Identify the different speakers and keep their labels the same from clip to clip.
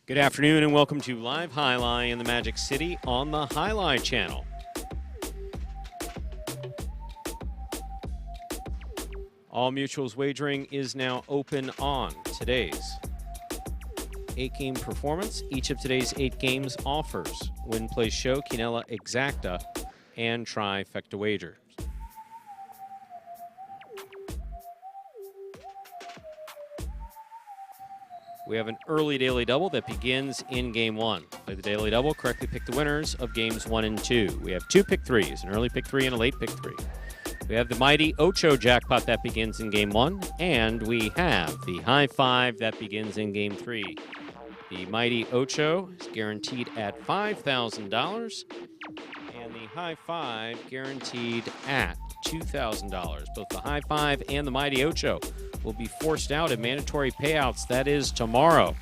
Speaker 1: Good afternoon and welcome to Live Jai-Alai in the Magic City on the Jai-Alai channel. All Mutuals wagering is now open on today's 8-game performance. Each of today's 8 games offers Win, Play, Show, Quinella, Exacta, and Trifecta wagers. We have an early daily double that begins in game 1. Play the daily double, correctly pick the winners of games 1 and 2. We have 2 pick 3s, an early pick 3 and a late pick 3. We have the mighty Ocho jackpot that begins in game 1, and we have the high 5 that begins in game 3. The mighty Ocho is guaranteed at $5,000, and the high 5 guaranteed at $2,000. Both the high 5 and the mighty Ocho will be forced out in mandatory payouts. That is tomorrow,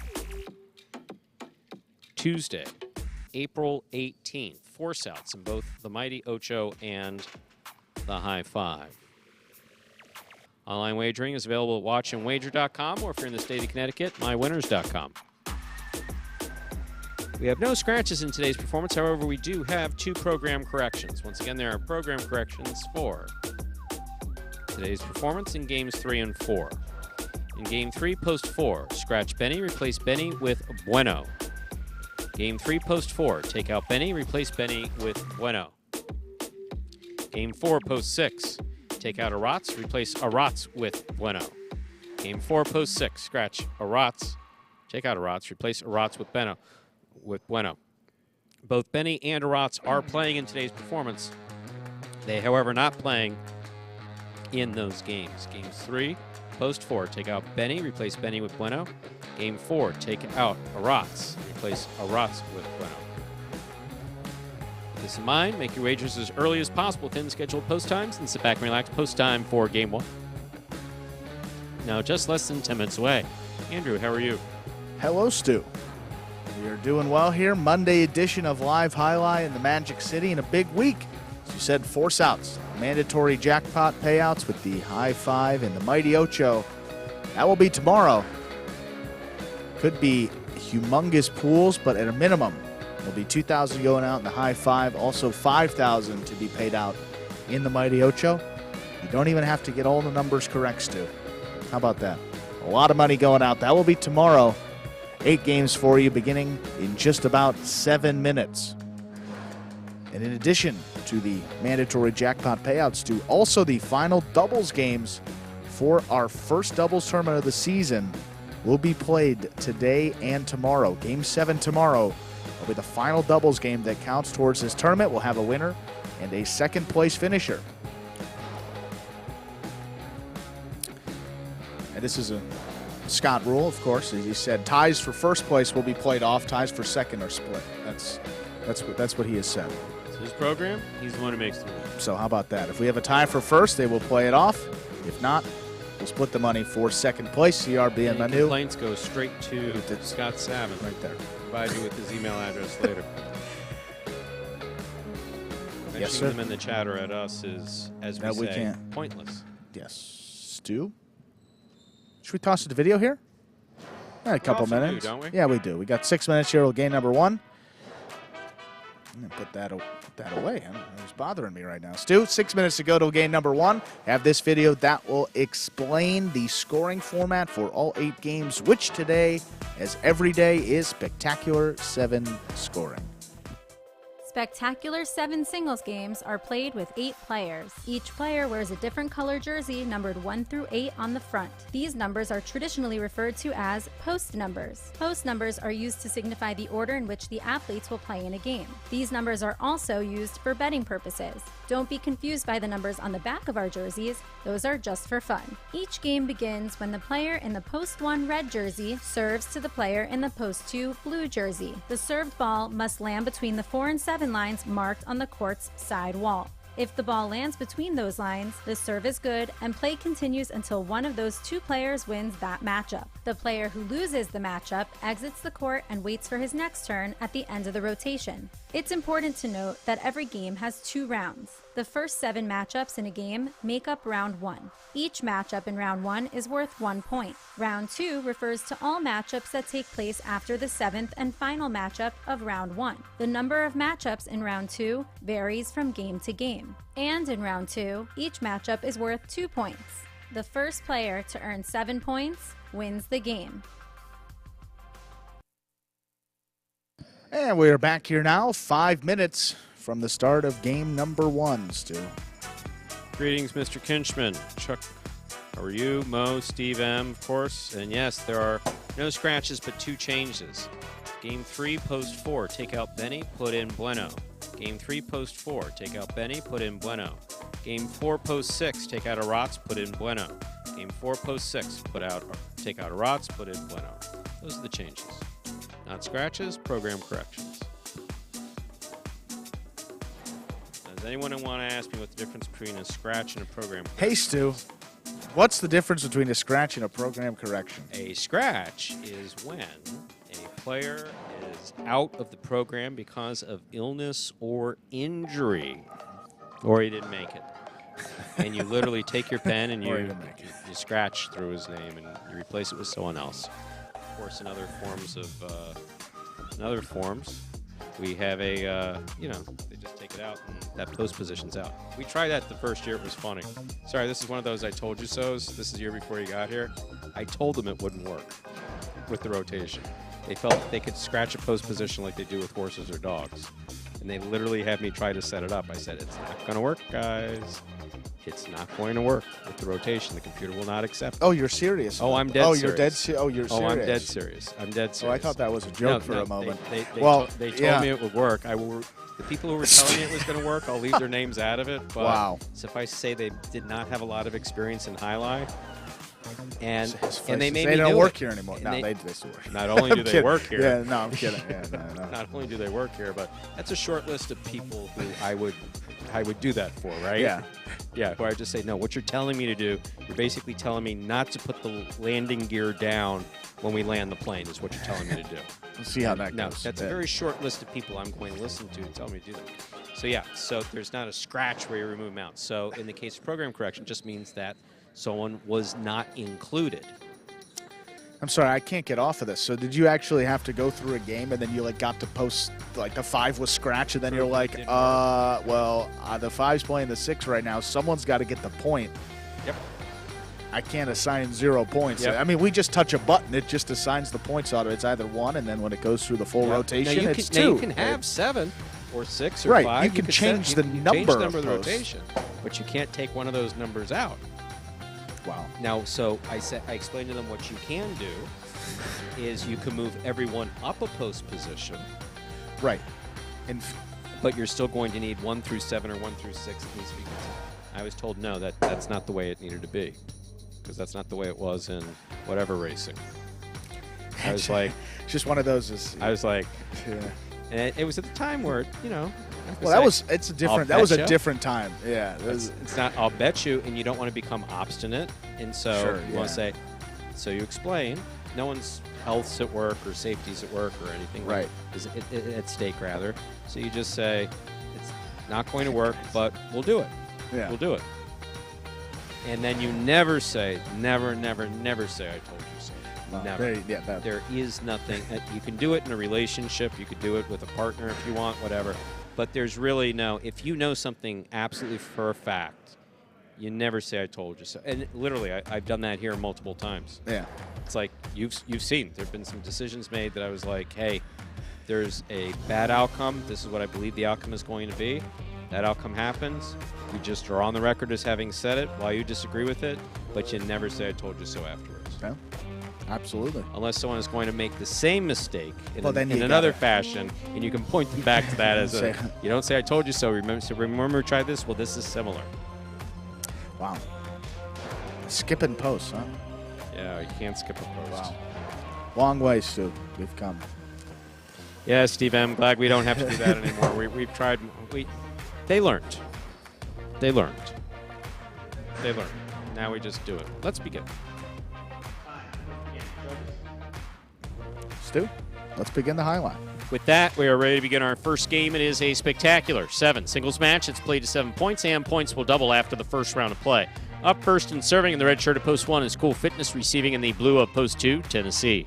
Speaker 1: Tuesday, April 18th. Force outs in both the mighty Ocho and the high 5. Online wagering is available at watchandwager.com, or if you're in the state of Connecticut, mywinners.com. We have no scratches in today's performance. However, we do have 2 program corrections. Once again, there are program corrections for today's performance in games 3 and 4. In game 3, post 4, scratch Benny, replace Benny with Bueno. Game 3, post 4, take out Benny, replace Benny with Bueno. Game 4, post 6, take out Arats, replace Arats with Bueno. Game 4, post 6, scratch Arats, take out Arats, replace Arats with Bueno. Both Benny and Arats are playing in today's performance. They, however, not playing in those games. Games 3, post 4, take out Benny, replace Benny with Bueno. Game 4, take out Arats, replace Arats with Bueno. With this in mind, make your wagers as early as possible within scheduled post times, and sit back and relax post time for game 1. Now, just less than 10 minutes away. Andrew, how are you?
Speaker 2: Hello, Stu. We are doing well here. Monday edition of Live Jai-Alai in the Magic City, in a big week. As you said, force outs, mandatory jackpot payouts with the high 5 and the mighty Ocho. That will be tomorrow. Could be humongous pools, but at a minimum, there'll be $2,000 going out in the high 5, also $5,000 to be paid out in the mighty Ocho. You don't even have to get all the numbers correct, Stu. How about that? A lot of money going out. That will be tomorrow. 8 games for you, beginning in just about 7 minutes. And in addition to the mandatory jackpot payouts, to also the final doubles games for our first doubles tournament of the season will be played today and tomorrow. Game 7 tomorrow will be the final doubles game that counts towards this tournament. We'll have a winner and a second place finisher. And this is a Scott rule, of course. As he said, ties for first place will be played off. Ties for second are split. That's what he has said.
Speaker 1: It's his program. He's the one who makes the rules.
Speaker 2: So how about that? If we have a tie for first, they will play it off. If not, we'll split the money for second place. CRB and Manu.
Speaker 1: Complaints go straight to Scott Savin.
Speaker 2: Right there.
Speaker 1: Provide you with his email address later.
Speaker 2: Yes, sir.
Speaker 1: Mentioning them in the chat or at us is, as we say, pointless.
Speaker 2: Yes. Stu? Should we toss the video here? A couple minutes.
Speaker 1: Don't we?
Speaker 2: Yeah, we do. We got 6 minutes here. We'll game number 1. I'm going to put that away. It's bothering me right now. Stu, 6 minutes to go to game number 1. Have this video that will explain the scoring format for all 8 games, which today, as every day, is Spectacular 7 scoring.
Speaker 3: Spectacular 7 singles games are played with 8 players. Each player wears a different color jersey numbered 1 through 8 on the front. These numbers are traditionally referred to as post numbers. Post numbers are used to signify the order in which the athletes will play in a game. These numbers are also used for betting purposes. Don't be confused by the numbers on the back of our jerseys. Those are just for fun. Each game begins when the player in the post 1 red jersey serves to the player in the post 2 blue jersey. The served ball must land between the 4 and 7 lines marked on the court's side wall. If the ball lands between those lines, the serve is good and play continues until one of those 2 players wins that matchup. The player who loses the matchup exits the court and waits for his next turn at the end of the rotation. It's important to note that every game has 2 rounds. The first 7 matchups in a game make up round 1. Each matchup in round 1 is worth 1 point. Round 2 refers to all matchups that take place after the 7th and final matchup of round 1. The number of matchups in round 2 varies from game to game. And in round 2, each matchup is worth 2 points. The first player to earn 7 points wins the game.
Speaker 2: And we are back here now, 5 minutes from the start of game number 1, Stu.
Speaker 1: Greetings, Mr. Kinchman. Chuck, how are you? Mo, Steve M, of course. And yes, there are no scratches but 2 changes. Game 3, post 4, take out Benny, put in Bueno. Game 3, post 4, take out Benny, put in Bueno. Game 4, post 6, take out Arats, put in Bueno. Game 4, post 6, take out Arats, put in Bueno. Those are the changes. Not scratches, program corrections. Does anyone want to ask me what the difference between a scratch and a program correction?
Speaker 2: Hey, Stu, what's the difference between a scratch and a program correction?
Speaker 1: A scratch is when a player is out of the program because of illness or injury, or he didn't make it. And you literally take your pen and you scratch through his name and you replace it with someone else. Of course, in other forms, we have a, they just take it out and that post position's out. We tried that the first year. It was funny. Sorry, this is one of those I told you so's. This is the year before you got here. I told them it wouldn't work with the rotation. They felt they could scratch a post position like they do with horses or dogs. And they literally had me try to set it up. I said, it's not going to work, guys. It's not going to work with the rotation. The computer will not accept it.
Speaker 2: Oh, you're serious?
Speaker 1: Oh, I'm dead serious.
Speaker 2: You're dead serious? Oh, you're serious?
Speaker 1: Oh, I'm dead serious. I'm dead serious.
Speaker 2: Oh, I thought that was a joke for a moment.
Speaker 1: They told me it would work. The people who were telling me it was going to work, I'll leave their names out of it. But
Speaker 2: wow.
Speaker 1: Suffice to say, they did not have a lot of experience in Jai-Alai. And they made me do it.
Speaker 2: They don't work here anymore. No, they still work.
Speaker 1: Not only do they work here.
Speaker 2: Yeah, no, I'm kidding. Yeah, no.
Speaker 1: Not only do they work here, but that's a short list of people who I would do that for, right?
Speaker 2: Yeah.
Speaker 1: Yeah, where I just say, no, what you're telling me to do, you're basically telling me not to put the landing gear down when we land the plane is what you're telling me to do.
Speaker 2: We'll see how that goes.
Speaker 1: No, that's a very short list of people I'm going to listen to and tell me to do that. So yeah, so there's not a scratch where you remove them out. So in the case of program correction, it just means that someone was not included.
Speaker 2: I'm sorry, I can't get off of this. So did you actually have to go through a game and then you got to post the 5 was scratch and then you're like, the 5's playing the 6 right now. Someone's got to get the point.
Speaker 1: Yep.
Speaker 2: I can't assign 0 points.
Speaker 1: Yep.
Speaker 2: I mean, we just touch a button. It just assigns the points out. It's either 1 and then when it goes through the full rotation, it's 2.
Speaker 1: Now you can have 7 or 6 or 5.
Speaker 2: Right, you can change the number
Speaker 1: of the rotation, but you can't take one of those numbers out.
Speaker 2: Wow.
Speaker 1: Now, so I explained to them what you can do is you can move everyone up a post position.
Speaker 2: Right.
Speaker 1: But you're still going to need 1 through 7 or 1 through 6 at least. I was told no, that's not the way it needed to be, because that's not the way it was in whatever racing. I was like,
Speaker 2: it's just one of those.
Speaker 1: I was like, and it was at the time where
Speaker 2: well, that was a different time. Yeah,
Speaker 1: it's not. I'll bet you, and you don't want to become obstinate, and so you want to say. So you explain. No one's health's at work or safety's at work or anything.
Speaker 2: Right.
Speaker 1: Is at stake rather. So you just say it's not going to work, but we'll do it.
Speaker 2: Yeah.
Speaker 1: We'll do it. And then you never say, never say I told you so. Never. There is nothing. You can do it in a relationship. You could do it with a partner if you want, whatever. But there's really no, if you know something absolutely for a fact, you never say I told you so. And literally, I've done that here multiple times.
Speaker 2: Yeah.
Speaker 1: It's like you've seen. There have been some decisions made that I was like, hey, there's a bad outcome. This is what I believe the outcome is going to be. That outcome happens. You just are on the record as having said it while you disagree with it, but you never say I told you so afterwards.
Speaker 2: Yeah. Absolutely.
Speaker 1: Unless someone is going to make the same mistake in
Speaker 2: another
Speaker 1: fashion, and you can point them back to that as you don't say I told you so. Remember, try this. Well, this is similar.
Speaker 2: Wow. Skipping posts, huh?
Speaker 1: Yeah, you can't skip a post.
Speaker 2: Wow. Long way, Stu. We've come.
Speaker 1: Yeah, Steve, I'm glad we don't have to do that anymore. We've tried. They learned. Now we just do it. Let's begin.
Speaker 2: Stu, let's begin the highlight.
Speaker 1: With that, we are ready to begin our first game. It is a spectacular 7 singles match. It's played to 7 points, and points will double after the first round of play. Up first and serving in the red shirt of post 1 is Cool Fitness, receiving in the blue of post 2, Tennessee.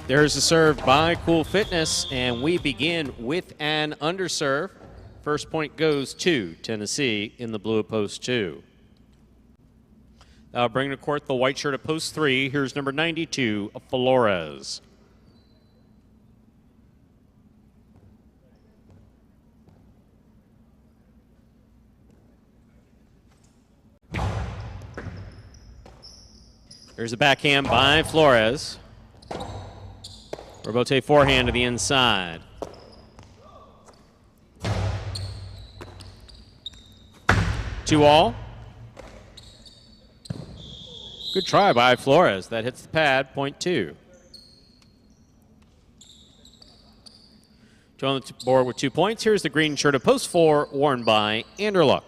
Speaker 1: There's a serve by Cool Fitness, and we begin with an underserve. First point goes to Tennessee in the blue at post 2. Bringing to court the white shirt at post 3. Here's number 92, Flores. There's a backhand by Flores. Rebote forehand to the inside. Two all. Good try by Flores. That hits the pad, point 2. On the board with 2 points. Here's the green shirt of post 4, worn by Anderluck.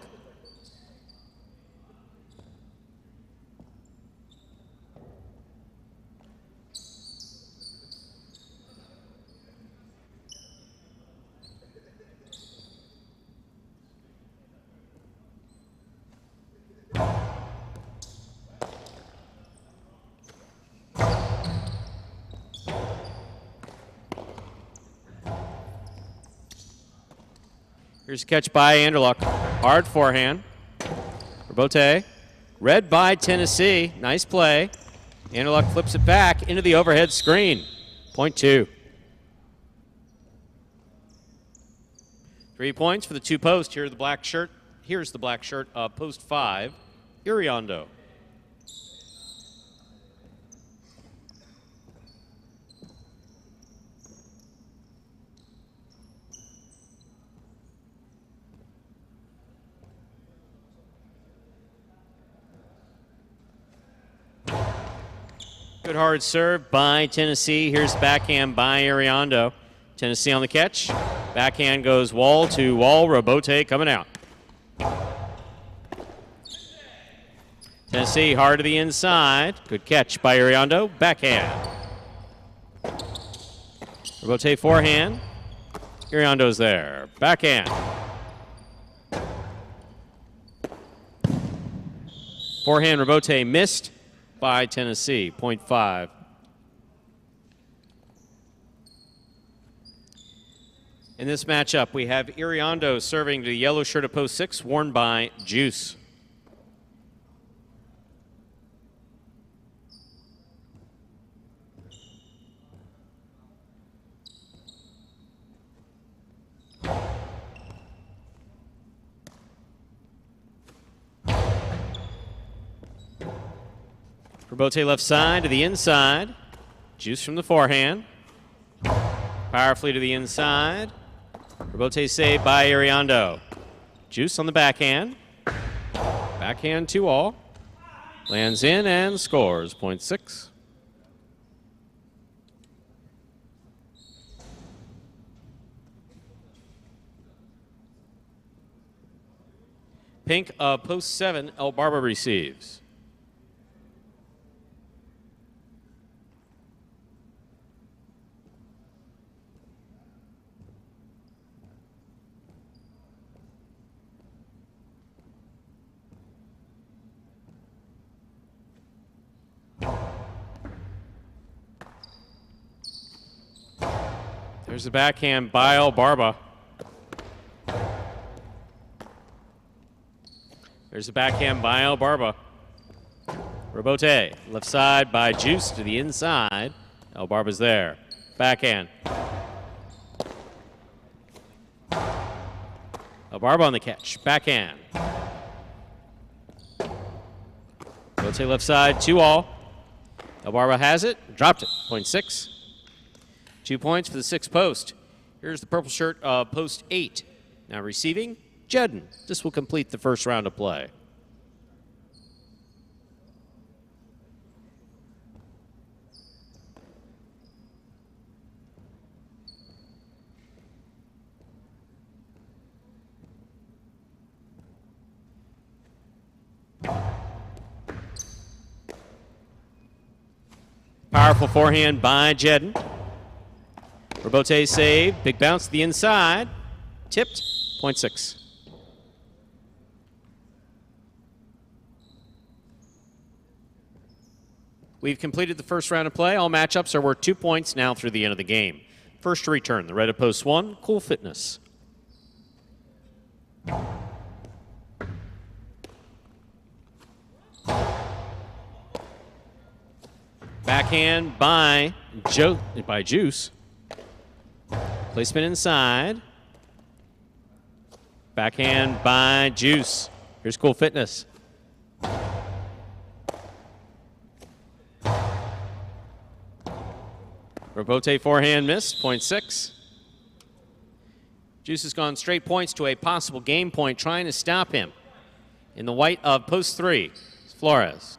Speaker 1: Here's a catch by Anderluck. Hard forehand. Rebote. Read by Tennessee. Nice play. Anderluck flips it back into the overhead screen. Point 2. 3 points for the 2 posts. Here's the black shirt. Here's the black shirt of post 5, Iriondo. Good hard serve by Tennessee. Here's the backhand by Iriondo. Tennessee on the catch. Backhand goes wall to wall. Rebote coming out. Tennessee hard to the inside. Good catch by Iriondo. Backhand. Rebote forehand. Iriondo's there. Backhand. Forehand Rebote missed by Tennessee, point 5. In this matchup, we have Iriondo serving to the yellow shirt of post 6, worn by Juice. Rebote left side to the inside. Juice from the forehand. Powerfully to the inside. Rebote saved by Iriondo. Juice on the backhand. Backhand 2 all. Lands in and scores. Point 6. Pink of post 7, El Barba receives. There's the backhand by El Barba. There's the backhand by El Barba. Rebote, left side by Juice to the inside. El Barba's there. Backhand. El Barba on the catch. Backhand. Rebote left side, 2 all. El Barba has it. Dropped it. Point 6. 2 points for the 6th post. Here's the purple shirt of post 8. Now receiving, Jedden. This will complete the first round of play. Powerful forehand by Jedden. Robote save. Big bounce to the inside. Tipped. Point 6. We've completed the first round of play. All matchups are worth 2 points now through the end of the game. First to return, the red of post 1, Cool Fitness. Backhand by Juice. Placement inside. Backhand by Juice. Here's Cool Fitness. Robote forehand missed, point 6. Juice has gone straight points to a possible game point, trying to stop him. In the white of post 3, Flores.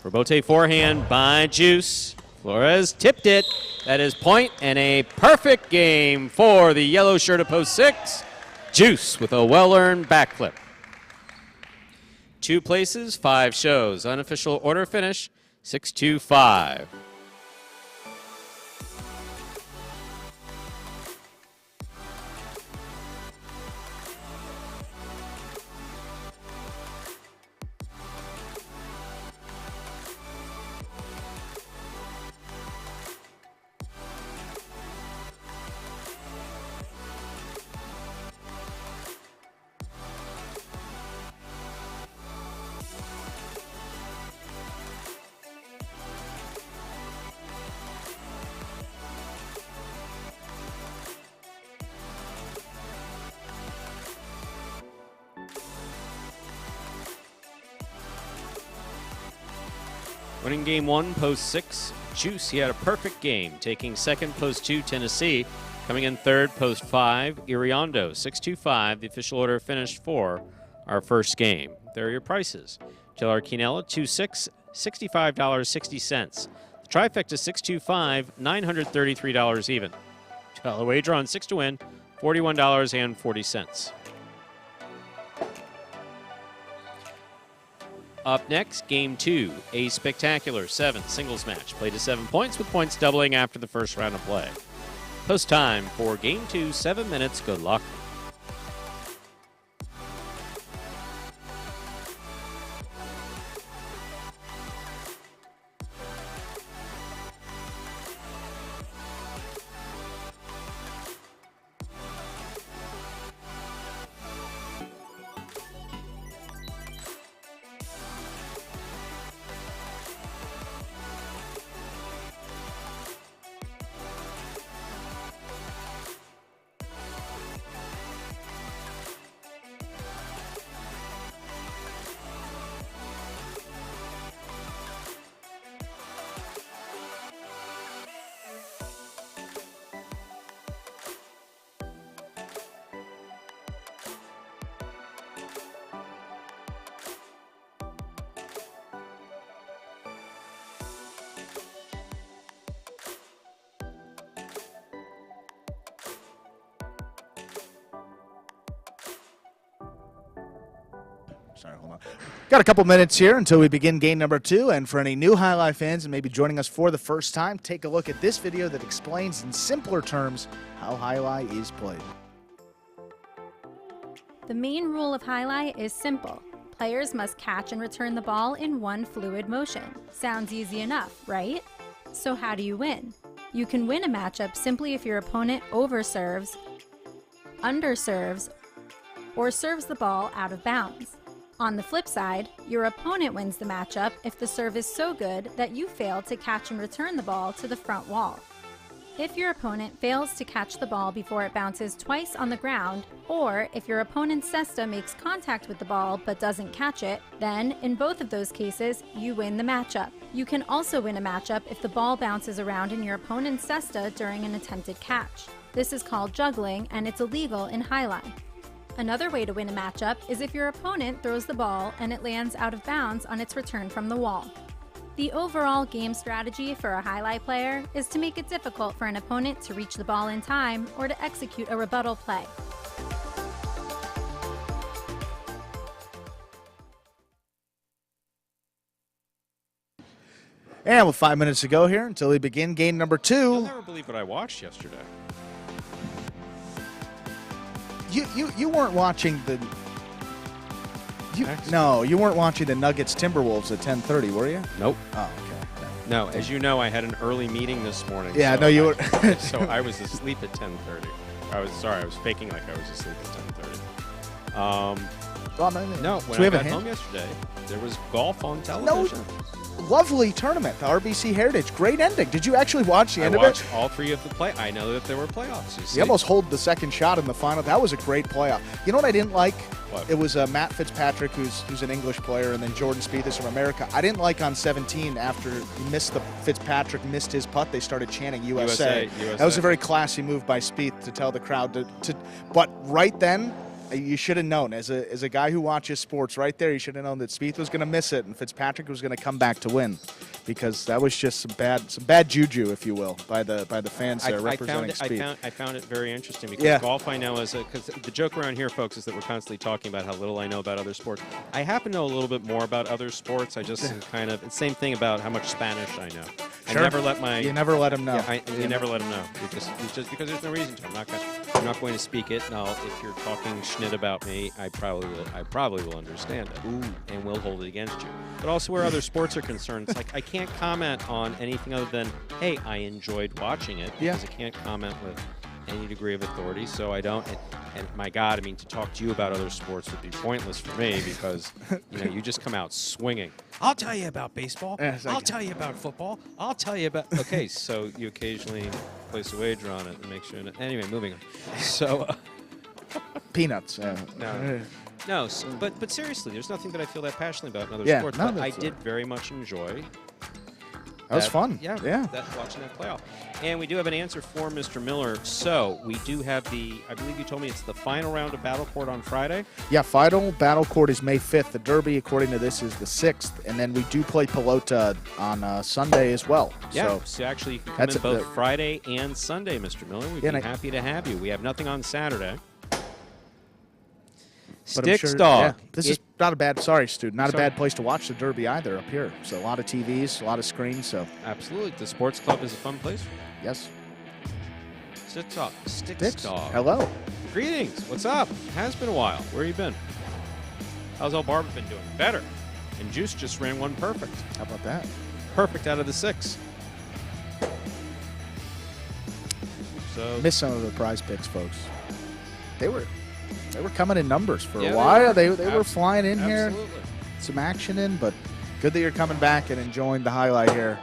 Speaker 1: Robote forehand by Juice. Flores tipped it. That is point and a perfect game for the yellow shirt of post 6. Juice with a well-earned backflip. 2 places, 5 shows. Unofficial order finish, 6-2-5. Winning game 1, post 6, Juice. He had a perfect game, taking second, post 2, Tennessee. Coming in third, post 5, Iriondo. 6-2-5, the official order finished for our first game. There are your prices. Taylor Quinella, 2-6, $65.60. The trifecta, 6-2-5, $933 even. $2 wager on 6 to win, $41.40. Up next, game 2, a spectacular 7 singles match. Played to 7 points, with points doubling after the first round of play. Post time for game 2, 7 minutes. Good luck.
Speaker 2: Sorry, hold on. Got a couple minutes here until we begin game number 2. And for any new Jai-Alai fans and maybe joining us for the first time, take a look at this video that explains in simpler terms how Jai-Alai is played.
Speaker 3: The main rule of Jai-Alai is simple. Players must catch and return the ball in one fluid motion. Sounds easy enough, right? So how do you win? You can win a matchup simply if your opponent overserves, underserves, or serves the ball out of bounds. On the flip side, your opponent wins the matchup if the serve is so good that you fail to catch and return the ball to the front wall. If your opponent fails to catch the ball before it bounces twice on the ground, or if your opponent's cesta makes contact with the ball but doesn't catch it, then in both of those cases, you win the matchup. You can also win a matchup if the ball bounces around in your opponent's cesta during an attempted catch. This is called juggling, and it's illegal in Jai-Alai. Another way to win a matchup is if your opponent throws the ball and it lands out of bounds on its return from the wall. The overall game strategy for a Jai-Alai player is to make it difficult for an opponent to reach the ball in time or to execute a rebuttal play.
Speaker 2: And with 5 minutes to go here until we begin game number 2.
Speaker 1: You'll never believe what I watched yesterday.
Speaker 2: You weren't watching the. No, you weren't watching the Nuggets Timberwolves at 10:30, were you?
Speaker 1: Nope.
Speaker 2: Oh, okay.
Speaker 1: No, as you know, I had an early meeting this morning.
Speaker 2: Yeah,
Speaker 1: so
Speaker 2: no, you were.
Speaker 1: So I was asleep at 10:30. I was faking like I was asleep at 10:30. No, when I got home yesterday, there was golf on television.
Speaker 2: No. Lovely tournament, the RBC Heritage. Great ending. Did you actually watch the end of it?
Speaker 1: I watched all 3 of the play. I know that there were playoffs.
Speaker 2: You almost hold the second shot in the final. That was a great playoff. You know what I didn't like?
Speaker 1: What?
Speaker 2: It was Matt Fitzpatrick, who's an English player, and then Jordan Spieth is from America. I didn't like on 17 after Fitzpatrick missed his putt. They started chanting USA. That was a very classy move by Spieth to tell the crowd to. But right then, you should have known, as a guy who watches sports, right there, you should have known that Spieth was going to miss it and Fitzpatrick was going to come back to win, because that was just some bad juju, if you will, by the fans there representing Spieth.
Speaker 1: I found it very interesting because golf, I know, because the joke around here, folks, is that we're constantly talking about how little I know about other sports. I happen to know a little bit more about other sports. I just kind of, it's the same thing about how much Spanish I know.
Speaker 2: Sure.
Speaker 1: You
Speaker 2: never let him know.
Speaker 1: Yeah, you never let him know. It's just because there's no reason to. I'm not going to speak it. Now, if you're talking schnitt about me, I probably will understand it.
Speaker 2: Ooh.
Speaker 1: And will hold it against you. But also where other sports are concerned, it's like I can't comment on anything other than, hey, I enjoyed watching it, because I can't comment with any degree of authority, so I don't. And my God, I mean, to talk to you about other sports would be pointless for me, because you just come out swinging. I'll tell you about baseball. I'll tell you about football. I'll tell you about. Okay, so you occasionally place a wager on it and make sure. Anyway, moving on. So.
Speaker 2: Peanuts.
Speaker 1: No, but seriously, there's nothing that I feel that passionately about in other sports. But I did very much enjoy.
Speaker 2: That was fun.
Speaker 1: Yeah. Watching that playoff. And we do have an answer for Mr. Miller. So we do have I believe you told me it's the final round of Battle Court on Friday?
Speaker 2: Yeah, final Battle Court is May 5th. The Derby, according to this, is the 6th. And then we do play Pelota on Sunday as well.
Speaker 1: Yeah, so actually you can come in both Friday and Sunday, Mr. Miller. We'd be happy to have you. We have nothing on Saturday. Sticks Dog.
Speaker 2: Yeah, this is not a bad, not a bad place to watch the Derby either up here. So a lot of TVs, a lot of screens. So
Speaker 1: absolutely, the sports club is a fun place.
Speaker 2: Yes.
Speaker 1: Sticks Dog.
Speaker 2: Hello.
Speaker 1: Greetings. What's up? Has been a while. Where you been? How's old Barbara been doing? Better. And Juice just ran one perfect.
Speaker 2: How about that?
Speaker 1: Perfect out of the 6. So
Speaker 2: missed some of the prize picks, folks. They were coming in numbers for a while. They were flying in here. Some action in, but good that you're coming back and enjoying the highlight here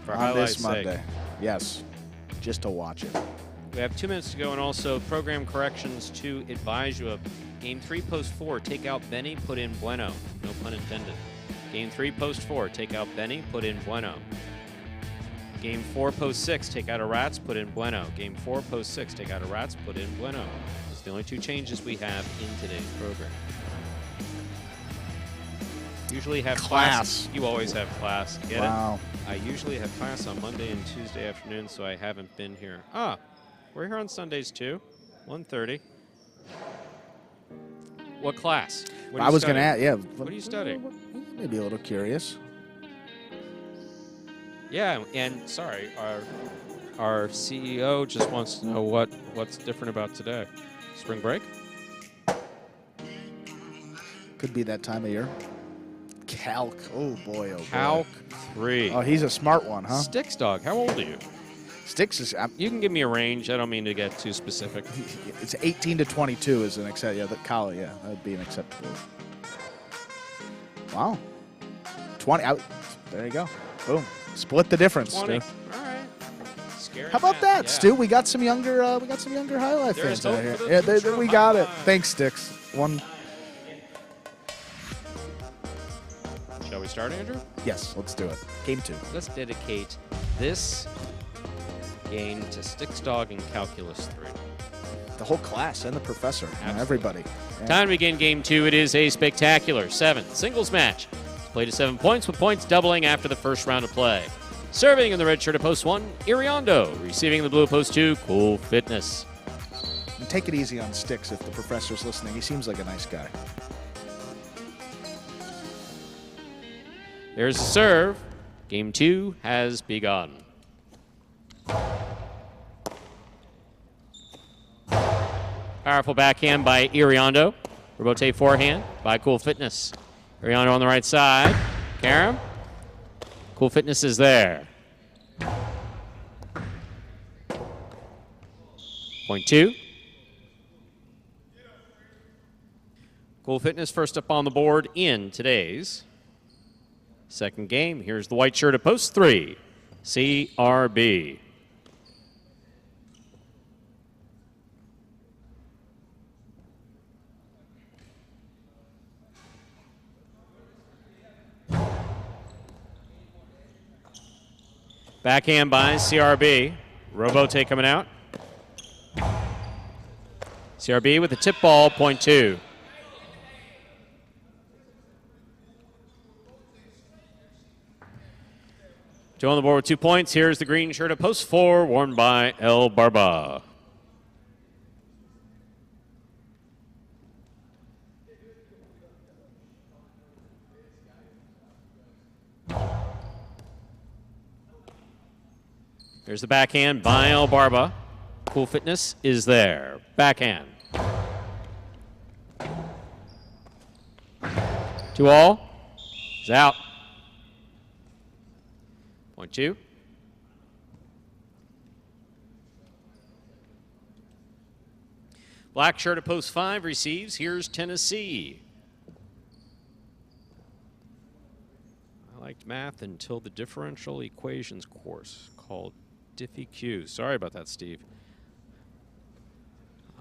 Speaker 2: on this Monday. Yes, just to watch it.
Speaker 1: We have 2 minutes to go, and also program corrections to advise you of. Game 3, post 4, take out Benny, put in Bueno. No pun intended. Game 3, post 4, take out Benny, put in Bueno. Game 4, post 6, take out a Rats, put in Bueno. Game 4, post 6, take out a Rats, put in Bueno. The only 2 changes we have in today's program. Usually have class. You always have class. Get it? I usually have class on Monday and Tuesday afternoon, so I haven't been here. We're here on Sundays too. 1:30. What class?
Speaker 2: I was going to ask,
Speaker 1: What are you studying?
Speaker 2: Maybe a little curious.
Speaker 1: Yeah, and sorry, our CEO just wants to know what's different about today. Spring break?
Speaker 2: Could be that time of year. Calc. Oh, boy.
Speaker 1: Calc 3.
Speaker 2: Oh, he's a smart one, huh?
Speaker 1: Sticks Dog. How old are you?
Speaker 2: Sticks is...
Speaker 1: you can give me a range. I don't mean to get too specific.
Speaker 2: It's 18 to 22 is an acceptable. Yeah, that would be an acceptable. Wow. 20. There you go. Boom. Split the difference.
Speaker 1: 20. Stu. All right.
Speaker 2: How about that, Stu? We got some younger highlight fans out here. Yeah, we got it. Thanks, Sticks.
Speaker 1: Shall we start, Andrew?
Speaker 2: Yes, let's do it. Game 2.
Speaker 1: Let's dedicate this game to Sticks Dog and Calculus 3.
Speaker 2: the whole class and the professor, everybody. Yeah.
Speaker 1: Time to begin game 2. It is a spectacular 7th singles match. It's played to 7 points, with points doubling after the first round of play. Serving in the red shirt at post 1, Iriondo. Receiving in the blue at post 2, Cool Fitness.
Speaker 2: And take it easy on Sticks if the professor's listening. He seems like a nice guy.
Speaker 1: There's a serve. Game 2 has begun. Powerful backhand by Iriondo. Rebote forehand by Cool Fitness. Iriondo on the right side. Karam. Cool Fitness is there. Point 2. Cool Fitness first up on the board in today's second game. Here's the white shirt at post 3, CRB. Backhand by CRB. Robote coming out. CRB with the tip ball, point 2. Two on the board with 2 points. Here's the green shirt at post 4, worn by El Barba. Here's the backhand by El Barba. Cool Fitness is there. Backhand. 2 all. Is out. Point 2. Black shirt at post 5 receives. Here's Tennessee. I liked math until the differential equations course called Diffie-Q. Sorry about that, Steve.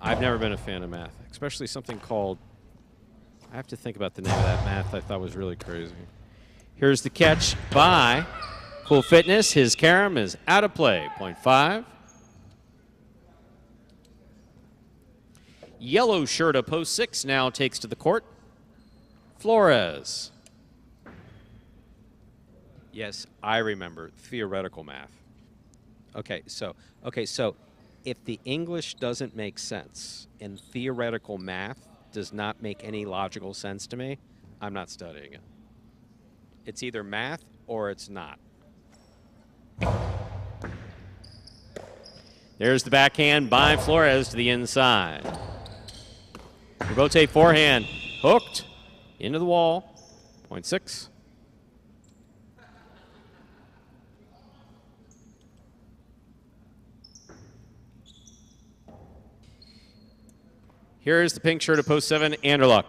Speaker 1: I've never been a fan of math, especially something called, I have to think about the name of that math I thought was really crazy. Here's the catch by Cool Fitness. His carom is out of play. Point 5. Yellow shirt of post 6 now takes to the court. Flores. Yes, I remember theoretical math. Okay, so if the English doesn't make sense and theoretical math does not make any logical sense to me, I'm not studying it. It's either math or it's not. There's the backhand by Flores to the inside. Rebote forehand, hooked into the wall. Point 6. Here's the pink shirt of post 7, Anderluck.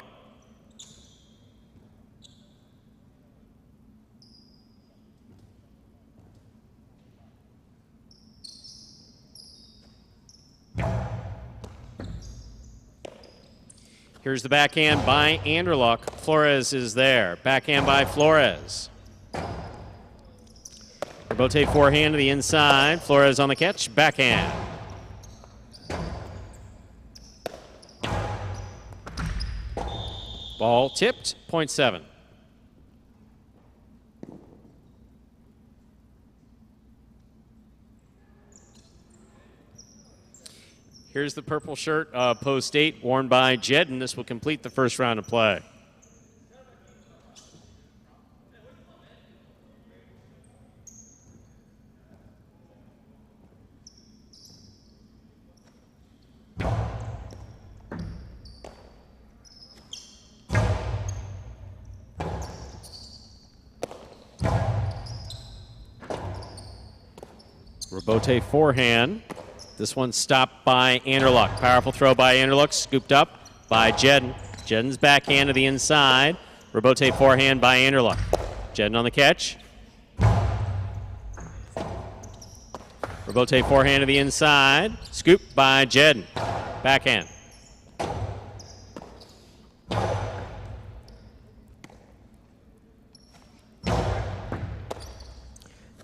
Speaker 1: Here's the backhand by Anderluck. Flores is there. Backhand by Flores. Rebote forehand to the inside. Flores on the catch. Backhand. Ball tipped. Point 7. Here's the purple shirt, post 8, worn by Jedden. This will complete the first round of play. Rebote forehand. This one stopped by Anderluck. Powerful throw by Anderluck, scooped up by Jedden. Jedden's backhand to the inside. Rebote forehand by Anderluck. Jedden on the catch. Rebote forehand to the inside. Scoop by Jedden. Backhand.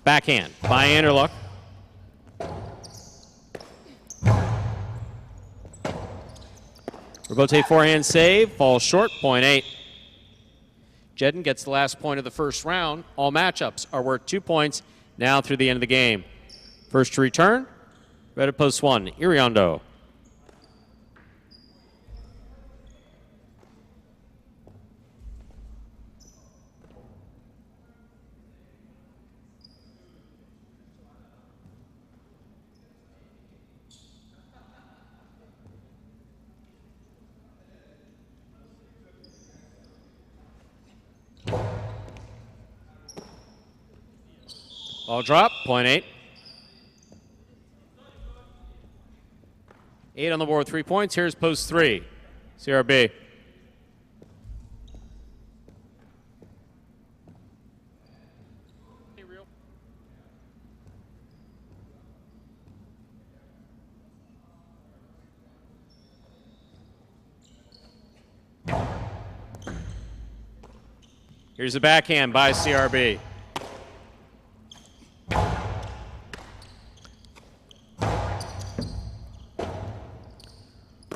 Speaker 1: Backhand by Anderluck. Robote forehand save, falls short, point 8. Jedden gets the last point of the first round. All matchups are worth 2 points now through the end of the game. First to return, red at post 1, Iriondo. Ball drop, point 8. 8 on the board with 3 points. Here's post 3, CRB. Here's the backhand by CRB.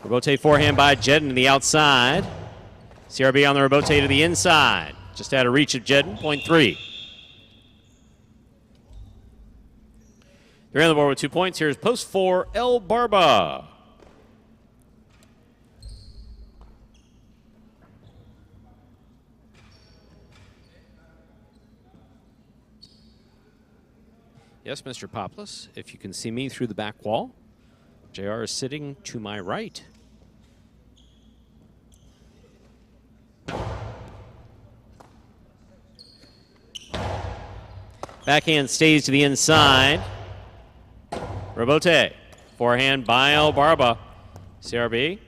Speaker 1: Robote forehand by Jedden to the outside. CRB on the robote to the inside. Just out of reach of Jedden, point 3. They're on the board with 2 points. Here's post 4, El Barba. Yes, Mr. Poplis, if you can see me through the back wall, JR is sitting to my right. Backhand stays to the inside. Robote. Forehand by El Barba. CRB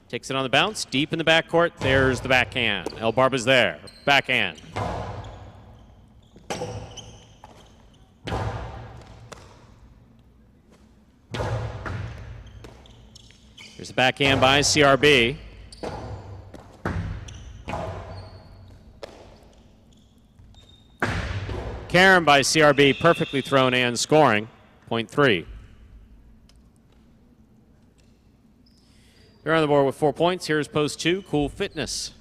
Speaker 1: takes it on the bounce. Deep in the backcourt. There's the backhand. El Barba's there. Backhand. Here's the backhand by CRB. Karen by CRB, perfectly thrown and scoring, point 3. They're on the board with 4 points. Here's post 2, Cool Fitness.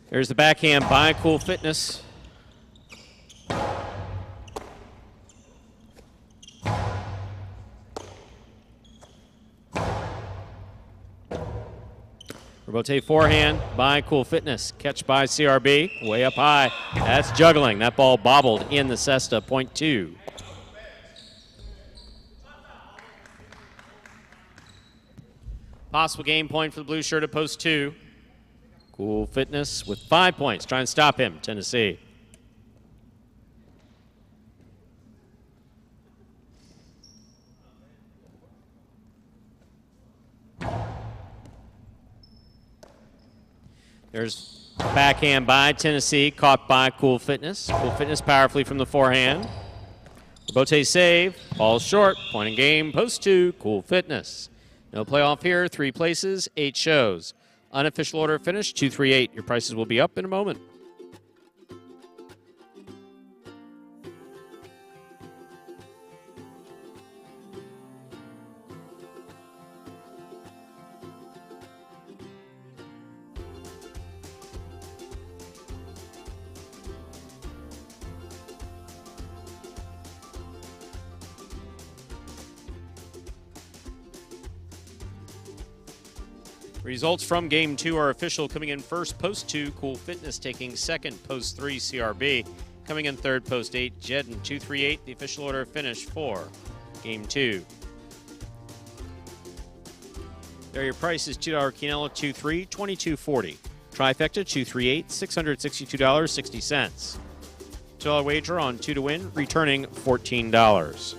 Speaker 1: There's the backhand by Cool Fitness. Robote forehand by Cool Fitness. Catch by CRB, way up high. That's juggling. That ball bobbled in the cesta, point 2. Possible game point for the blue shirt at post 2. Cool Fitness with 5 points. Try and stop him, Tennessee. There's backhand by Tennessee, caught by Cool Fitness. Cool Fitness powerfully from the forehand. Robote save, falls short, point in game, post 2, Cool Fitness. No playoff here, 3 places, 8 shows. Unofficial order finish, 238. Your prices will be up in a moment. Results from Game 2 are official. Coming in first, post 2, Cool Fitness. Taking second, post 3, CRB. Coming in third, post 8, Jedden. 238, the official order of finish for Game 2. There your prices, $2 Quinella, 2-3, $22.40. Trifecta, 238, $662.60. $2 wager on 2 to win, returning $14.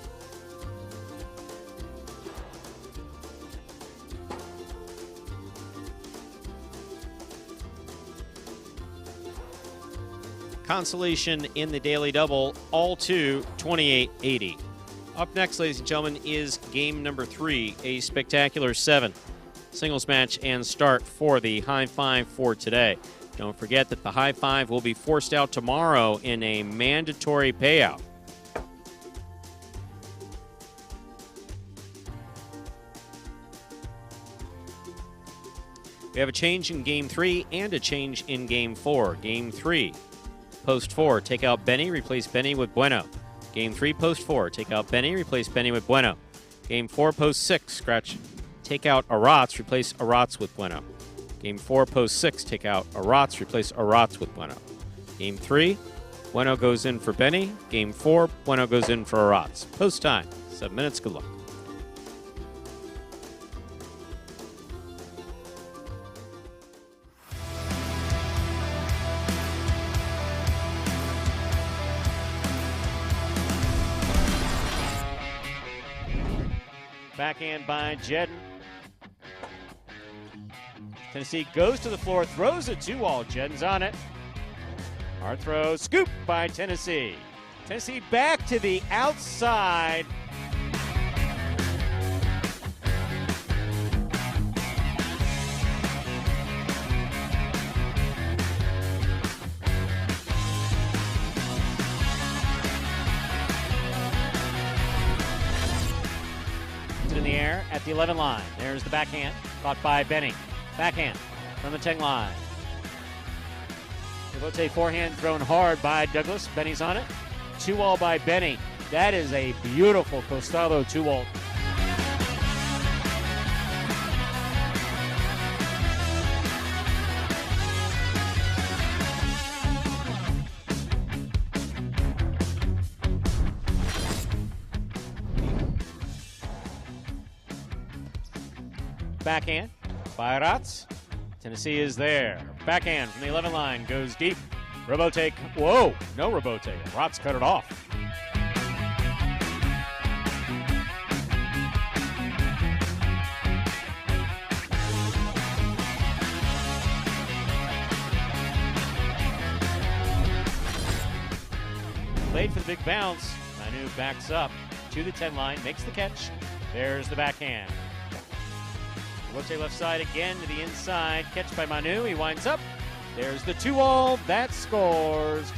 Speaker 1: Consolation in the daily double, all 2, 28.80. Up next, ladies and gentlemen, is game number 3, a spectacular 7 singles match and start for the high five for today. Don't forget that the high five will be forced out tomorrow in a mandatory payout. We have a change in Game 3 and a change in Game 4. Game 3, post 4, take out Benny, replace Benny with Bueno. Game 3, post 4, take out Benny, replace Benny with Bueno. Game 4, post 6, scratch, take out Aratz, replace Aratz with Bueno. Game 4, post 6, take out Aratz, replace Aratz with Bueno. Game 3, Bueno goes in for Benny. Game 4, Bueno goes in for Aratz. Post time, 7 minutes, good luck. Backhand by Jedden. Tennessee goes to the floor, throws a 2-all. Jedden's on it. Hard throw, scoop by Tennessee. Tennessee back to the outside. In the air at the 11 line. There's the backhand, caught by Benny. Backhand from the 10 line. Devote forehand thrown hard by Douglas. Benny's on it. 2-all by Benny. That is a beautiful Costado 2-all. Backhand by Aratz. Tennessee is there. Backhand from the 11 line goes deep. Robote. Whoa, no Robote. Aratz cut it off. Played for the big bounce. Manu backs up to the 10 line, makes the catch. There's the backhand. Robote left side again to the inside. Catch by Manu. He winds up. There's the 2-all. That scores.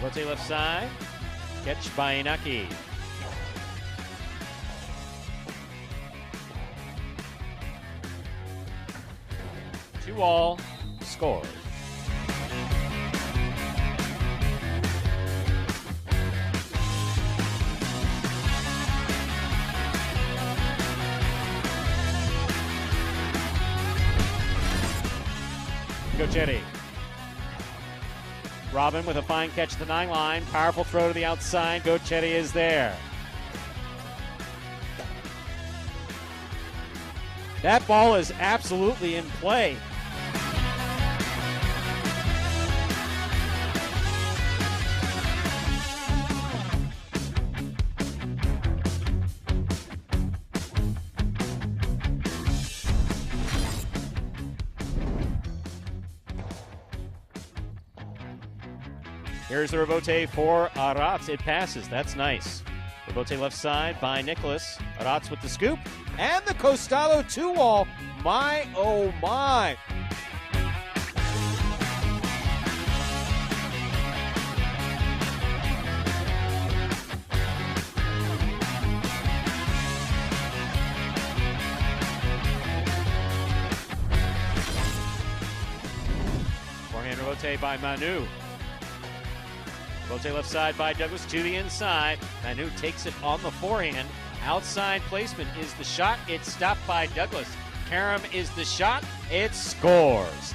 Speaker 1: Robote left side. Catch by Inaki. 2-all, scores. Gochetti. Robin with a fine catch at the 9 line. Powerful throw to the outside. Gochetti is there. That ball is absolutely in play. Here's the Robote for Aratz. It passes. That's nice. Robote left side by Nicholas. Aratz with the scoop. And the Costado 2-all. My, oh my. Forehand Robote by Manu. Robote left side by Douglas to the inside. Manu takes it on the forehand. Outside placement is the shot. It's stopped by Douglas. Karam is the shot. It scores.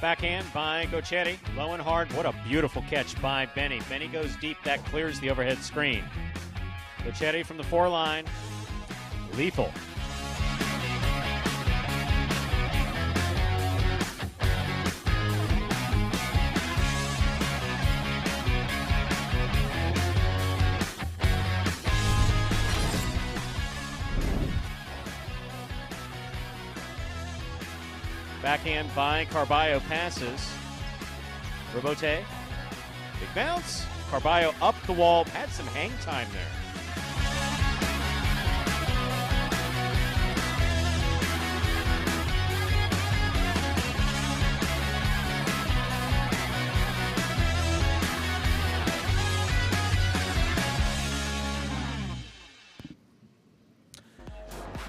Speaker 1: Backhand by Gochetti. Low and hard. What a beautiful catch by Benny. Benny goes deep. That clears the overhead screen. Gochetti from the 4 line. Lethal. Backhand by Carballo passes. Robote. Big bounce. Carballo up the wall. Had some hang time there.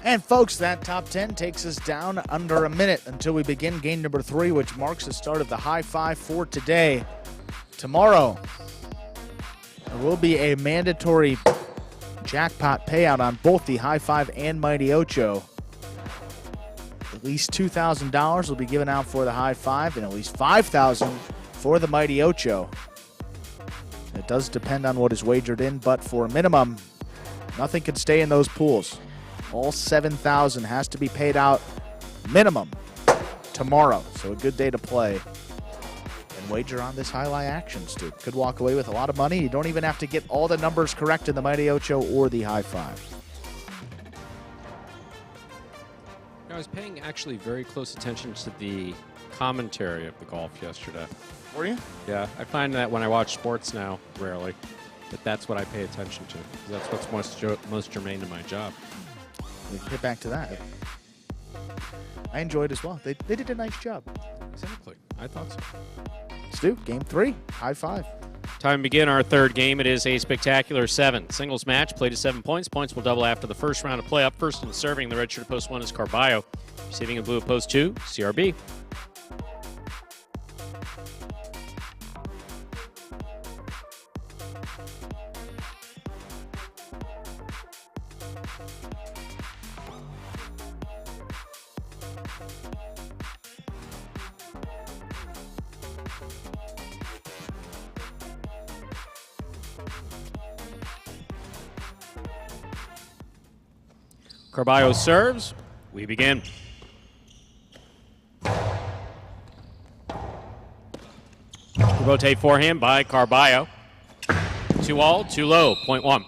Speaker 2: And folks, that top 10 takes us down under a minute until we begin game number 3, which marks the start of the high five for today. Tomorrow, there will be a mandatory jackpot payout on both the high five and Mighty Ocho. At least $2,000 will be given out for the high five and at least $5,000 for the Mighty Ocho. It does depend on what is wagered in, but for a minimum, nothing can stay in those pools. All $7,000 has to be paid out minimum tomorrow. So a good day to play and wager on this highlight action, Stu. Could walk away with a lot of money. You don't even have to get all the numbers correct in the Mighty Ocho or the high five.
Speaker 1: I was paying actually very close attention to the commentary of the golf yesterday.
Speaker 2: Were you?
Speaker 1: Yeah, I find that when I watch sports now, rarely, that that's what I pay attention to. That's what's most germane to my job.
Speaker 2: We can get back to that. I enjoyed it as well. They did a nice job.
Speaker 1: Exactly. I thought so.
Speaker 2: Stu, game 3, high five.
Speaker 1: Time to begin our third game. It is a spectacular 7. Singles match, played to 7 points. Points will double after the first round of play. Up first and serving the red shirt of post 1 is Carballo. Receiving in blue of post 2, CRB. Carballo serves. We begin. Robote forehand by Carballo. 2 all, 2 low, point 1.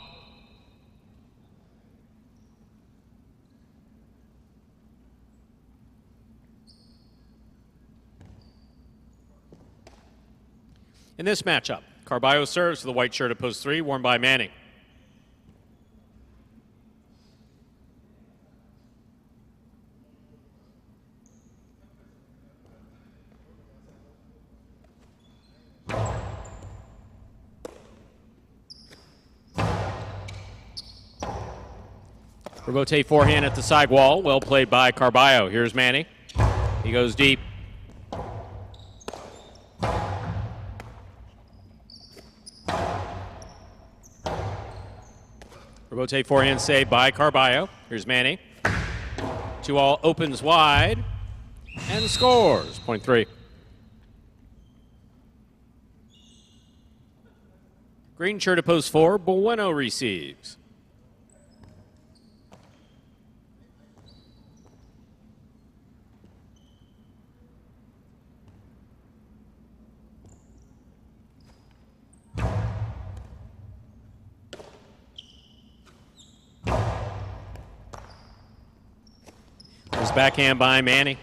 Speaker 1: In this matchup, Carballo serves for the white shirt at post 3, worn by Manning. Robote forehand at the side wall. Well played by Carballo. Here's Manny. He goes deep. Robote forehand save by Carballo. Here's Manny. 2 all opens wide and scores. Point 3. Green shirt at post 4. Bueno receives. There's backhand by Manny.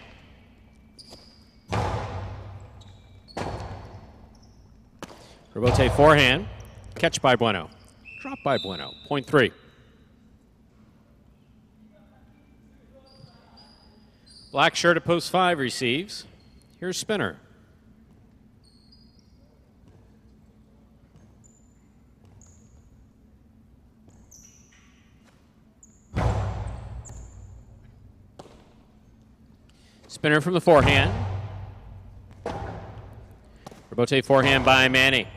Speaker 1: Robote forehand. Catch by Bueno. Drop by Bueno. Point 3. Black shirt at post 5 receives. Here's Spinner. Spinner from the forehand. Robote forehand by Manny.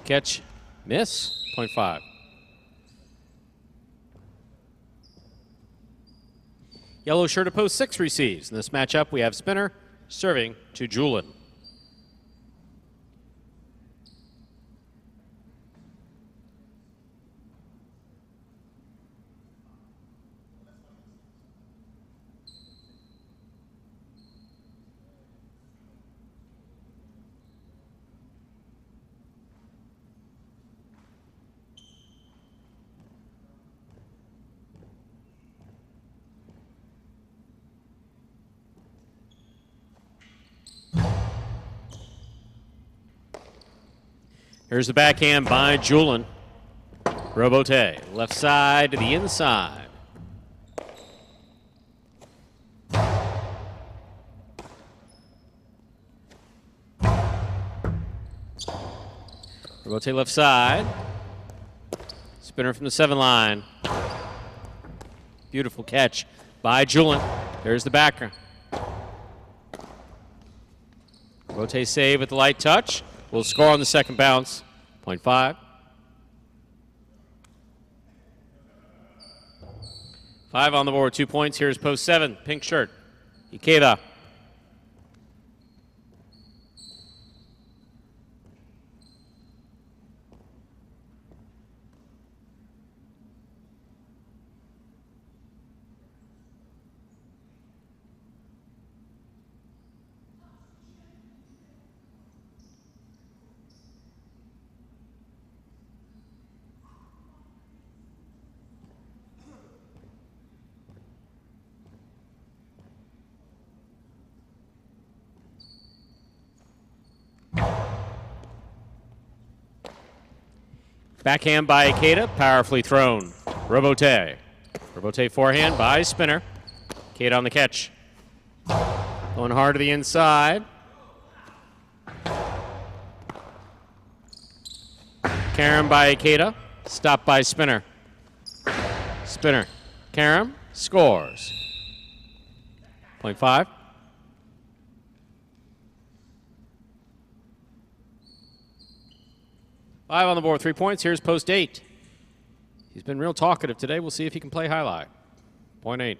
Speaker 1: Catch, miss, point 5. Yellow shirt of post 6 receives. In this matchup, we have Spinner serving to Julin. Here's the backhand by Julin. Robote, left side to the inside. Robote left side. Spinner from the 7 line. Beautiful catch by Julin. There's the backer. Robote save with the light touch. Will score on the second bounce. 0.5. 5 on the board, 2 points. Here's post 7, pink shirt. Ikeda. Backhand by Ikeda, powerfully thrown. Robote. Robote forehand by Spinner. Ikeda on the catch. Going hard to the inside. Karam by Ikeda. Stopped by Spinner. Spinner. Karam scores. 0.5. 5 on the board, 3 points. Here's post 8. He's been real talkative today. We'll see if he can play Jai-Alai. 0.8.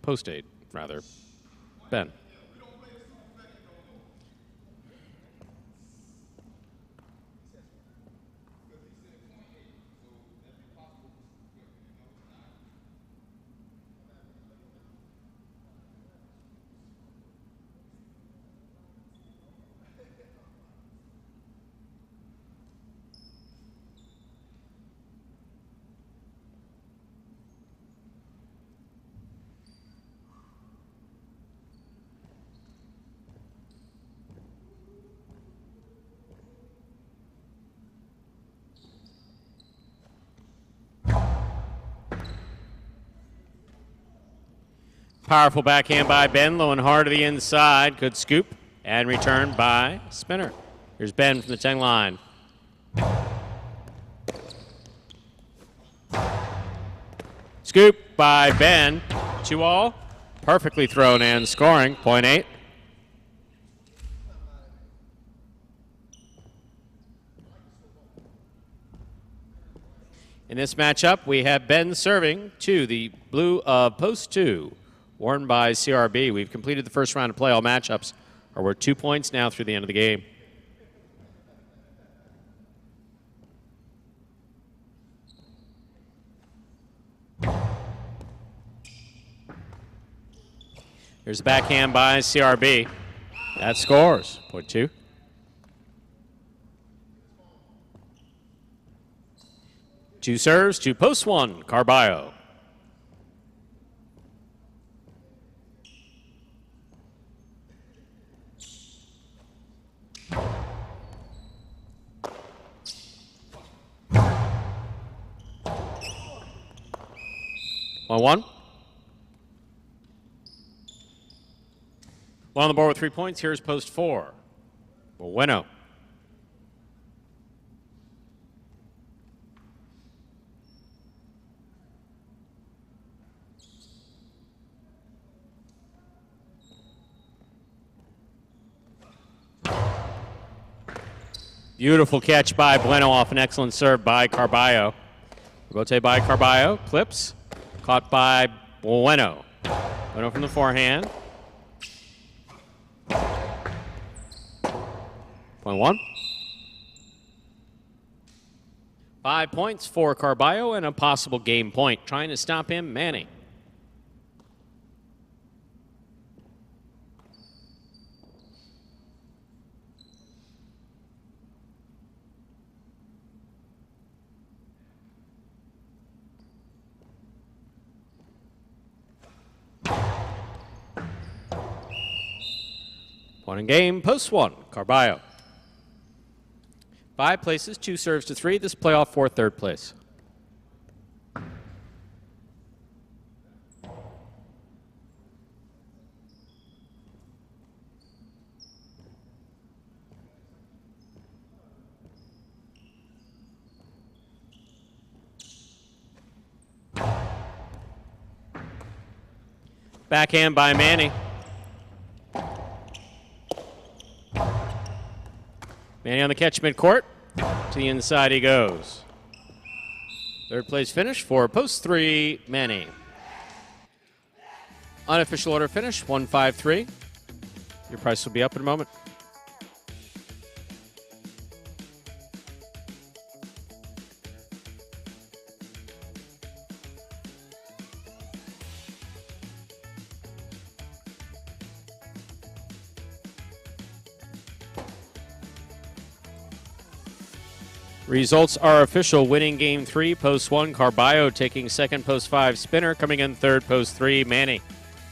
Speaker 1: Post 8, rather. Ben. Powerful backhand by Ben, low and hard to the inside. Good scoop and return by Spinner. Here's Ben from the 10 line. Scoop by Ben. 2-all. Perfectly thrown and scoring. 0.8. In this matchup, we have Ben serving to the blue of post 2. Worn by CRB. We've completed the first round of play. All matchups are worth 2 points now through the end of the game. Here's a backhand by CRB. That scores. 0.2. Two serves, 2 posts, 1. Carballo. One on the board with 3 points. Here's post 4. Bueno. Beautiful catch by Bueno off an excellent serve by Carballo. Robote by Carballo. Clips. Caught by Bueno. Bueno from the forehand. Point 1. 5 points for Carballo and a possible game point. Trying to stop him, Manny. Point in game, post 1, Carballo. 5 places, 2 serves to 3. This playoff for 3rd place. Backhand by Manny. Manny on the catch midcourt. To the inside he goes. 3rd place finish for post 3, Manny. Unofficial order finish, 153. Your price will be up in a moment. Results are official. Winning game 3, post 1, Carballo taking 2nd, post 5, Spinner coming in 3rd, post 3, Manny.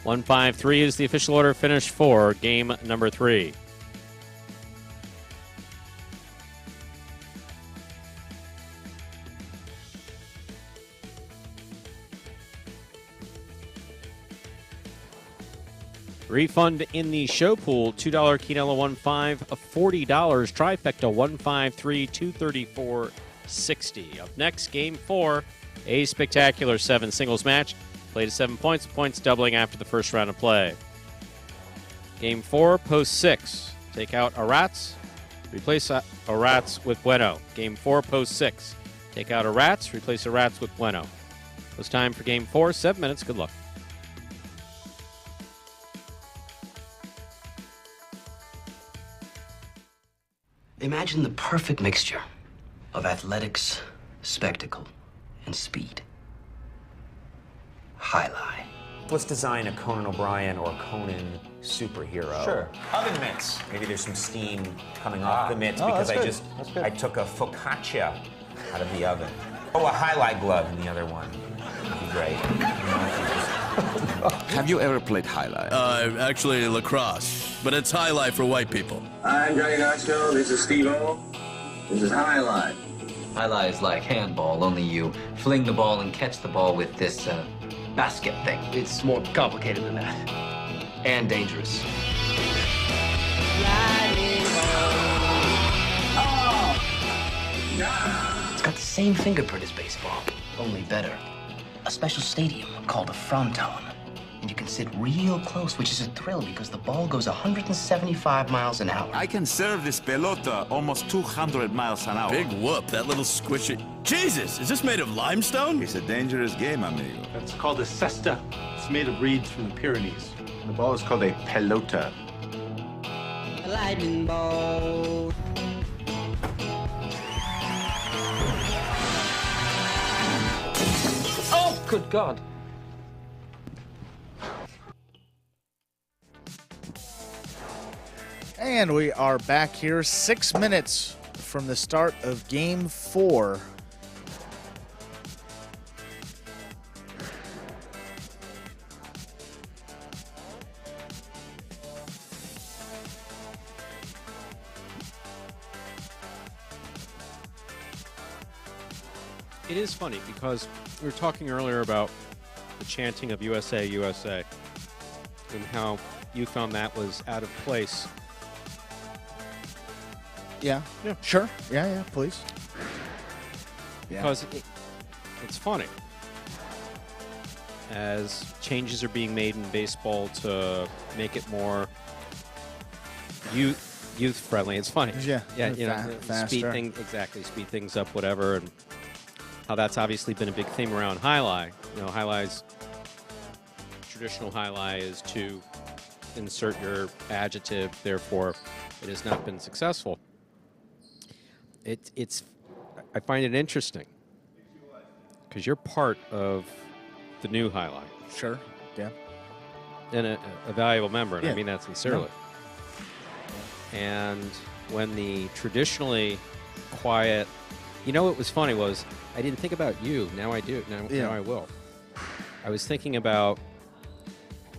Speaker 1: 153 is the official order finish for game number 3. Refund in the show pool, $2 Quinella 15, $40 trifecta 153, 234, 60. Up next, game 4, a spectacular 7 singles match. Played to 7 points, points doubling after the first round of play. Game 4, post 6. Take out Arats, replace Arats with Bueno. Game 4, post 6. Take out Arats, replace Arats with Bueno. It was time for game 4, 7 minutes. Good luck.
Speaker 4: Imagine the perfect mixture of athletics, spectacle, and speed. Jai-Alai.
Speaker 5: Let's design a Conan O'Brien or Conan superhero.
Speaker 6: Sure.
Speaker 5: Oven mitts. Maybe there's some steam coming off the mitts because I took a focaccia out of the oven. Oh, a Jai-Alai glove in the other one. That'd be great.
Speaker 7: Have you ever played Jai-Alai?
Speaker 8: Actually lacrosse, but it's Jai-Alai for white people.
Speaker 9: I'm Johnny Knoxville, this is Steve-O. This is Jai-Alai.
Speaker 10: Jai-Alai is like handball, only you fling the ball and catch the ball with this basket thing.
Speaker 4: It's more complicated than that. And dangerous. It's got the same fingerprint as baseball, only better. A special stadium called a fronton. And you can sit real close, which is a thrill because the ball goes 175 miles an hour.
Speaker 7: I can serve this pelota almost 200 miles an hour.
Speaker 8: Big whoop, that little squishy. Jesus, is this made of limestone?
Speaker 7: It's a dangerous game, amigo.
Speaker 6: It's called a cesta. It's made of reeds from the Pyrenees. The ball is called a pelota.
Speaker 11: A lightning ball.
Speaker 4: Oh, good God.
Speaker 2: And we are back here 6 minutes from the start of game 4.
Speaker 1: It is funny because we were talking earlier about the chanting of USA, USA, and how you found that was out of place.
Speaker 2: Yeah. Sure. Yeah, please. Yeah.
Speaker 1: Because it's funny. As changes are being made in baseball to make it more youth friendly. It's funny.
Speaker 2: Yeah.
Speaker 1: Speed things up, whatever, and how that's obviously been a big theme around Jai-Alai. You know, Jai-Alai's traditional highlight is to insert your adjective, therefore it has not been successful. I find it interesting because you're part of the new highlight.
Speaker 2: Sure. Yeah.
Speaker 1: And a valuable member, and
Speaker 2: Yeah.
Speaker 1: I mean that sincerely. No. And when the traditionally quiet, what was funny was I didn't think about you. Now I do. Now I will. I was thinking about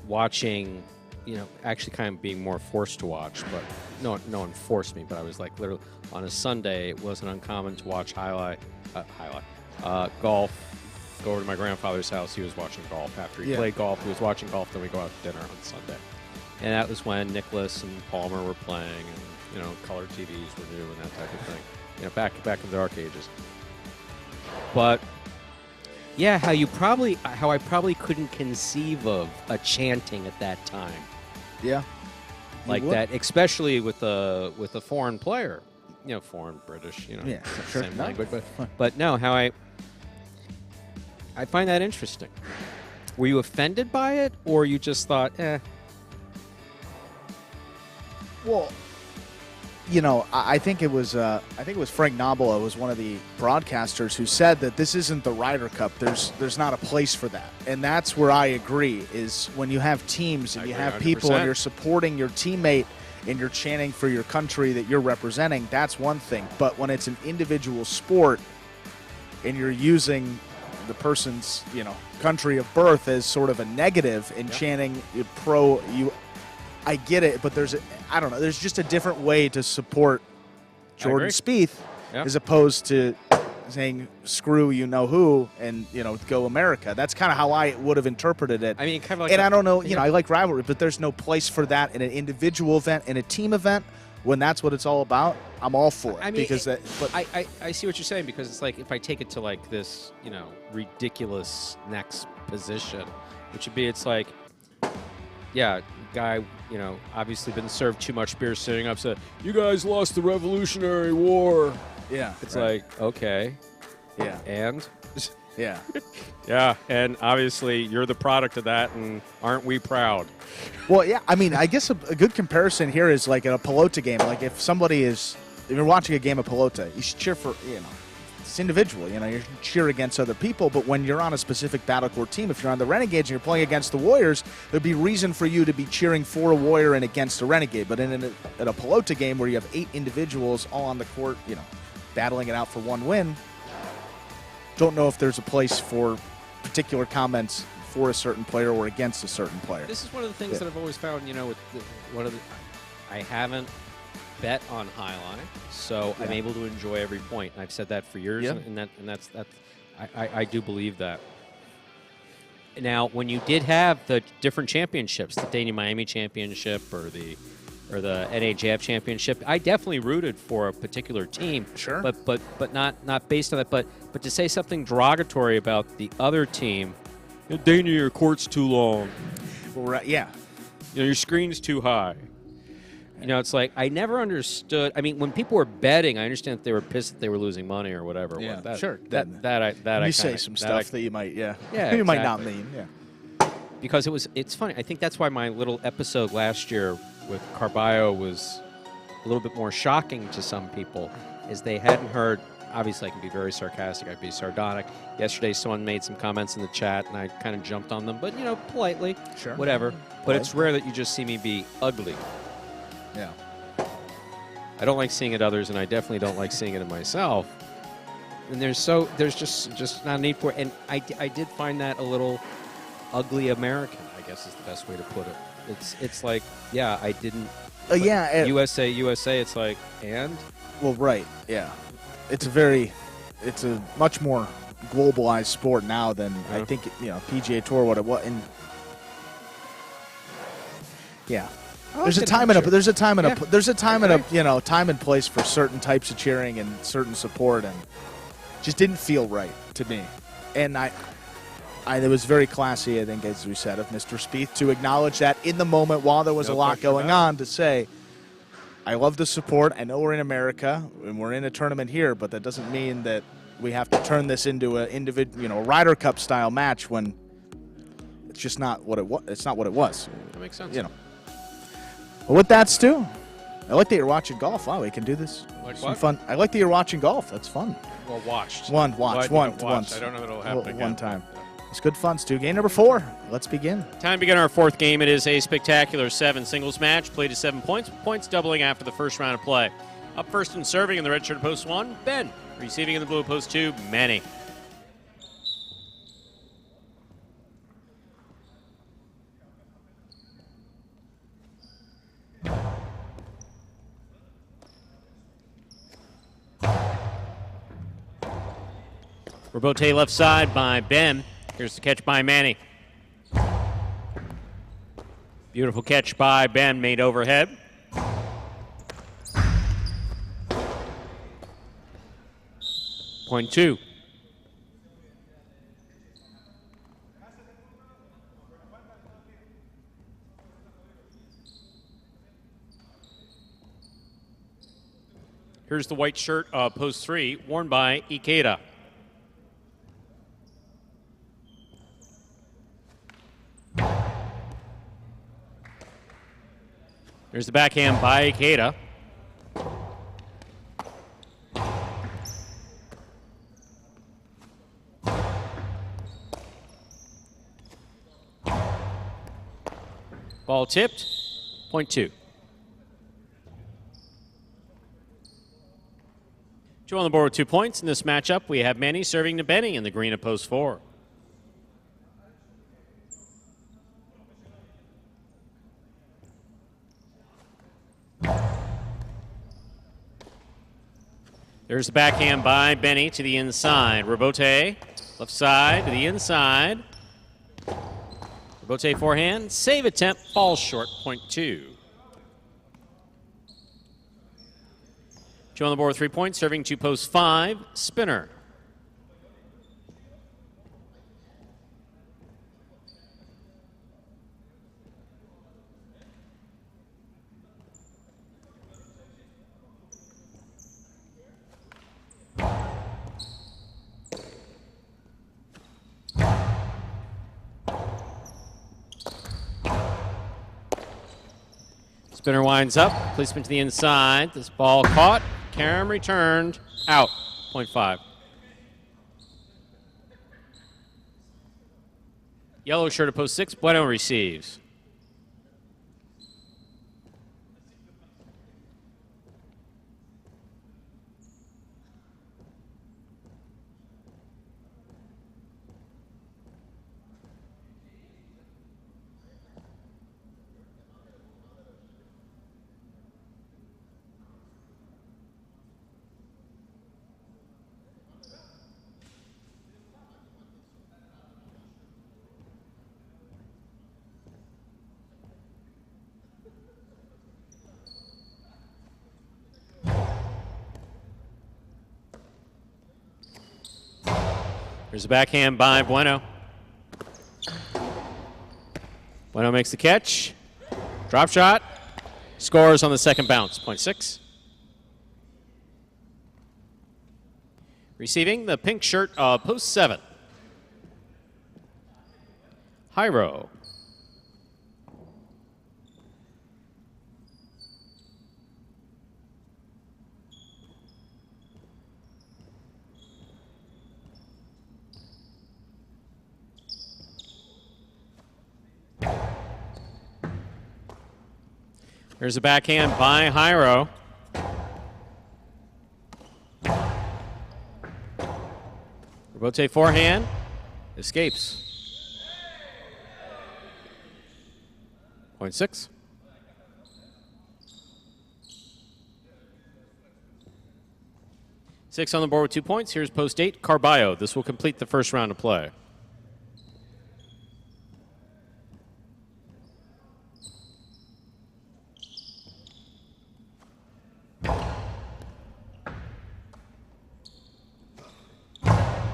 Speaker 1: watching, actually kind of being more forced to watch, but no one forced me. But I was like literally on a Sunday. It wasn't uncommon to watch golf. Go over to my grandfather's house. He was watching golf. After he played golf, he was watching golf. Then we go out to dinner on Sunday. And that was when Nicholas and Palmer were playing, and color TVs were new and that type of thing. Back in the dark ages. But yeah, how I probably couldn't conceive of a chanting at that time.
Speaker 2: Yeah.
Speaker 1: Like that, especially with a foreign player. Foreign British.
Speaker 2: Yeah, sure.
Speaker 1: Same language. But no, how I find that interesting. Were you offended by it, or you just thought, eh?
Speaker 2: Well, I think it was Frank Nobila was one of the broadcasters who said that this isn't the Ryder Cup. There's not a place for that, and that's where I agree. Is when you have teams and you have people 100%. And you're supporting your teammate and you're chanting for your country that you're representing. That's one thing, but when it's an individual sport and you're using the person's country of birth as sort of a negative and chanting pro you. I get it, but I don't know. There's just a different way to support Jordan Spieth as opposed to saying "screw who" and go America. That's kind of how I would have interpreted it.
Speaker 1: I mean, kind of like.
Speaker 2: And I don't know. I like rivalry, but there's no place for that in an individual event, in a team event. When that's what it's all about, I'm all for it.
Speaker 1: I mean,
Speaker 2: because
Speaker 1: I see what you're saying, because it's like if I take it to like this, ridiculous next position, which would be it's like, yeah, guy, obviously been served too much beer, sitting up, said, "You guys lost the Revolutionary War."
Speaker 2: Yeah,
Speaker 1: it's like, okay,
Speaker 2: yeah,
Speaker 1: and
Speaker 2: yeah,
Speaker 1: yeah, and obviously you're the product of that, and aren't we proud?
Speaker 2: Well, yeah, I mean, I guess a good comparison here is like at a Pelota game. Like if you're watching a game of Pelota, you should cheer for, it's individual. You cheer against other people, but when you're on a specific battlecore team, if you're on the Renegades and you're playing against the Warriors, there'd be reason for you to be cheering for a Warrior and against a Renegade. But at a Pelota game where you have 8 individuals all on the court, battling it out for one win, don't know if there's a place for particular comments for a certain player or against a certain player.
Speaker 1: This is one of the things that I've always found, I haven't bet on highlight, so I'm able to enjoy every point. And I've said that for years, and that's I do believe that. Now, when you did have the different championships, the Dania Miami Championship or the NAJF Championship, I definitely rooted for a particular team.
Speaker 2: Sure.
Speaker 1: But not based on that. But to say something derogatory about the other team, Dania, your court's too long.
Speaker 2: Well, right, yeah.
Speaker 1: Your screen's too high. It's like I never understood. I mean, when people were betting, I understand that they were pissed that they were losing money or whatever.
Speaker 2: Yeah,
Speaker 1: that,
Speaker 2: sure.
Speaker 1: I
Speaker 2: say some stuff that you might,
Speaker 1: yeah,
Speaker 2: you might not mean,
Speaker 1: because it's funny. I think that's why my little episode last year with Carballo was a little bit more shocking to some people, is they hadn't heard. Obviously, I can be very sarcastic. I'd be sardonic. Yesterday, someone made some comments in the chat, and I kind of jumped on them, but politely,
Speaker 2: sure,
Speaker 1: whatever. But it's rare that you just see me be ugly.
Speaker 2: Yeah.
Speaker 1: I don't like seeing it others, and I definitely don't like seeing it in myself. And there's just not a need for it. And I did find that a little ugly American, I guess is the best way to put it. It's like, yeah, I didn't. USA. It's like, and.
Speaker 2: Well, right. Yeah. It's a much more globalized sport now than I think PGA Tour what it was. And yeah. There's a time and a time and place for certain types of cheering and certain support, and just didn't feel right to me. And it was very classy, I think, as we said, of Mr. Spieth to acknowledge that in the moment while there was a lot going on, to say, I love the support. I know we're in America and we're in a tournament here, but that doesn't mean that we have to turn this into a Ryder Cup style match when It's just not what it was. It's not what it was.
Speaker 1: That makes sense.
Speaker 2: You know. Well, with that, Stu, I like that you're watching golf. Wow, we can do this.
Speaker 1: Like
Speaker 2: Some
Speaker 1: what?
Speaker 2: fun. I like that you're watching golf. That's fun.
Speaker 1: Well, watched.
Speaker 2: Once.
Speaker 1: I don't know if it'll happen again.
Speaker 2: One time. It's good fun, Stu. Game number 4. Let's begin.
Speaker 1: Time to begin our 4th game. It is a spectacular 7 singles match, played to 7 points, with points doubling after the first round of play. Up first and serving in the red shirt post 1, Ben. Receiving in the blue post 2, Manny. Robote left side by Ben. Here's the catch by Manny. Beautiful catch by Ben, made overhead. Point 2. Here's the white shirt, post 3, worn by Ikeda. There's the backhand by Ikeda. Ball tipped, point 2. 2 on the board with 2 points. In this matchup, we have Manny serving to Benny in the green at post 4. There's the backhand by Benny to the inside. Robote, left side to the inside. Robote forehand, save attempt, falls short, point 2. 2 on the board, 3 points, serving to post 5, spinner. Spinner winds up, placement to the inside. This ball caught, Karam returned, out, point 5. Yellow shirt at post 6, Bueno receives. There's a backhand by Bueno. Bueno makes the catch. Drop shot. Scores on the second bounce, point 6. Receiving the pink shirt, post 7. Jairo. There's a backhand by Jairo. Robote forehand. Escapes. Point 6. Six on the board with 2 points. Here's post 8, Carballo. This will complete the first round of play.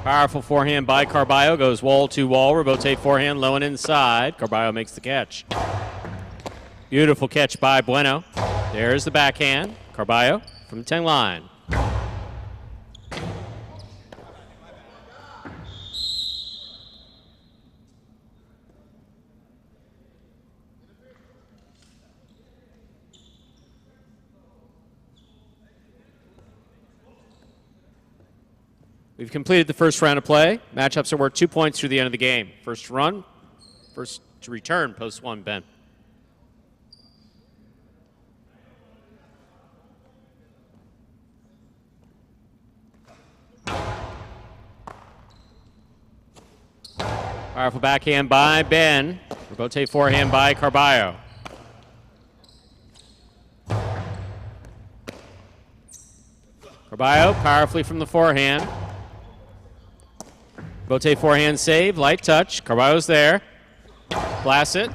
Speaker 1: Powerful forehand by Carballo. Goes wall to wall. Robote forehand low and inside. Carballo makes the catch. Beautiful catch by Bueno. There's the backhand. Carballo from the 10 line. We've completed the first round of play. Matchups are worth 2 points through the end of the game. First to return, post 1, Ben. Powerful backhand by Ben. Rebote forehand by Carballo. Carballo powerfully from the forehand. Rebote forehand save, light touch. Carballo's there. Blasts it.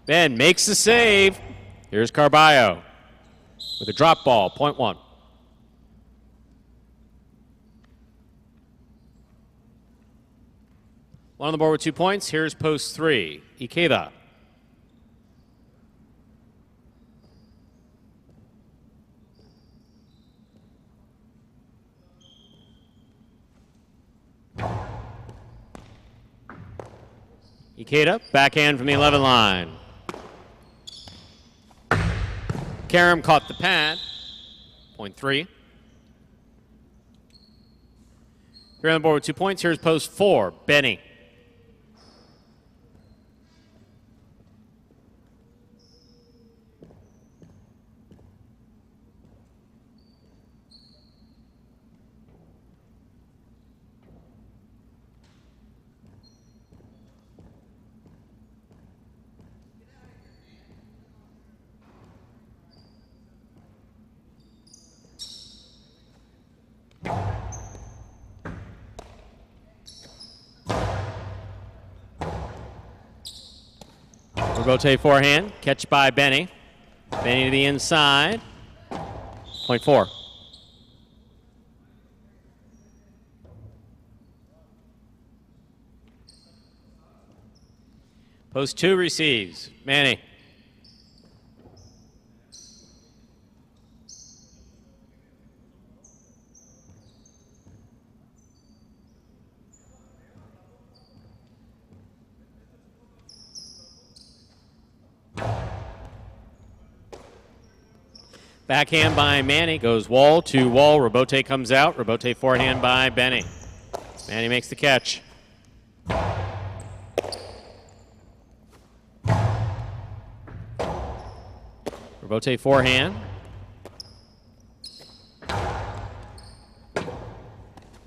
Speaker 1: Ben makes the save. Here's Carballo with a drop ball, point 1. One on the board with 2 points. Here's post 3. Ikeda. Ikeda, backhand from the 11 line. Karam caught the pad. Point 3. Here on the board with 2 points. Here's post 4. Benny. Rebote forehand, catch by Benny. Benny to the inside. Point 4. Post 2 receives. Manny. Backhand by Manny, goes wall to wall. Rebote comes out. Rebote forehand by Benny. Manny makes the catch. Rebote forehand.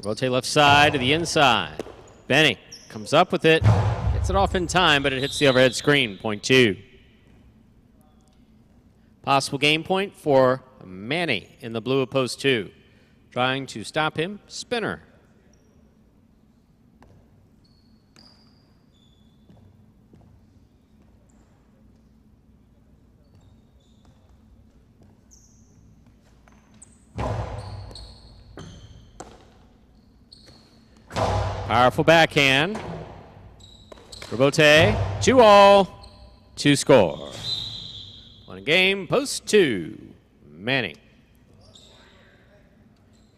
Speaker 1: Rebote left side to the inside. Benny comes up with it. Gets it off in time, but it hits the overhead screen. Point 2. Possible game point for Manny in the blue of post 2. Trying to stop him, spinner. Powerful backhand. Rebote, 2-all, 2 score. One game, post 2. Manny.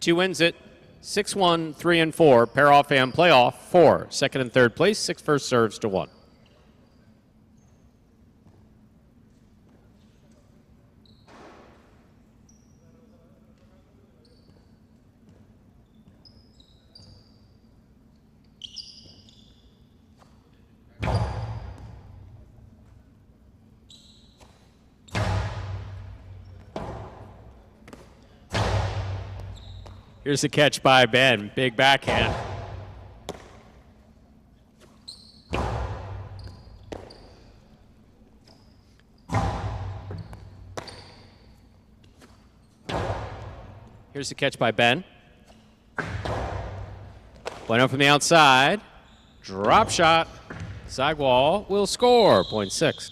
Speaker 1: 2 wins it. 6-1, 3 and 4. Pair off and playoff. 4. Second and third place. 6 first serves to 1. Here's the catch by Ben. Big backhand. Here's the catch by Ben. Point out from the outside. Drop shot. Side wall will score. Point 6.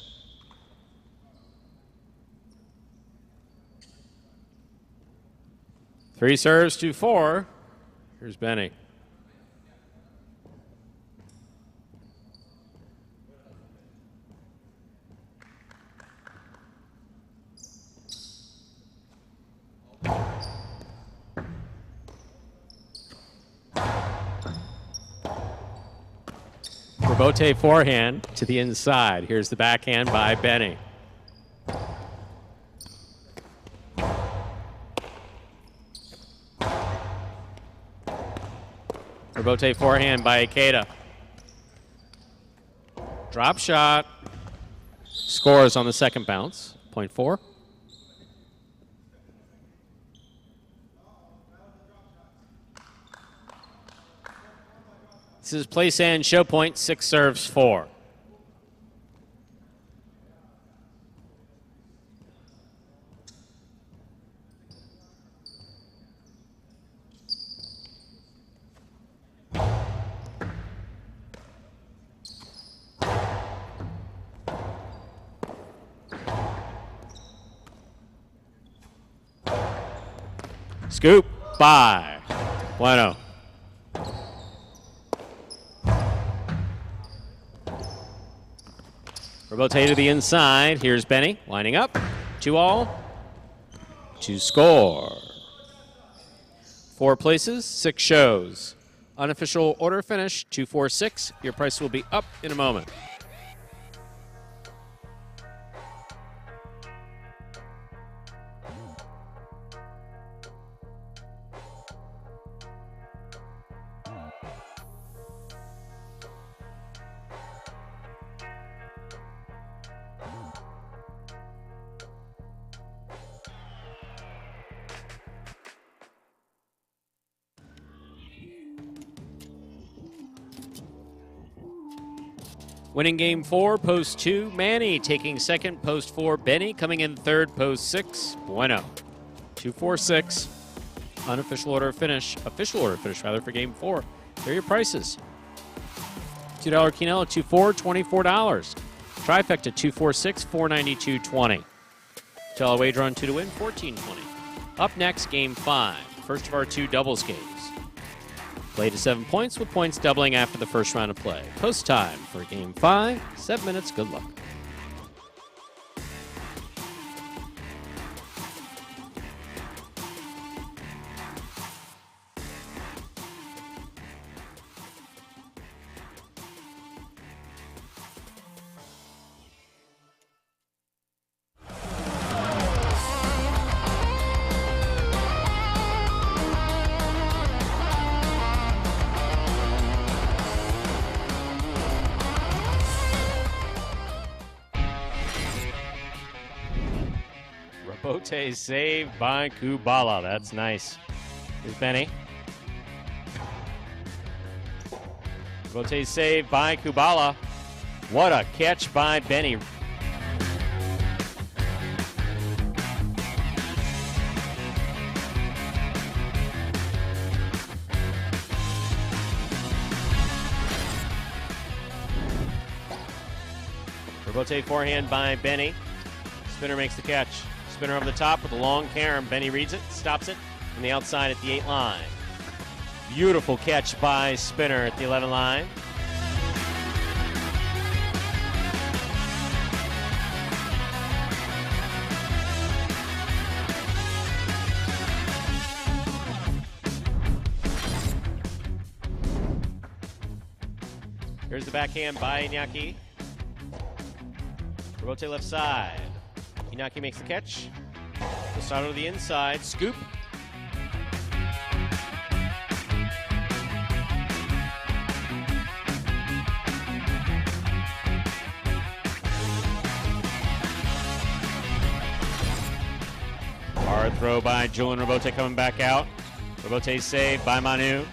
Speaker 1: Three serves to 4. Here's Benny. Rebote forehand to the inside. Here's the backhand by Benny. Robote forehand by Ikeda. Drop shot. Scores on the second bounce. 0.4. This is place and show point. 6 serves 4. Scoop by Bueno. Robote to the inside. Here's Benny lining up. 2-all to score. 4 places, 6 shows. Unofficial order finish 246. Your price will be up in a moment. Winning game 4, post 2, Manny taking second, post 4, Benny coming in third, post 6, Bueno. 246. Unofficial order finish, official order finish rather for game 4. There are your prices. $2 Quinella, 2-4, $24. Trifecta, 246, $492.20. Tell a wager on 2 to win, $14.20. Up next, game 5, first of our 2 doubles games. Play to 7 points, with points doubling after the first round of play. Post time for game 5, 7 minutes, good luck. Robote saved by Kubala. That's nice. Here's Benny. Robote saved by Kubala. What a catch by Benny. Robote forehand by Benny. Spinner makes the catch. Spinner over the top with a long carom. Benny reads it, stops it from the outside at the 8 line. Beautiful catch by Spinner at the 11 line. Here's the backhand by Iñaki. Robote left side. Inaki makes the catch. Posado to the inside. Scoop. Hard throw by Julian Robote coming back out. Robote saved by Manu.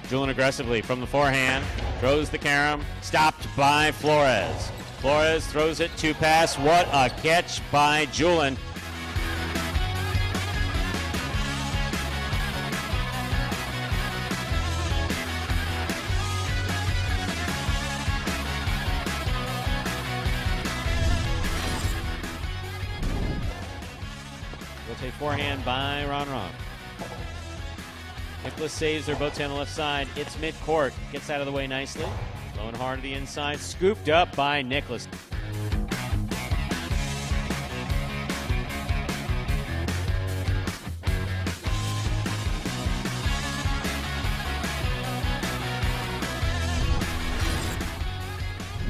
Speaker 1: Julian aggressively from the forehand. Throws the carom. Stopped by Flores. Flores throws it to pass. What a catch by Julian. Robote forehand by Ron. Nicholas saves their Robote on the left side. It's mid-court. Gets out of the way nicely. Low and hard to the inside. Scooped up by Nicholas.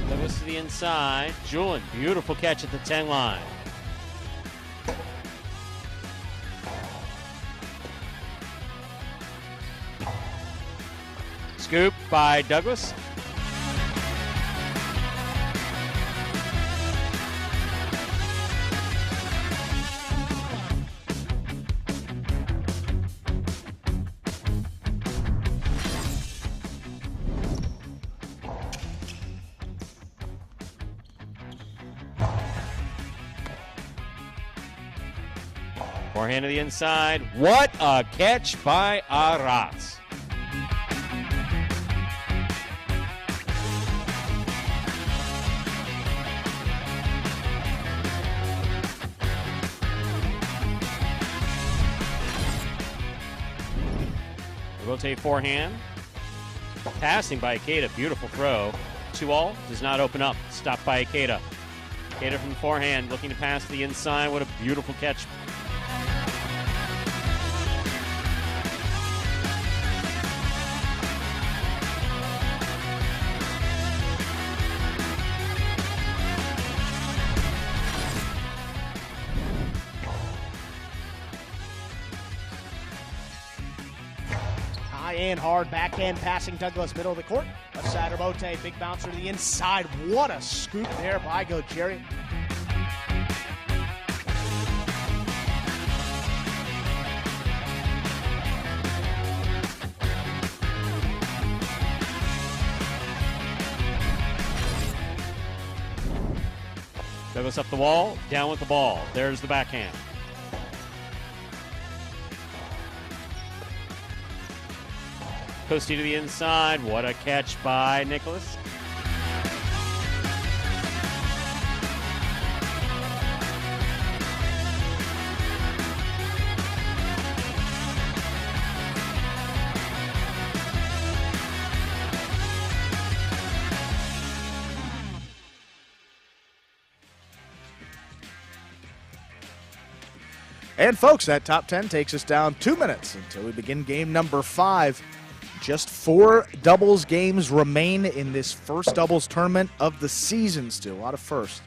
Speaker 1: Nicholas to the inside. Julian, beautiful catch at the 10 line. Scoop by Douglas. Forehand to the inside. What a catch by Aratz. Rotate forehand. Passing by Ikeda. Beautiful throw. 2-all. Does not open up. Stopped by Ikeda. Ikeda from the forehand. Looking to pass to the inside. What a beautiful catch.
Speaker 12: And hard backhand passing Douglas, middle of the court. Left side Ramote, big bouncer to the inside. What a scoop there by Jerry.
Speaker 1: Douglas up the wall, down with the ball. There's the backhand. Coasty to the inside. What a catch by Nicholas.
Speaker 2: And folks, that top 10 takes us down 2 minutes until we begin game number 5. Just 4 doubles games remain in this first doubles tournament of the season still. A lot of first.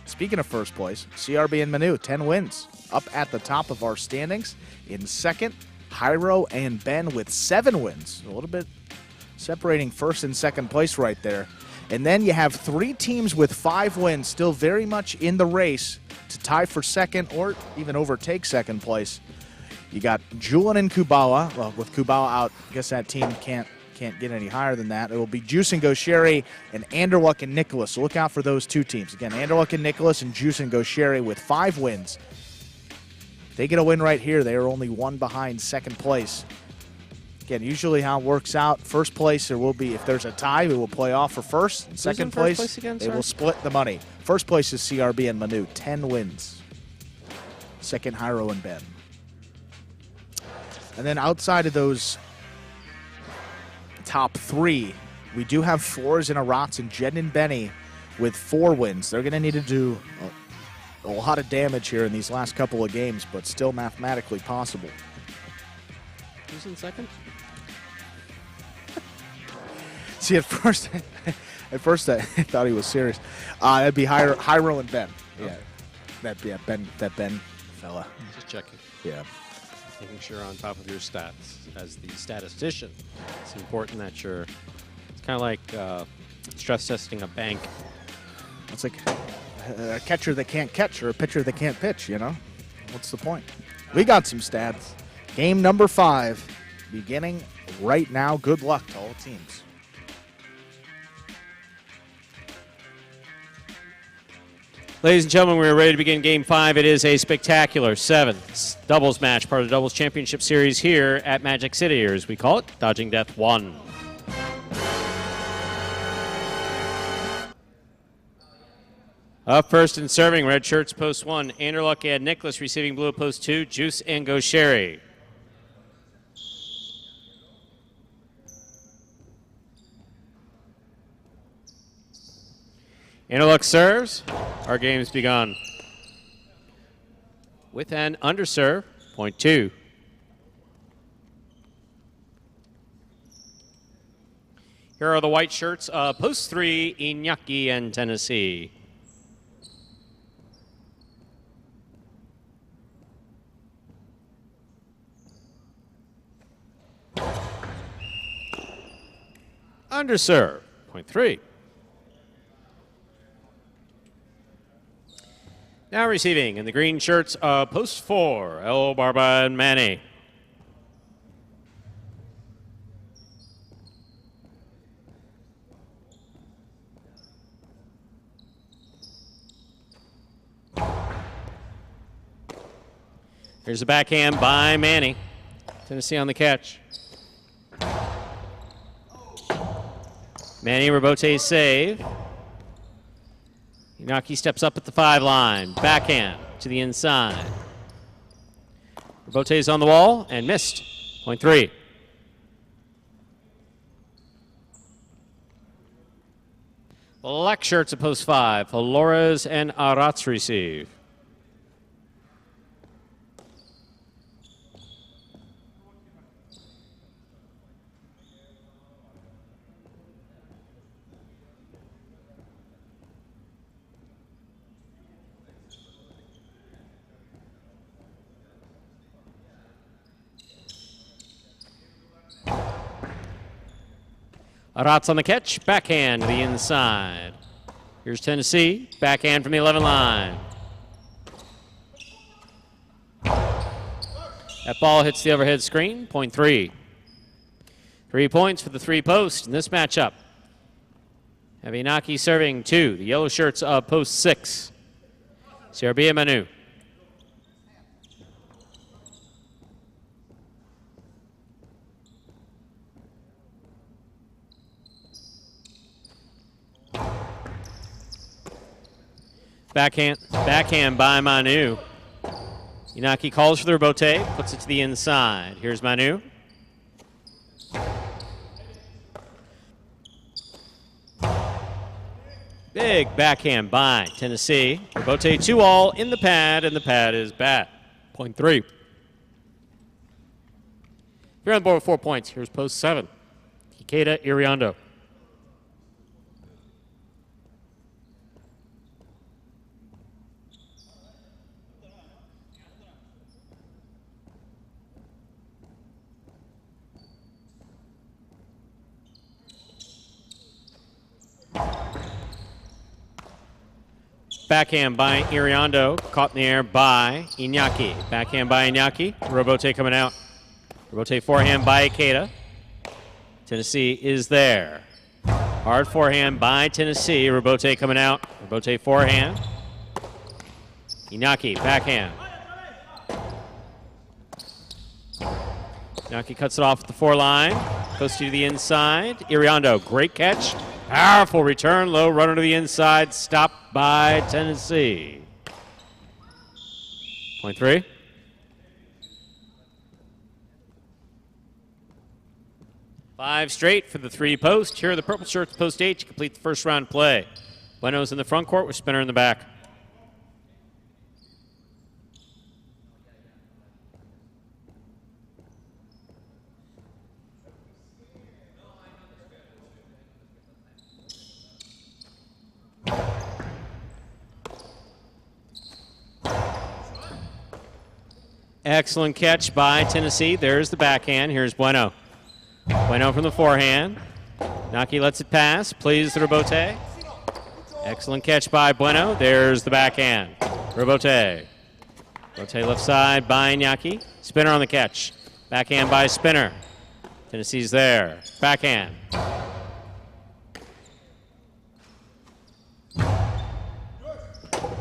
Speaker 2: Speaking of first place, CRB and Manu, 10 wins. Up at the top of our standings. In second, Jairo and Ben with 7 wins. A little bit separating first and second place right there. And then you have 3 teams with 5 wins still very much in the race to tie for second or even overtake second place. You got Julian and Kubawa. Well, with Kubawa out, I guess that team can't get any higher than that. It will be Juice and Gaucheri and Anderluck and Nicholas. So look out for those 2 teams. Again, Anderluck and Nicholas and Juice and Gaucheri with 5 wins. If they get a win right here, they are only 1 behind second place. Again, usually how it works out, first place, there will be, if there's a tie, we will play off for first. And second place,
Speaker 1: again,
Speaker 2: they will split the money. First place is CRB and Manu, 10 wins. Second, Jairo and Ben. And then outside of those top 3, we do have 4s in Aratz and Jed and Benny with 4 wins. They're going to need to do a lot of damage here in these last couple of games, but still mathematically possible.
Speaker 1: Who's in second?
Speaker 2: See, at first I thought he was serious. That'd be Jairo and Ben. Yeah, that Ben fella.
Speaker 1: Just checking.
Speaker 2: Yeah.
Speaker 1: Making sure on top of your stats as the statistician. It's important that it's kind of like stress testing a bank.
Speaker 2: It's like a catcher that can't catch or a pitcher that can't pitch, you know? What's the point? We got some stats. Game number 5 beginning right now. Good luck to all teams.
Speaker 1: Ladies and gentlemen, we're ready to begin Game 5. It is a spectacular 7th doubles match, part of the Doubles Championship Series here at Magic City, or as we call it, Dodging Death 1. Up first and serving, red shirts, post 1. Anderluck and Nicholas receiving blue, post 2. Juice and Gaucheri. Anderluck serves. Our game's begun with an underserve, point 2. Here are the white shirts, post 3, Iñaki and Tennessee. Underserve, point 3. Now receiving in the green shirts of post 4, El Barba and Manny. Here's a backhand by Manny. Tennessee on the catch. Manny Robote save. Inaki steps up at the 5 line. Backhand to the inside. Robote's on the wall and missed. Point 3. Black shirts at post 5. Flores and Arats receive. Arats on the catch, backhand to the inside. Here's Tennessee, backhand from the 11 line. That ball hits the overhead screen, point 3. 3 points for the 3 post in this matchup. Inaki serving 2, the yellow shirts of post 6. Serbia Manu. Backhand by Manu. Inaki calls for the rebote, puts it to the inside. Here's Manu. Big backhand by Tennessee. Rebote 2-all in the pad, and the pad is bad. Point 3. You're on board with 4 points. Here's post 7. Ikeda Iriondo. Backhand by Iriondo, caught in the air by Inaki. Backhand by Inaki, Robote coming out. Robote forehand by Ikeda. Tennessee is there. Hard forehand by Tennessee, Robote coming out. Robote forehand. Inaki, backhand. Inaki cuts it off at the 4 line. Goes to the inside. Iriondo, great catch. Powerful return, low runner to the inside, stopped by Tennessee. Point 3. Five straight for the 3 post. Here are the purple shirts, post 8 to complete the first round play. Bueno's in the front court with Spinner in the back. Excellent catch by Tennessee. There's the backhand. Here's Bueno. Bueno from the forehand. Naki lets it pass. Plays the Robote. Excellent catch by Bueno. There's the backhand. Robote. Robote left side by Iñaki. Spinner on the catch. Backhand by Spinner. Tennessee's there. Backhand.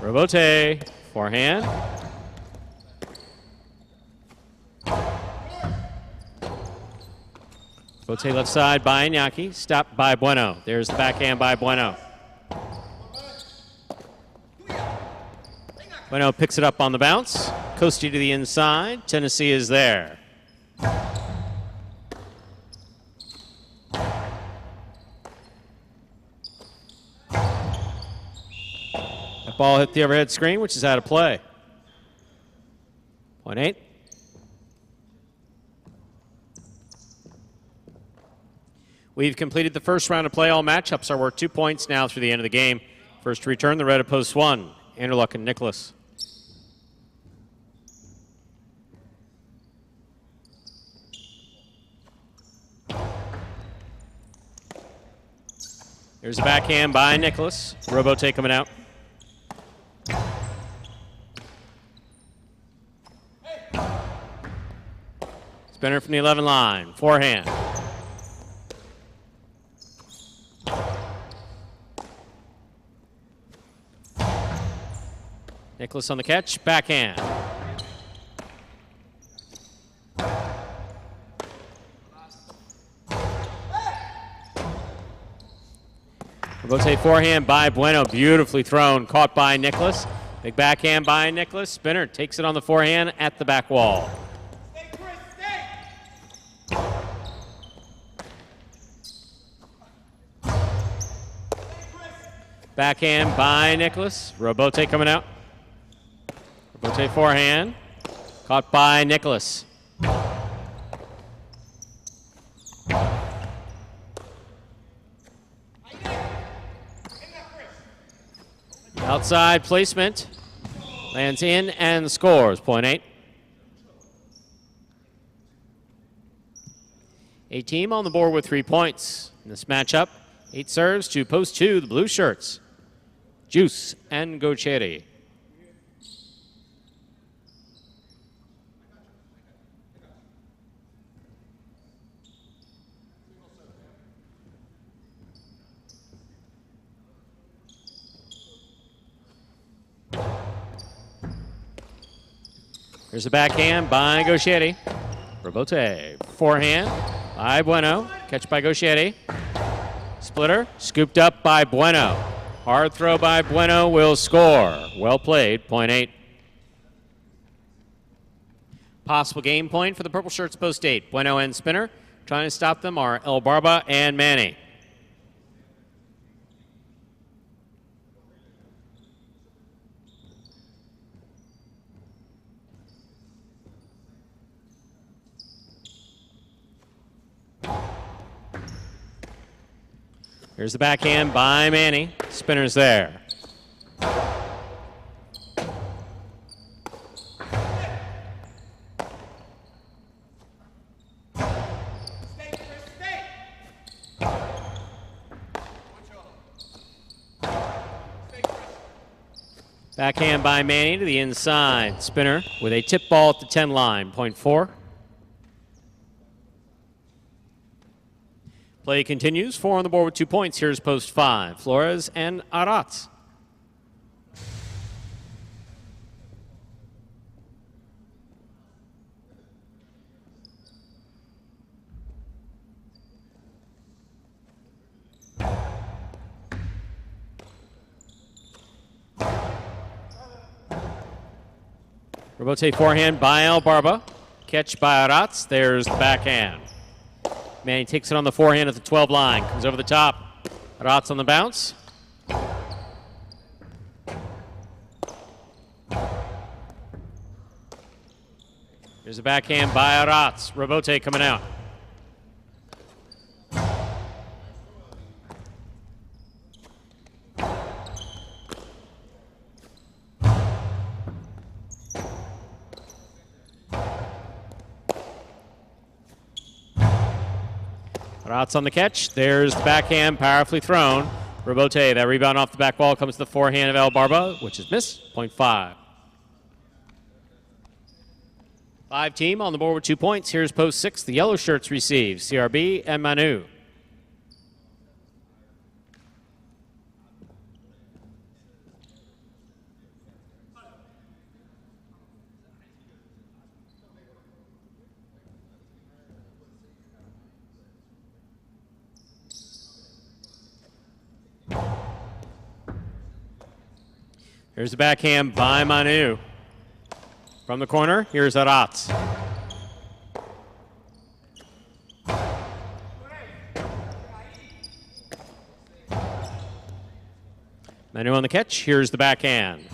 Speaker 1: Robote. Forehand. Robote left side by Iñaki. Stopped by Bueno. There's the backhand by Bueno. Bueno picks it up on the bounce. Coasty to the inside. Tennessee is there. That ball hit the overhead screen, which is out of play. Point 8. We've completed the first round of play. All matchups are worth 2 points now through the end of the game. First to return, the red of post 1, Anderluck and Nicholas. There's a backhand by Nicholas. Robote coming out. Spinner from the 11 line. Forehand. Nicholas on the catch. Backhand. Robote forehand by Bueno. Beautifully thrown. Caught by Nicholas. Big backhand by Nicholas. Spinner takes it on the forehand at the back wall. Backhand by Nicholas. Robote coming out. Robote forehand. Caught by Nicholas. Outside placement. Lands in and scores. Point 8. A team on the board with 3 points. In this matchup, 8 serves to post 2, the blue shirts. Juice and Gocheri. Here's a backhand by Gocheri. Robote. Forehand by Bueno. Catch by Gocheri. Splitter. Scooped up by Bueno. Hard throw by Bueno will score. Well played. Point 8. Possible game point for the purple shirts post 8. Bueno and Spinner. Trying to stop them are El Barba and Manny. Here's the backhand by Manny. Spinner's there. Backhand by Manny to the inside. Spinner with a tip ball at the 10 line. Point 4. Play continues. 4 on the board with 2 points. Here's post 5. Flores and Arat. Robote forehand by El Barba. Catch by Arat. There's the backhand. Manny takes it on the forehand at the 12 line. Comes over the top. Arat's on the bounce. There's a backhand by Arat. Robote coming out. Arat's on the catch. There's the backhand, powerfully thrown. Robote, that rebound off the back wall comes to the forehand of El Barba, which is missed. Point 5. 5 team on the board with 2 points. Here's post 6. The yellow shirts receive CRB and Manu. Here's the backhand by Manu. From the corner, here's Arat. Manu on the catch, here's the backhand.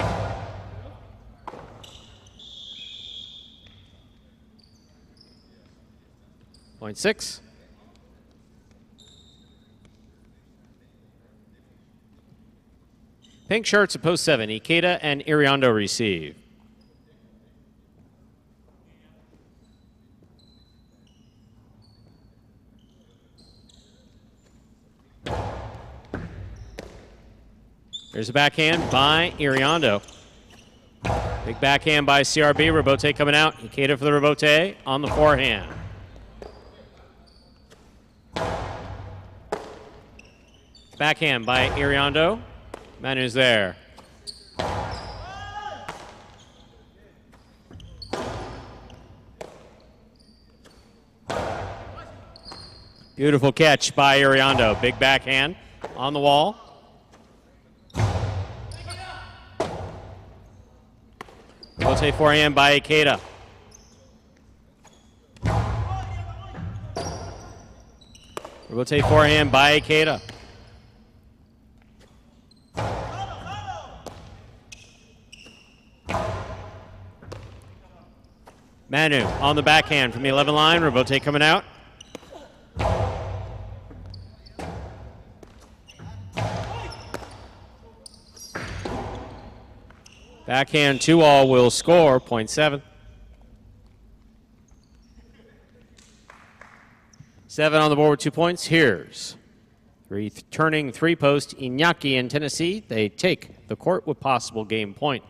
Speaker 1: Point 6. Pink shirts at post 7. Ikeda and Iriondo receive. There's a backhand by Iriondo. Big backhand by CRB. Rebote coming out. Ikeda for the rebote on the forehand. Backhand by Iriondo. Manu's there. Beautiful catch by Iriondo. Big backhand on the wall. Rebote forehand by Ikeda. Rebote forehand by Ikeda. Manu on the backhand from the 11 line. Rebote coming out. Backhand 2-all will score, 0.7. 7 on the board with 2 points. Here's returning three-post Iñaki in Tennessee. They take the court with possible game point.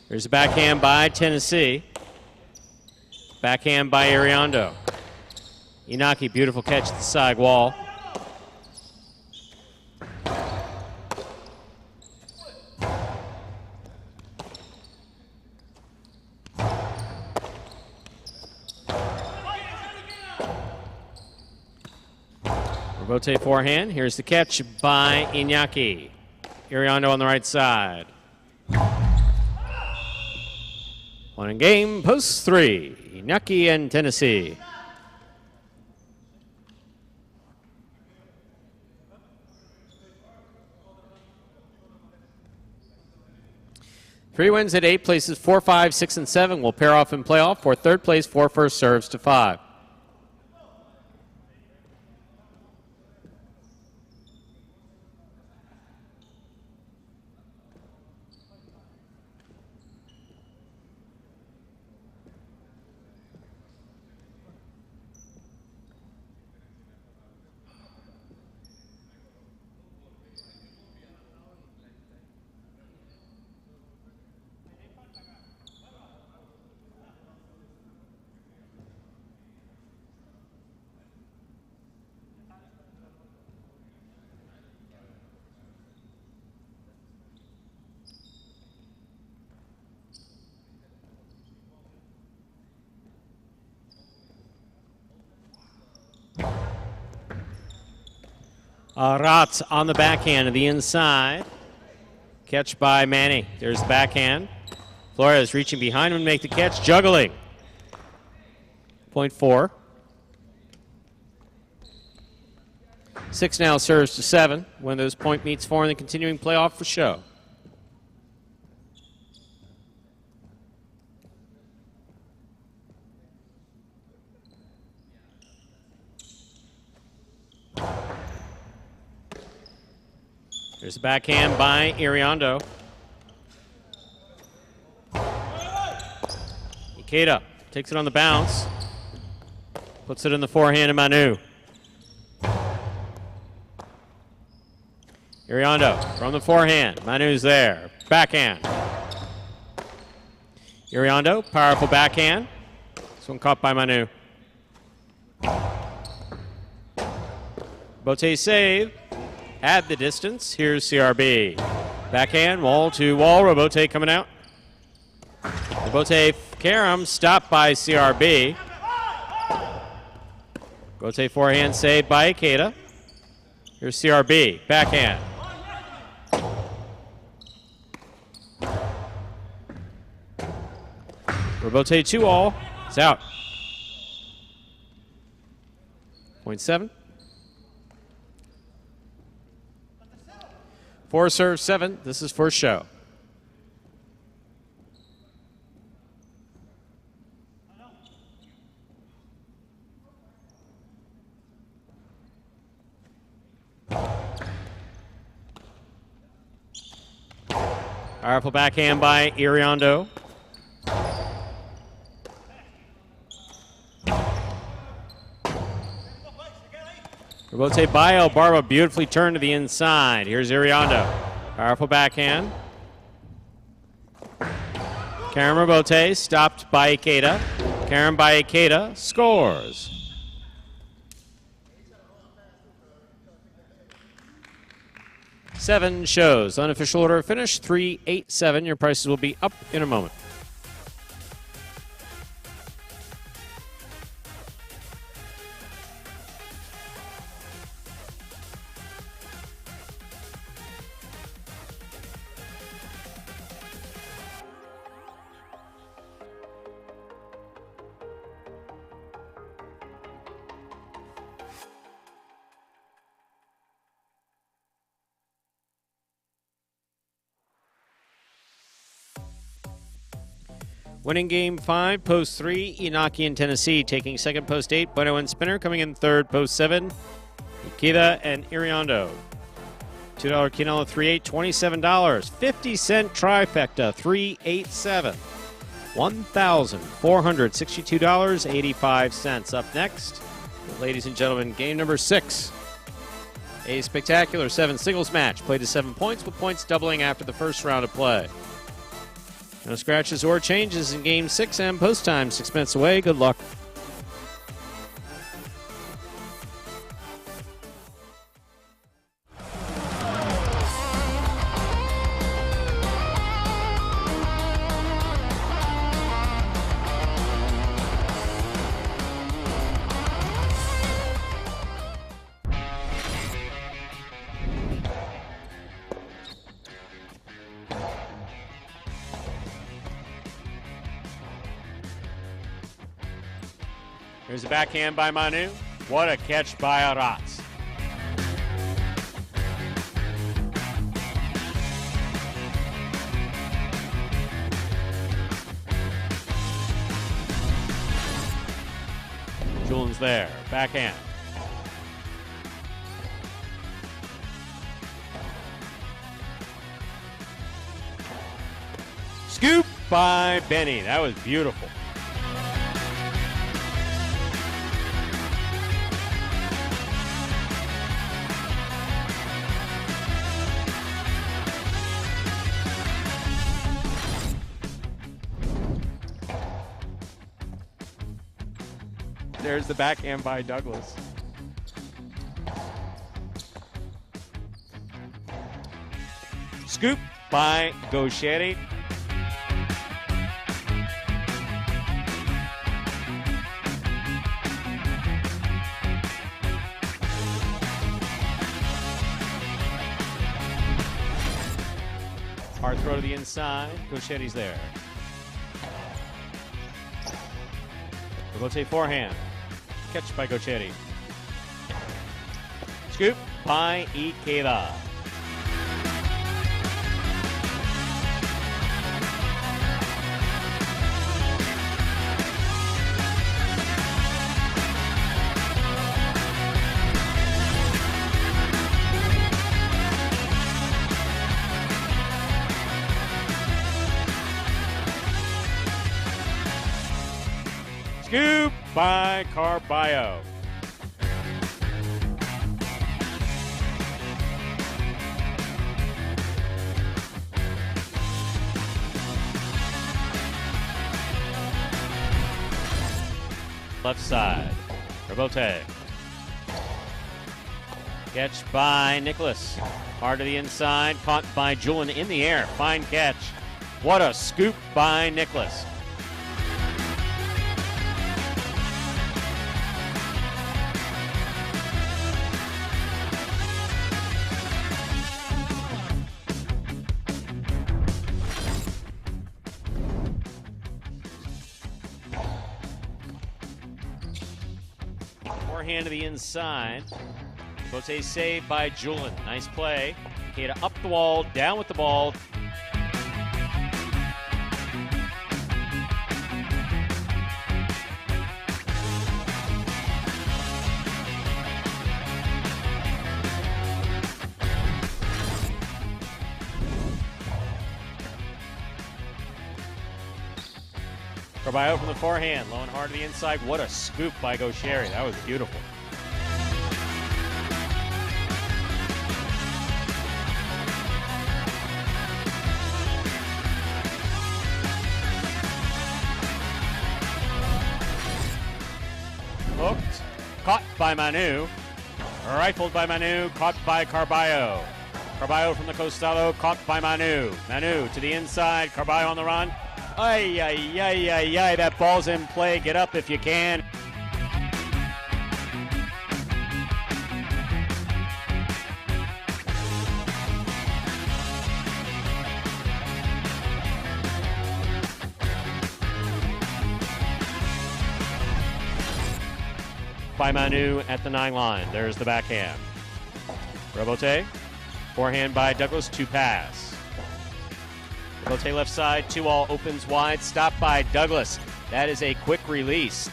Speaker 1: There's a backhand by Tennessee. Backhand by Iriondo. Inaki, beautiful catch at the side wall. Rebote forehand. Here's the catch by Iñaki. Iriondo on the right side. One in game, post 3. Iñaki and Tennessee. Three wins at 8 places 4, 5, 6, and 7 will pair off in playoff. For third place, 4 first serves to 5. Ratz on the backhand to the inside. Catch by Manny. There's the backhand. Flores reaching behind him to make the catch. Juggling. 0.4. 6 now serves to 7. When those point meets 4 in the continuing playoff for show. There's a backhand by Iriondo. Ikeda takes it on the bounce. Puts it in the forehand of Manu. Iriondo from the forehand. Manu's there. Backhand. Iriondo, powerful backhand. This one caught by Manu. Bote save. At the distance. Here's CRB. Backhand, wall to wall. Rebote coming out. Rebote Karam stopped by CRB. Rebote forehand saved by Ikeda. Here's CRB. Backhand. Rebote 2-all. It's out. 0.7. 4 serve 7. This is for show. Powerful backhand by Iriondo. Rebote by El Barba, beautifully turned to the inside. Here's Iriondo. Powerful backhand. Karen Rebote stopped by Ikeda. Karen by Ikeda scores. Seven shows. Unofficial order of finish 3-8-7. Your prices will be up in a moment. Winning game 5, post 3, Inaki in Tennessee. Taking second, post 8, Bueno and Spinner. Coming in third, post 7, Ikeda and Iriondo. $2 Quinella 3-8, $27. 50-cent trifecta 3-8-7. $1,462.85. Up next, ladies and gentlemen, game number 6. A spectacular 7 singles match. Played to 7 points, with points doubling after the first round of play. No scratches or changes in Game 6 and post time. 6 minutes away. Good luck. Here's a backhand by Manu. What a catch by Aratz. Julian's there. Backhand. Scoop by Benny. That was beautiful. There's the backhand by Douglas. Scoop by Gaucheri. Hard throw to the inside. Gaucheri's there. Rebote forehand. Catch by Gaucheri. Scoop by Ikeda. Scoop by Carballo. Left side. Rebote. Catch by Nicholas. Hard to the inside. Caught by Julian in the air. Fine catch. What a scoop by Nicholas. Forehand to the inside. Bote saved by Julian. Nice play. Ikeda up the wall, down with the ball. Carballo from the forehand, low and hard to the inside. What a scoop by Gaucheri. That was beautiful. Hooked, caught by Manu. Rifled by Manu, caught by Carballo. Carballo from the Costado, caught by Manu. Manu to the inside, Carballo on the run. Ay, ay, ay, ay, ay, that ball's in play. Get up if you can. By Manu at the 9 line. There's the backhand. Robote, forehand by Douglas, 2 pass. Robote left side, 2-all opens wide, stopped by Douglas. That is a quick release.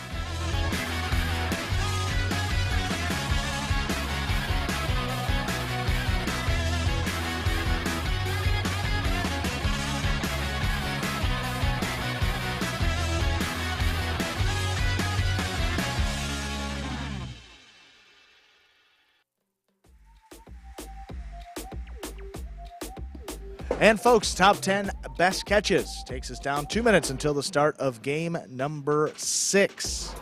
Speaker 2: And folks, top 10 best catches takes us down 2 minutes until the start of game number 6.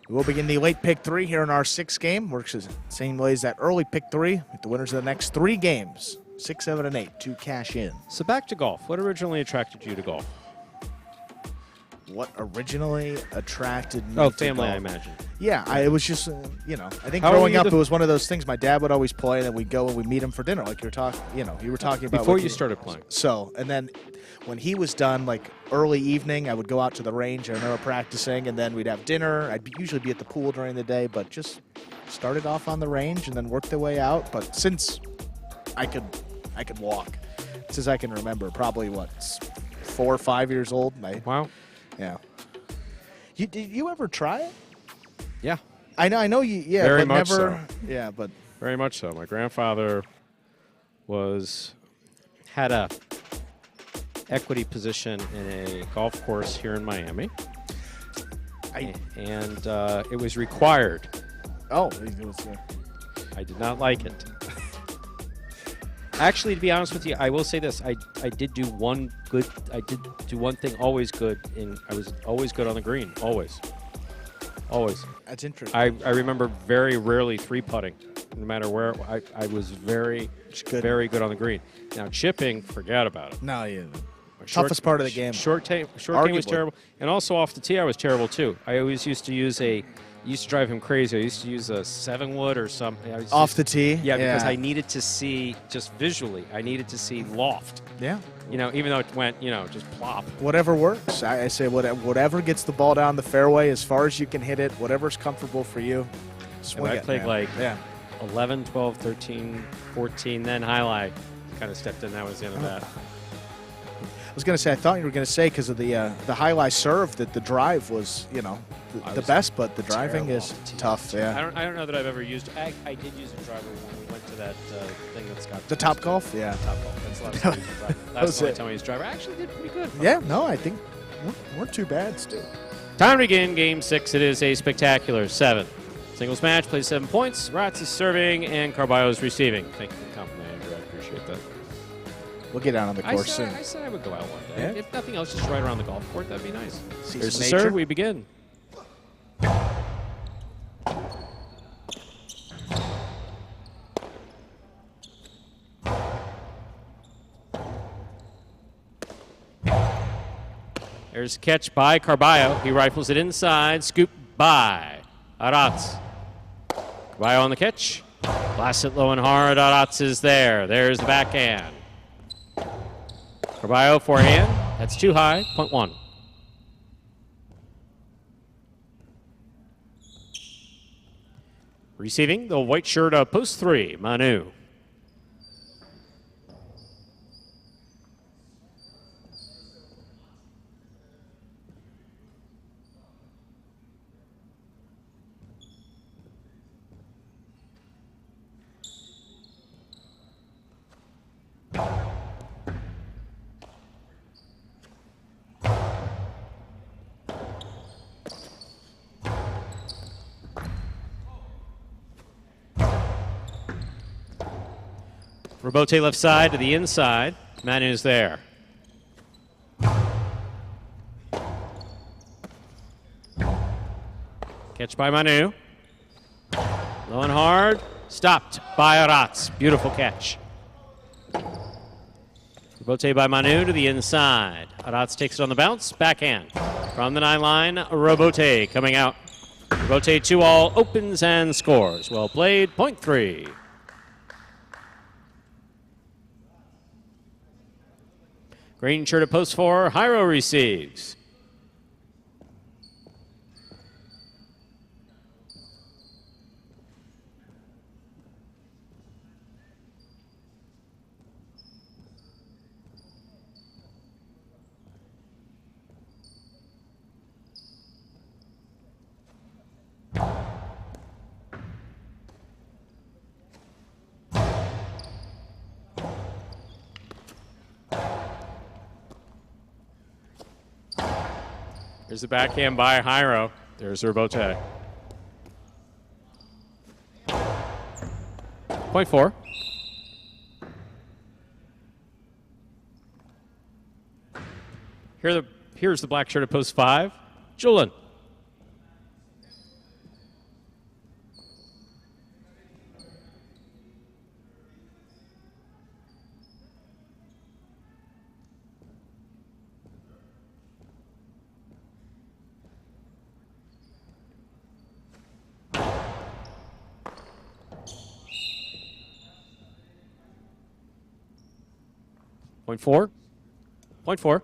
Speaker 2: We will begin the late pick 3 here in our 6th game. Works the same way as that early pick 3 with the winners of the next 3 games, 6, 7, and 8, to cash in.
Speaker 1: So back to golf. What originally attracted you to golf?
Speaker 2: What originally attracted me to
Speaker 1: family,
Speaker 2: golf?
Speaker 1: I imagine.
Speaker 2: Yeah, it was just, I think
Speaker 1: How
Speaker 2: growing
Speaker 1: were
Speaker 2: up,
Speaker 1: you
Speaker 2: it was one of those things. My dad would always play, and then we'd go and we'd meet him for dinner, like you were talking, you were talking about.
Speaker 1: Before you started playing.
Speaker 2: So, and then when he was done, like early evening, I would go out to the range. I remember practicing, and then we'd have dinner. I'd usually be at the pool during the day, but just started off on the range and then worked the way out. But since I could walk, since I can remember, probably 4 or 5 years old.
Speaker 1: Wow.
Speaker 2: Yeah. Did you ever try it?
Speaker 1: Yeah.
Speaker 2: I know you. Yeah,
Speaker 1: Very
Speaker 2: but
Speaker 1: much
Speaker 2: never.
Speaker 1: so.
Speaker 2: Yeah, but
Speaker 1: Very much so. My grandfather had a equity position in a golf course here in Miami, and it was required.
Speaker 2: Oh, it was.
Speaker 1: I did not like it. Actually, to be honest with you, I will say this: I did do one thing always good, and I was always good on the green, always.
Speaker 2: That's interesting.
Speaker 1: I remember very rarely 3-putting, no matter where. I was very good on the green. Now chipping, forget about it.
Speaker 2: No, yeah. Toughest part of the game.
Speaker 1: Short game was terrible, and also off the tee I was terrible too. I always used to drive him crazy. I used to use a 7-wood or something.
Speaker 2: Off the tee?
Speaker 1: Yeah, because I needed to see, just visually, I needed to see loft.
Speaker 2: Yeah.
Speaker 1: Even though it went, just plop.
Speaker 2: Whatever works. I say whatever gets the ball down the fairway as far as you can hit it, whatever's comfortable for you, swing it.
Speaker 1: I played 11, 12, 13, 14, then Jai-Alai kind of stepped in. That was the end of that.
Speaker 2: I was going to say, I thought you were going to say because of the Jai-Alai serve that the drive was, the best, but the driving is tough. Yeah.
Speaker 1: I don't know that I've ever used. I did use a driver when we went to that thing that's got
Speaker 2: the Top Golf. Yeah.
Speaker 1: Top Golf. That's the last time I used a driver. Last time I told me his driver. I actually did pretty good.
Speaker 2: Yeah. No, I think we're too bad still.
Speaker 1: Time to begin Game 6. It is a spectacular 7. Singles match. Plays 7 points. Ratz is serving and Carballo is receiving. Thank you for the compliment, Andrew. I appreciate that.
Speaker 2: We'll get out on the course soon.
Speaker 1: I said I would go out one day. Yeah. If nothing else, just right around the golf court. That'd be nice. There's the
Speaker 2: nature.
Speaker 1: serve. We begin. There's a catch by Carballo. He rifles it inside. Scoop by Aratz. Carballo on the catch. Blasts it low and hard. Aratz is there. There's the backhand. Carballo forehand. That's too high. Point 1. Receiving the white shirt of post 3, Manu. Robote left side to the inside. Manu's there. Catch by Manu. Low and hard. Stopped by Arats. Beautiful catch. Robote by Manu to the inside. Arats takes it on the bounce. Backhand. From the 9 line, Robote coming out. Robote 2-all, opens and scores. Well played, point 3. Green shirt at post 4, Jairo receives. Here's the backhand by Jairo. There's Robote. Point 4. Here's the black shirt at post 5, Julian. Point 4. Point 4.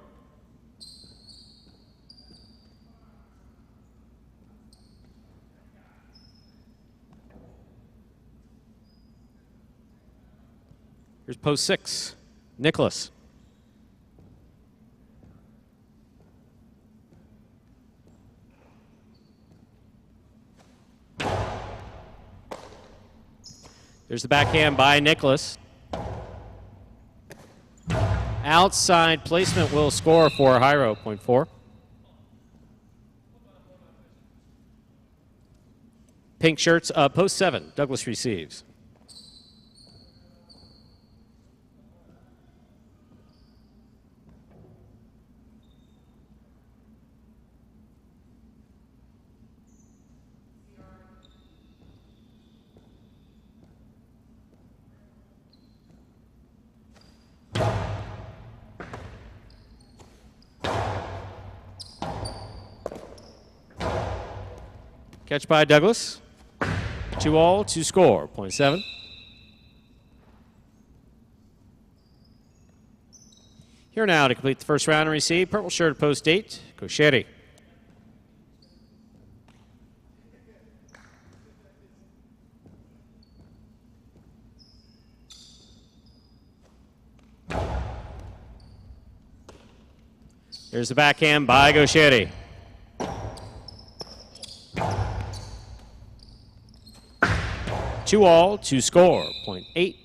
Speaker 1: Here's post 6, Nicholas. There's the backhand by Nicholas. Outside placement will score for Jairo, point 4. Pink shirts, post 7, Douglas receives. Catch by Douglas. 2-all to score, point 7. Here now to complete the first round and receive, purple shirt post 8, Kosheri. Here's the backhand by Kosheri. 2-all to score, point 8.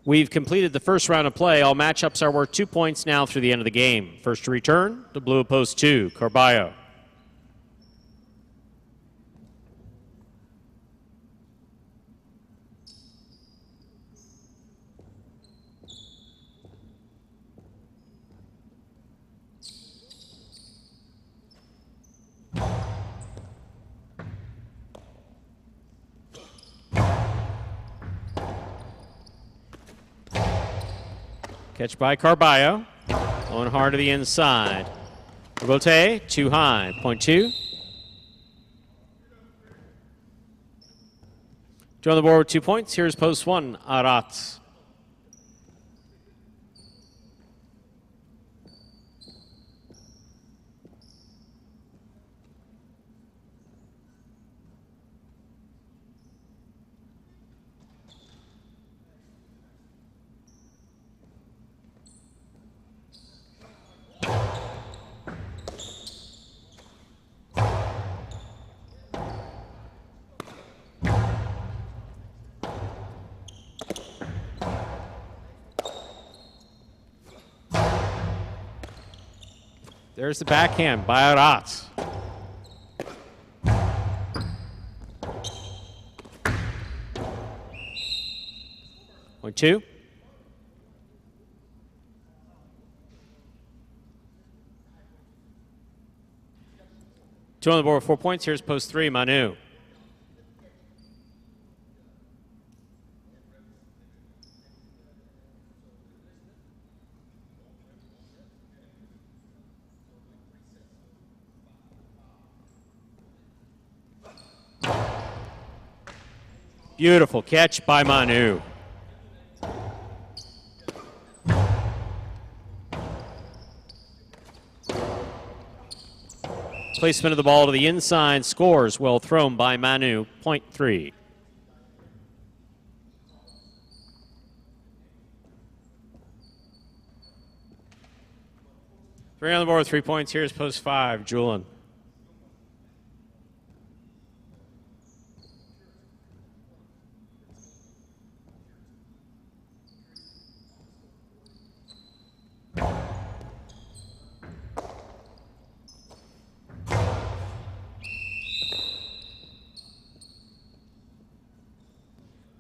Speaker 1: We've completed the first round of play. All matchups are worth 2 points now through the end of the game. First to return, the blue at post 2, Carballo. Catch by Carballo. Low and hard to the inside. Robote, too high, point 2. Join the board with 2 points. Here's post 1, Arats. There's the backhand by Arats. Point 2. Two on the board with 4 points. Here's post 3, Manu. Beautiful catch by Manu. Placement of the ball to the inside, scores, well thrown by Manu, point 3. Three on the board, 3 points. Here's post 5, Julian.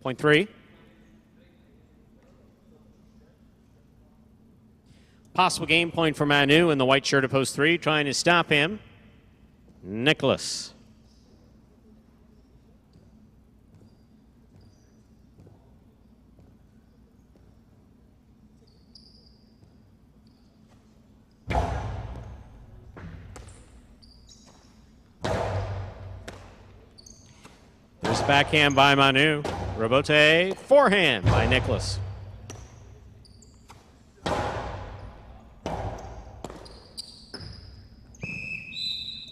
Speaker 1: Point 3. Possible game point for Manu in the white shirt at post 3, trying to stop him. Nicholas. There's a backhand by Manu. Robote, forehand by Nicholas.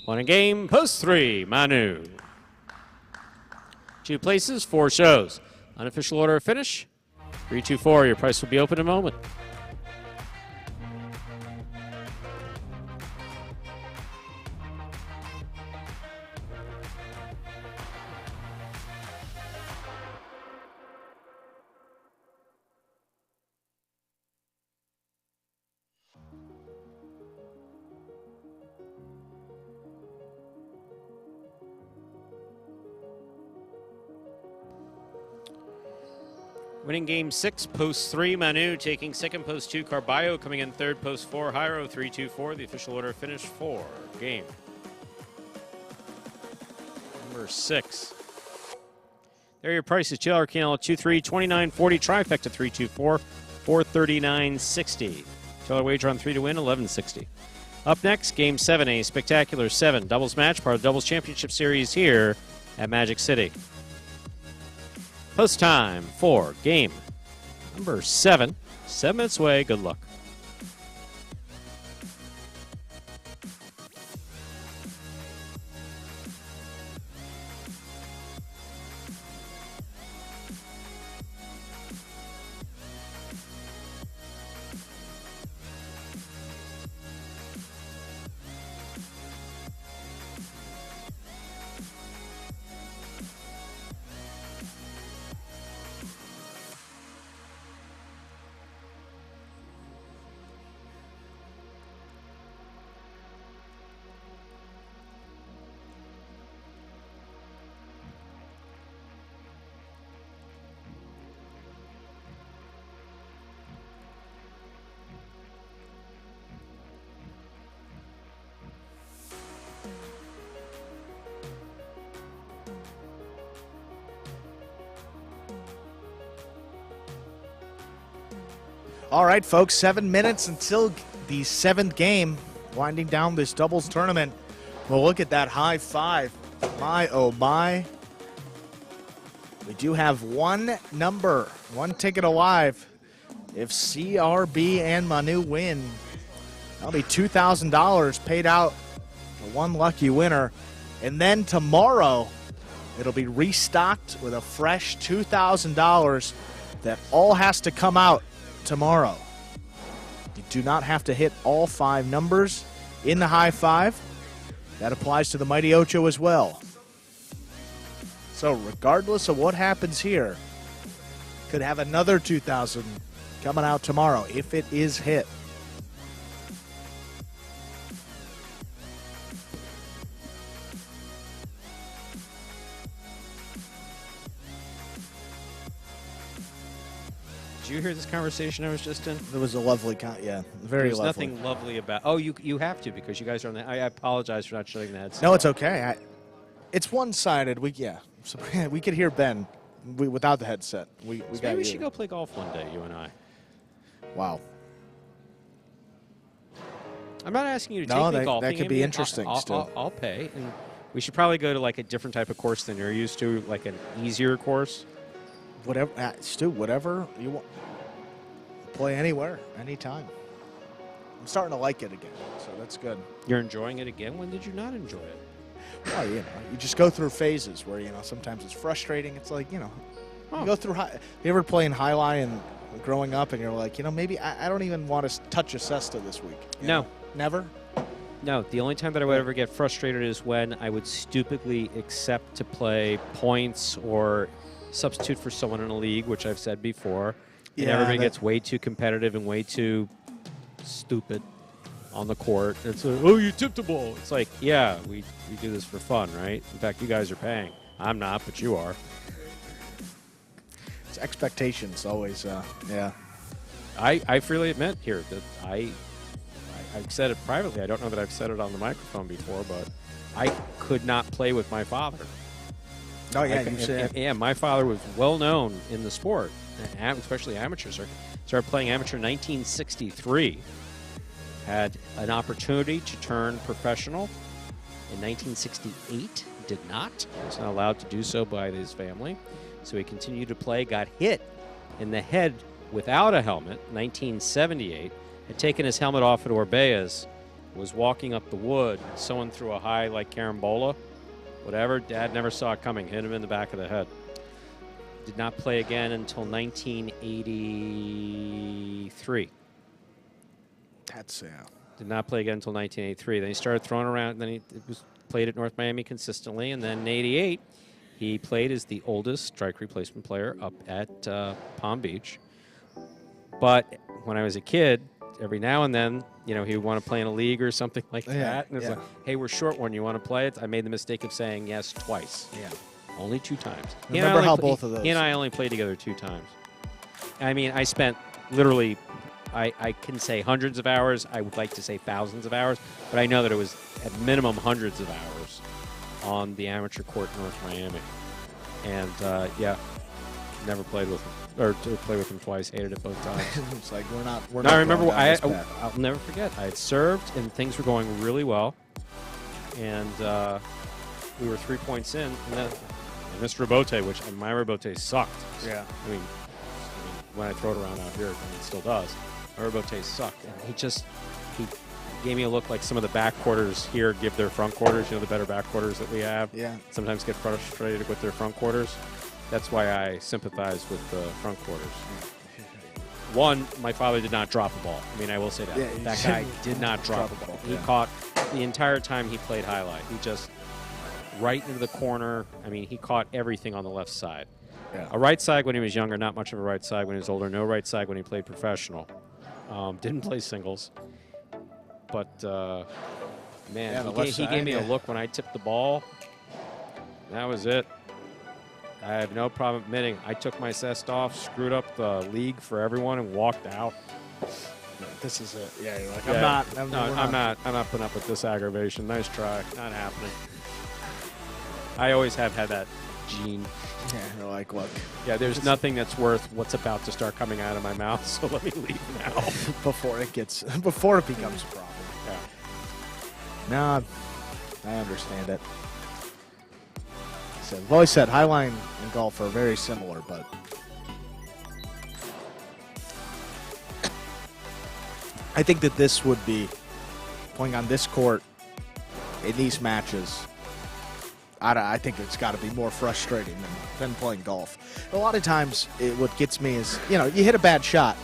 Speaker 1: One a game, post 3, Manu. 2 places, 4 shows. Unofficial order of finish, 3-2-4. Your price will be open in a moment. Winning game 6, post 3, Manu. Taking second, post 2, Carballo. Coming in third, post 4, Jairo. 3-2-4. The official order of finish for game number 6. There are your prices. JLR Canal 2-3, 29.40. Trifecta 3-2-4, 439.60. JLR wager on 3 to win, 11.60. Up next, game 7, a spectacular 7 doubles match, part of the Doubles Championship Series here at Magic City. Post time for game number 7. 7 minutes away. Good luck.
Speaker 2: All right, folks, 7 minutes until the 7th game, winding down this doubles tournament. Well, look at that high 5. My, oh my. We do have one number, one ticket alive. If CRB and Manu win, that'll be $2,000 paid out to one lucky winner. And then tomorrow, it'll be restocked with a fresh $2,000 that all has to come out tomorrow. You do not have to hit all 5 numbers in the high 5. That applies to the Mighty Ocho as well. So regardless of what happens here, could have another $2,000 coming out tomorrow if it is hit.
Speaker 1: Did you hear this conversation I was just in?
Speaker 2: It was a lovely, very
Speaker 1: There's
Speaker 2: lovely.
Speaker 1: nothing lovely about. Oh, you have to because you guys are on the. I apologize for not shutting the headset.
Speaker 2: No, it's okay. It's one-sided. So we could hear Ben without the headset. We got
Speaker 1: maybe we
Speaker 2: you.
Speaker 1: should go play golf one day, you and I.
Speaker 2: Wow.
Speaker 1: I'm not asking you to take me golfing.
Speaker 2: that could be interesting.
Speaker 1: I'll pay, and we should probably go to like a different type of course than you're used to, like an easier course.
Speaker 2: Whatever, Stu. Whatever you want. Play anywhere, anytime. I'm starting to like it again, so that's good.
Speaker 1: You're enjoying it again? When did you not enjoy it?
Speaker 2: Well, you just go through phases where, sometimes it's frustrating. It's like, you go through you ever play in Jai-Alai and growing up and you're like, maybe I don't even want to touch a cesta this week.
Speaker 1: No.
Speaker 2: Never?
Speaker 1: No. The only time that I would ever get frustrated is when I would stupidly accept to play points or substitute for someone in a league, which I've said before. And everybody gets way too competitive and way too stupid on the court. It's like, oh, you tipped the ball. It's like, yeah, we do this for fun, right? In fact, you guys are paying. I'm not, but you are.
Speaker 2: It's expectations always, yeah.
Speaker 1: I freely admit here that I've said it privately. I don't know that I've said it on the microphone before, but I could not play with my father.
Speaker 2: Oh, yeah, you said.
Speaker 1: Yeah, my father was well known in the sport, especially amateur circuit. Started playing amateur in 1963. Had an opportunity to turn professional in 1968. Did not. He was not allowed to do so by his family. So he continued to play, got hit in the head without a helmet, 1978. Had taken his helmet off at Orbea's, was walking up the wood. Someone threw a high like carambola, whatever. Dad never saw it coming, hit him in the back of the head. Did not play again until 1983.
Speaker 2: That's
Speaker 1: Did not play again until 1983. Then he started throwing around. Then he played at North Miami consistently. And then in 88, he played as the oldest strike replacement player up at Palm Beach. But when I was a kid, every now and then, he would want to play in a league or something like that. And it's like, hey, we're short one. You want to play it? I made the mistake of saying yes twice.
Speaker 2: Yeah.
Speaker 1: Only 2 times.
Speaker 2: Remember how both of those.
Speaker 1: He and I only played together 2 times. I mean, I spent literally, I can say hundreds of hours. I would like to say thousands of hours. But I know that it was at minimum hundreds of hours on the amateur court in North Miami. And, never played with him. Or to play with him twice. Hated it both times.
Speaker 2: It's like, we're not
Speaker 1: I remember, I'll never forget. I had served, and things were going really well. And we were 3 points in. And Mr. Rebote, which my Rebote sucked.
Speaker 2: Yeah.
Speaker 1: I mean, when I throw it around out here, it still does. My Rebote sucked. And he gave me a look like some of the back quarters here give their front quarters, the better back quarters that we have.
Speaker 2: Yeah.
Speaker 1: Sometimes get frustrated with their front quarters. That's why I sympathize with the front quarters. One, my father did not drop a ball. I mean, I will say that.
Speaker 2: Yeah,
Speaker 1: that guy did not drop a ball. He caught the entire time he played Jai-Alai. He just right into the corner. I mean, he caught everything on the left side.
Speaker 2: Yeah.
Speaker 1: A right side when he was younger, not much of a right side when he was older. No right side when he played professional. Didn't play singles. But, man, he gave me a look when I tipped the ball. That was it. I have no problem admitting I took my cest off, screwed up the league for everyone, and walked out.
Speaker 2: This is it. Yeah, you're like,
Speaker 1: yeah.
Speaker 2: I'm
Speaker 1: not putting up with this aggravation. Nice try. Not happening. I always have had that gene.
Speaker 2: Yeah, you're like, look.
Speaker 1: Yeah, there's nothing that's worth what's about to start coming out of my mouth, so let me leave now.
Speaker 2: before it becomes a problem.
Speaker 1: Yeah.
Speaker 2: No, I understand it. So, I've always said Jai-Alai and golf are very similar, but I think that this would be playing on this court in these matches. I think it's got to be more frustrating than playing golf. A lot of times, what gets me is, you hit a bad shot,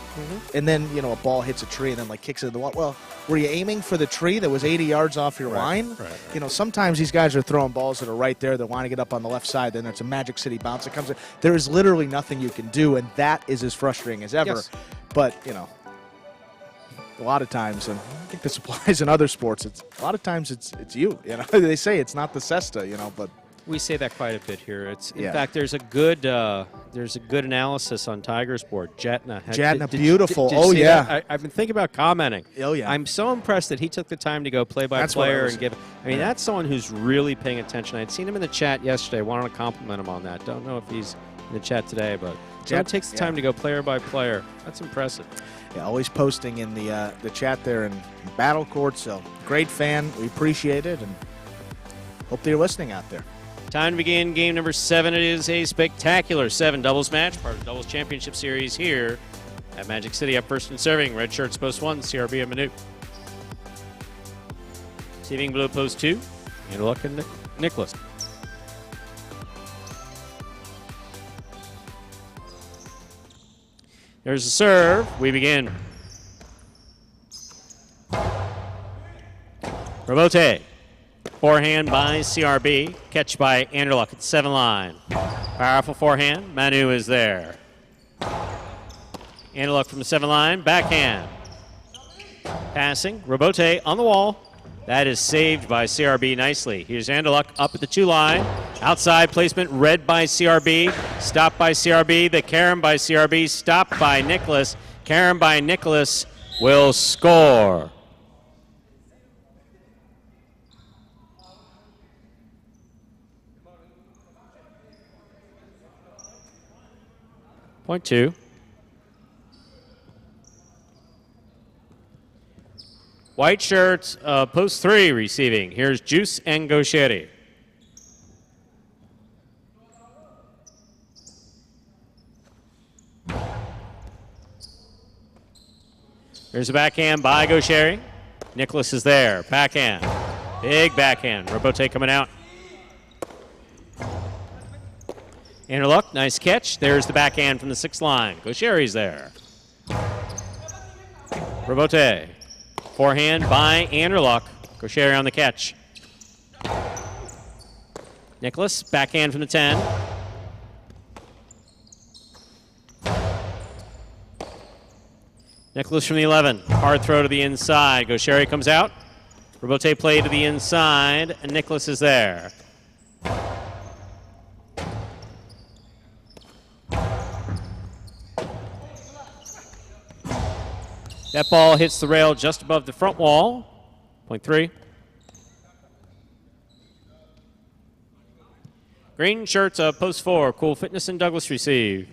Speaker 2: and then, a ball hits a tree and then, kicks it in the wall. Well, were you aiming for the tree that was 80 yards off your line? Right. Sometimes these guys are throwing balls that are right there. They want to get up on the left side. Then there's a Magic City bounce that comes in. There is literally nothing you can do, and that is as frustrating as ever.
Speaker 1: Yes.
Speaker 2: But, a lot of times, and I think this applies in other sports, a lot of times it's you. They say it's not the cesta, but
Speaker 1: We say that quite a bit here. In
Speaker 2: Yeah.
Speaker 1: fact, there's a good analysis on Tiger's board. Jetna.
Speaker 2: Beautiful.
Speaker 1: Did you see that? I've been thinking about commenting.
Speaker 2: Oh, yeah.
Speaker 1: I'm so impressed that he took the time to go play-by-player and give. I mean, that's someone who's really paying attention. I'd seen him in the chat yesterday. Wanted to compliment him on that. Don't know if he's in the chat today, but Jet takes the time to go player-by-player. That's impressive.
Speaker 2: Yeah, always posting in the chat there in Battle Court. So great fan. We appreciate it, and hope that you're listening out there.
Speaker 1: Time to begin game number 7. It is a spectacular 7 doubles match, part of the Doubles Championship Series here at Magic City. Up first and serving, red shirts post 1, CRB and Manu. Receiving blue post 2, Luck and Nicholas. There's the serve. We begin. Rabote. Forehand by CRB. Catch by Anderluck at 7 line. Powerful forehand. Manu is there. Anderluck from the 7 line. Backhand. Passing. Rabote on the wall. That is saved by CRB nicely. Here's Anderluck up at the 2 line. Outside placement. Red by CRB. Stopped by CRB. The carom by CRB. Stopped by Nicholas. Carom by Nicholas will score. Point 2. White shirts, post 3 receiving. Here's Juice and Gaucheri. There's a backhand by Gaucheri. Nicholas is there. Backhand. Big backhand. Rabote coming out. Anderluck, nice catch. There's the backhand from the 6th line. Gaucheri's there. Rabote. Forehand by Anderluck. Gaucheri on the catch. Nicholas, backhand from the 10. Nicholas from the 11. Hard throw to the inside. Gaucheri comes out. Rabote play to the inside, and Nicholas is there. That ball hits the rail just above the front wall. Point 3. Green shirts, post 4. Cool Fitness and Douglas receive.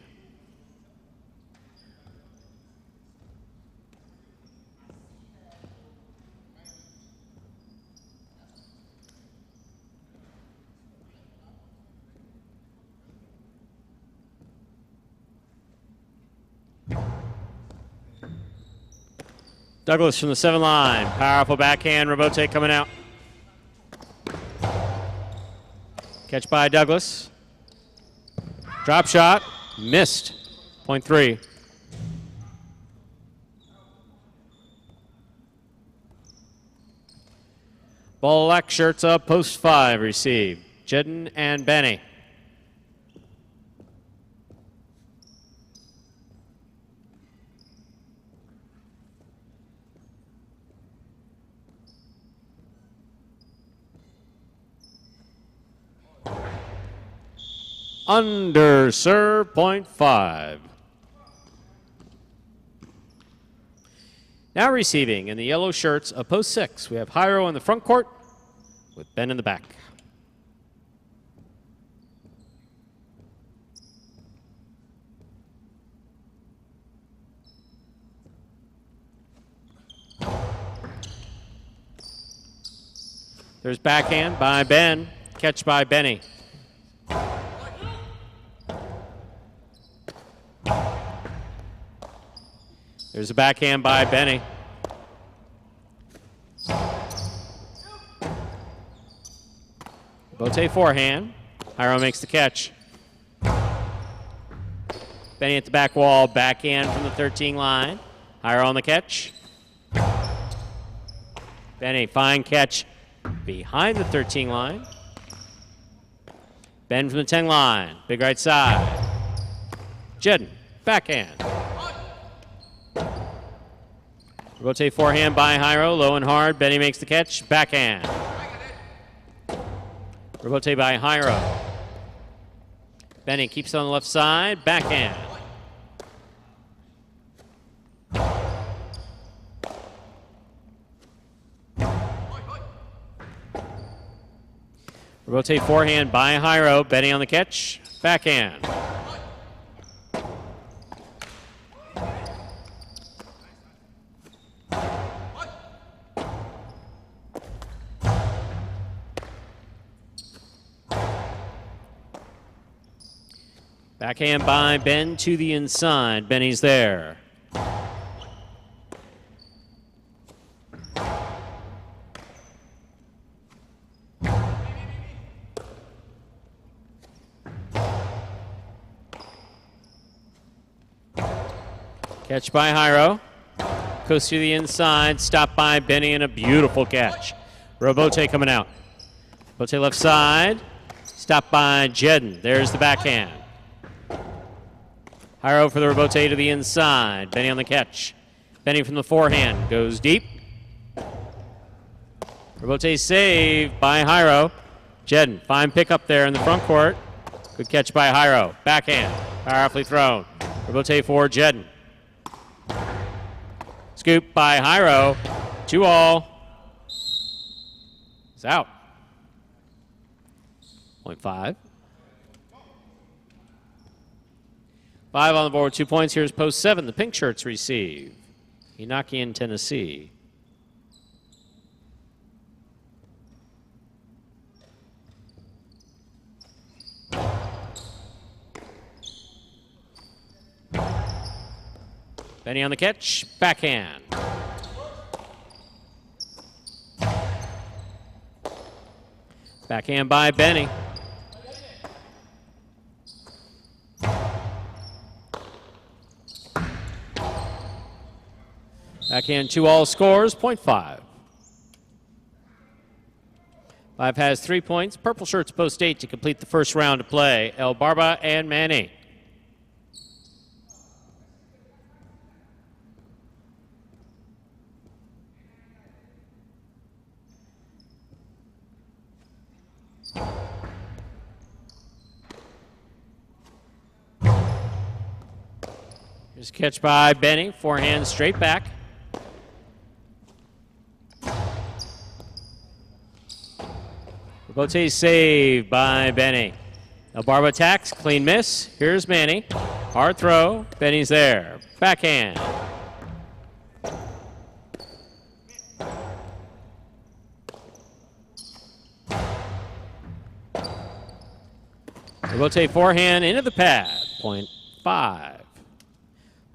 Speaker 1: Douglas from the 7 line. Powerful backhand. Rabote coming out. Catch by Douglas. Drop shot. Missed. Point 3. Black shirts up. Post 5 receive. Jedden and Benny. Under serve, point 5. Now receiving in the yellow shirts of post 6, we have Jairo in the front court with Ben in the back. There's backhand by Ben, catch by Benny. There's a backhand by Benny. Bote forehand. Jairo makes the catch. Benny at the back wall, backhand from the 13 line. Jairo on the catch. Benny, fine catch behind the 13 line. Ben from the 10 line, big right side. Jedden, backhand. Rotate forehand by Jairo, low and hard. Benny makes the catch, backhand. Rebote by Jairo. Benny keeps it on the left side. Backhand. Rebote forehand by Jairo. Benny on the catch. Backhand. Backhand by Ben to the inside. Benny's there. Catch by Jairo. Goes to the inside. Stopped by Benny and a beautiful catch. Rebote coming out. Rebote left side. Stopped by Jedden. There's the backhand. Jairo for the rebote to the inside. Benny on the catch. Benny from the forehand. Goes deep. Rebote saved by Jairo. Jedden, fine pickup there in the front court. Good catch by Jairo. Backhand. Powerfully thrown. Rebote for Jedden. Scoop by Jairo. 2-all. It's out. 0.5. 5 on the board, 2 points. Here's post 7. The pink shirts receive. Inaki in Tennessee. Benny on the catch. Backhand. Backhand by Benny. Backhand 2-all scores, 0.5. 5 has 3 points. Purple shirts post 8 to complete the first round of play. El Barba and Manny. Here's a catch by Benny. Forehand straight back. Rebote saved by Benny. El Barba attacks, clean miss. Here's Manny. Hard throw. Benny's there. Backhand. Rebote forehand into the pad. 0.5.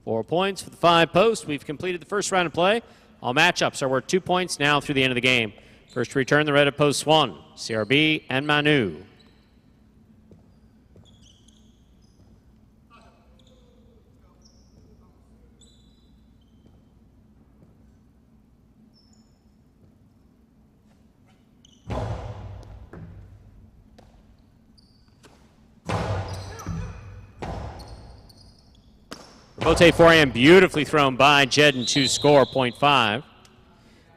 Speaker 1: 4 points for the 5 post. We've completed the first round of play. All matchups are worth 2 points now through the end of the game. First to return the red at post 1, CRB and Manu. Rebote forehand beautifully thrown by Jedden to score 0.5.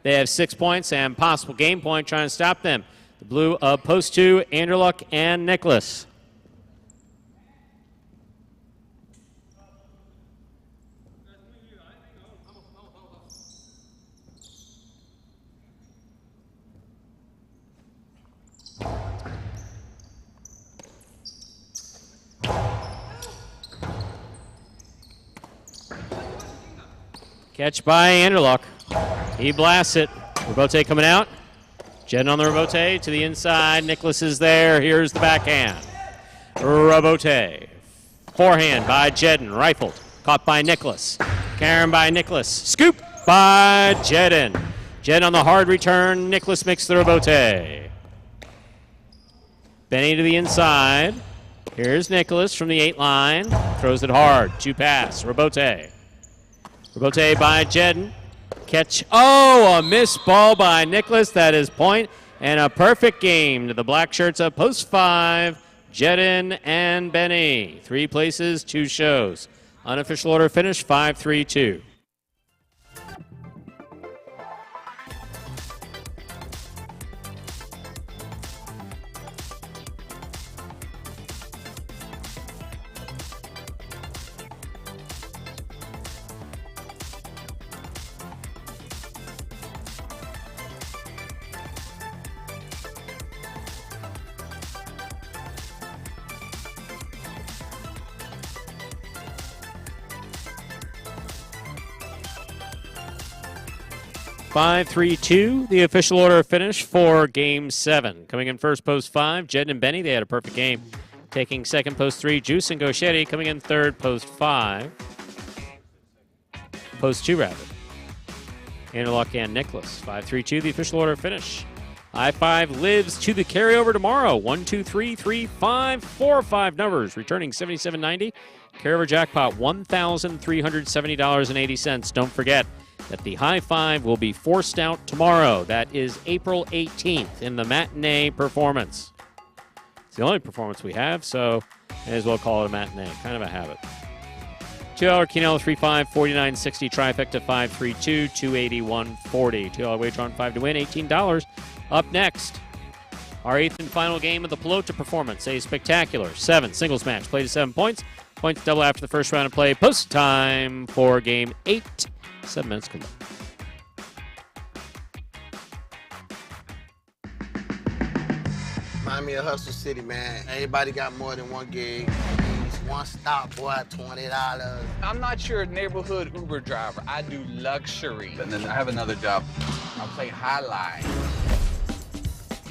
Speaker 1: They have 6 points and possible game point trying to stop them. The blue of post 2, Anderluck and Nicholas. Catch by Anderluck. He blasts it. Rebote coming out. Jedden on the rebote to the inside. Nicholas is there. Here's the backhand. Rebote. Forehand by Jedden. Rifled. Caught by Nicholas. Karen by Nicholas. Scoop by Jedden. Jedden on the hard return. Nicholas makes the rebote. Benny to the inside. Here's Nicholas from the 8 line. Throws it hard. 2 pass. Rebote. Rebote by Jedden. Catch. Oh, a missed ball by Nicholas. That is point and a perfect game to the black shirts of post 5, Jedden and Benny. 3 places, 2 shows. Unofficial order finish 5-3-2. 5-3-2, the official order of finish for Game 7. Coming in first, post 5, Jed and Benny. They had a perfect game. Taking second, post 3, Juice and Gauchetti. Coming in third, post 5. Post 2, rather. Interlock and Nicholas. 5-3-2, the official order of finish. I-5 lives to the carryover tomorrow. 1, 2, 3, 3, 5, 4, 5 numbers. Returning $77.90. Carryover jackpot, $1,370.80. Don't forget that the high five will be forced out tomorrow. That is April 18th in the matinee performance. It's the only performance we have, so may as well call it a matinee. Kind of a habit. $2 Quinella 3-5, 49.60 trifecta 5-3-2, 281.40. $2 wager on 5 to win, $18. Up next, our 8th and final game of the Pelota performance, a spectacular 7 singles match. Played to 7 points. Points double after the first round of play. Post time for Game 8. 7 minutes to go.
Speaker 13: Remind me of Hustle City, man. Everybody got more than one gig. One stop, boy, $20.
Speaker 14: I'm not your neighborhood Uber driver. I do luxury. And then I have another job. I play Jai-Alai.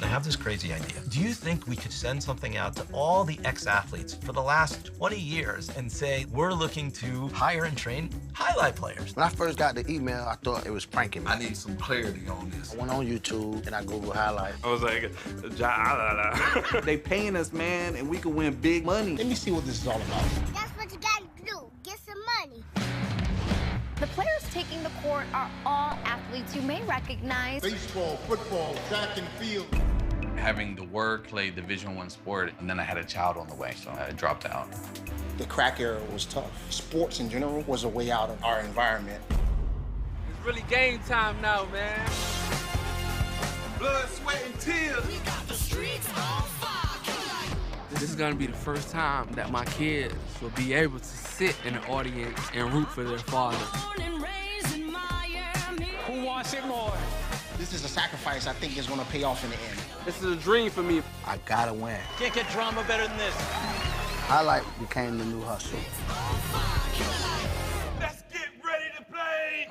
Speaker 15: I have this crazy idea. Do you think we could send something out to all the ex-athletes for the last 20 years and say, we're looking to hire and train Jai-Alai players?
Speaker 13: When I first got the email, I thought it was pranking me.
Speaker 6: I need some clarity on this.
Speaker 13: I went on YouTube and I Googled Jai-Alai.
Speaker 6: I was like, Jai-Alai. They paying us, man, and we can win big money.
Speaker 12: Let me see what this is all about.
Speaker 16: That's what you gotta do. Get some money.
Speaker 17: The players taking the court are all athletes you may recognize.
Speaker 18: Baseball, football, track and field.
Speaker 14: Having the work, play Division I sport, and then I had a child on the way, so I dropped out.
Speaker 18: The crack era was tough. Sports in general was a way out of our environment.
Speaker 14: It's really game time now, man.
Speaker 6: Blood, sweat, and tears.
Speaker 16: We got the streets on fire.
Speaker 14: This is gonna be the first time that my kids will be able to sit in the audience and root for their father.
Speaker 12: Who wants it more?
Speaker 18: This is a sacrifice I think is going to pay off in the end.
Speaker 14: This is a dream for me.
Speaker 13: I gotta win.
Speaker 12: Can't get drama better than this.
Speaker 13: Jai-Alai became the new hustle.
Speaker 6: Let's get ready to play.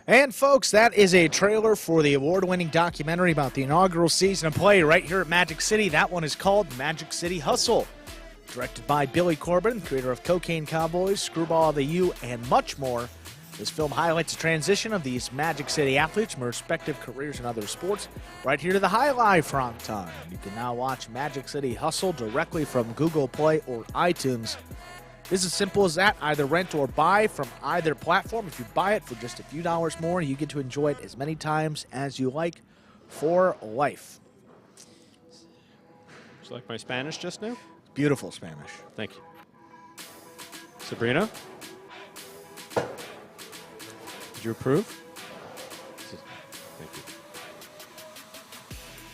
Speaker 2: And folks, that is a trailer for the award-winning documentary about the inaugural season of play right here at Magic City. That one is called Magic City Hustle. Directed by Billy Corbin, creator of Cocaine Cowboys, Screwball of the U, and much more. This film highlights the transition of these Magic City athletes from their respective careers in other sports right here to the Jai-Alai front time. You can now watch Magic City Hustle directly from Google Play or iTunes. It's as simple as that. Either rent or buy from either platform. If you buy it for just a few dollars more, you get to enjoy it as many times as you like for life.
Speaker 1: Did you like my Spanish just now?
Speaker 2: Beautiful Spanish.
Speaker 1: Thank you. Sabrina? Did you approve? Thank you.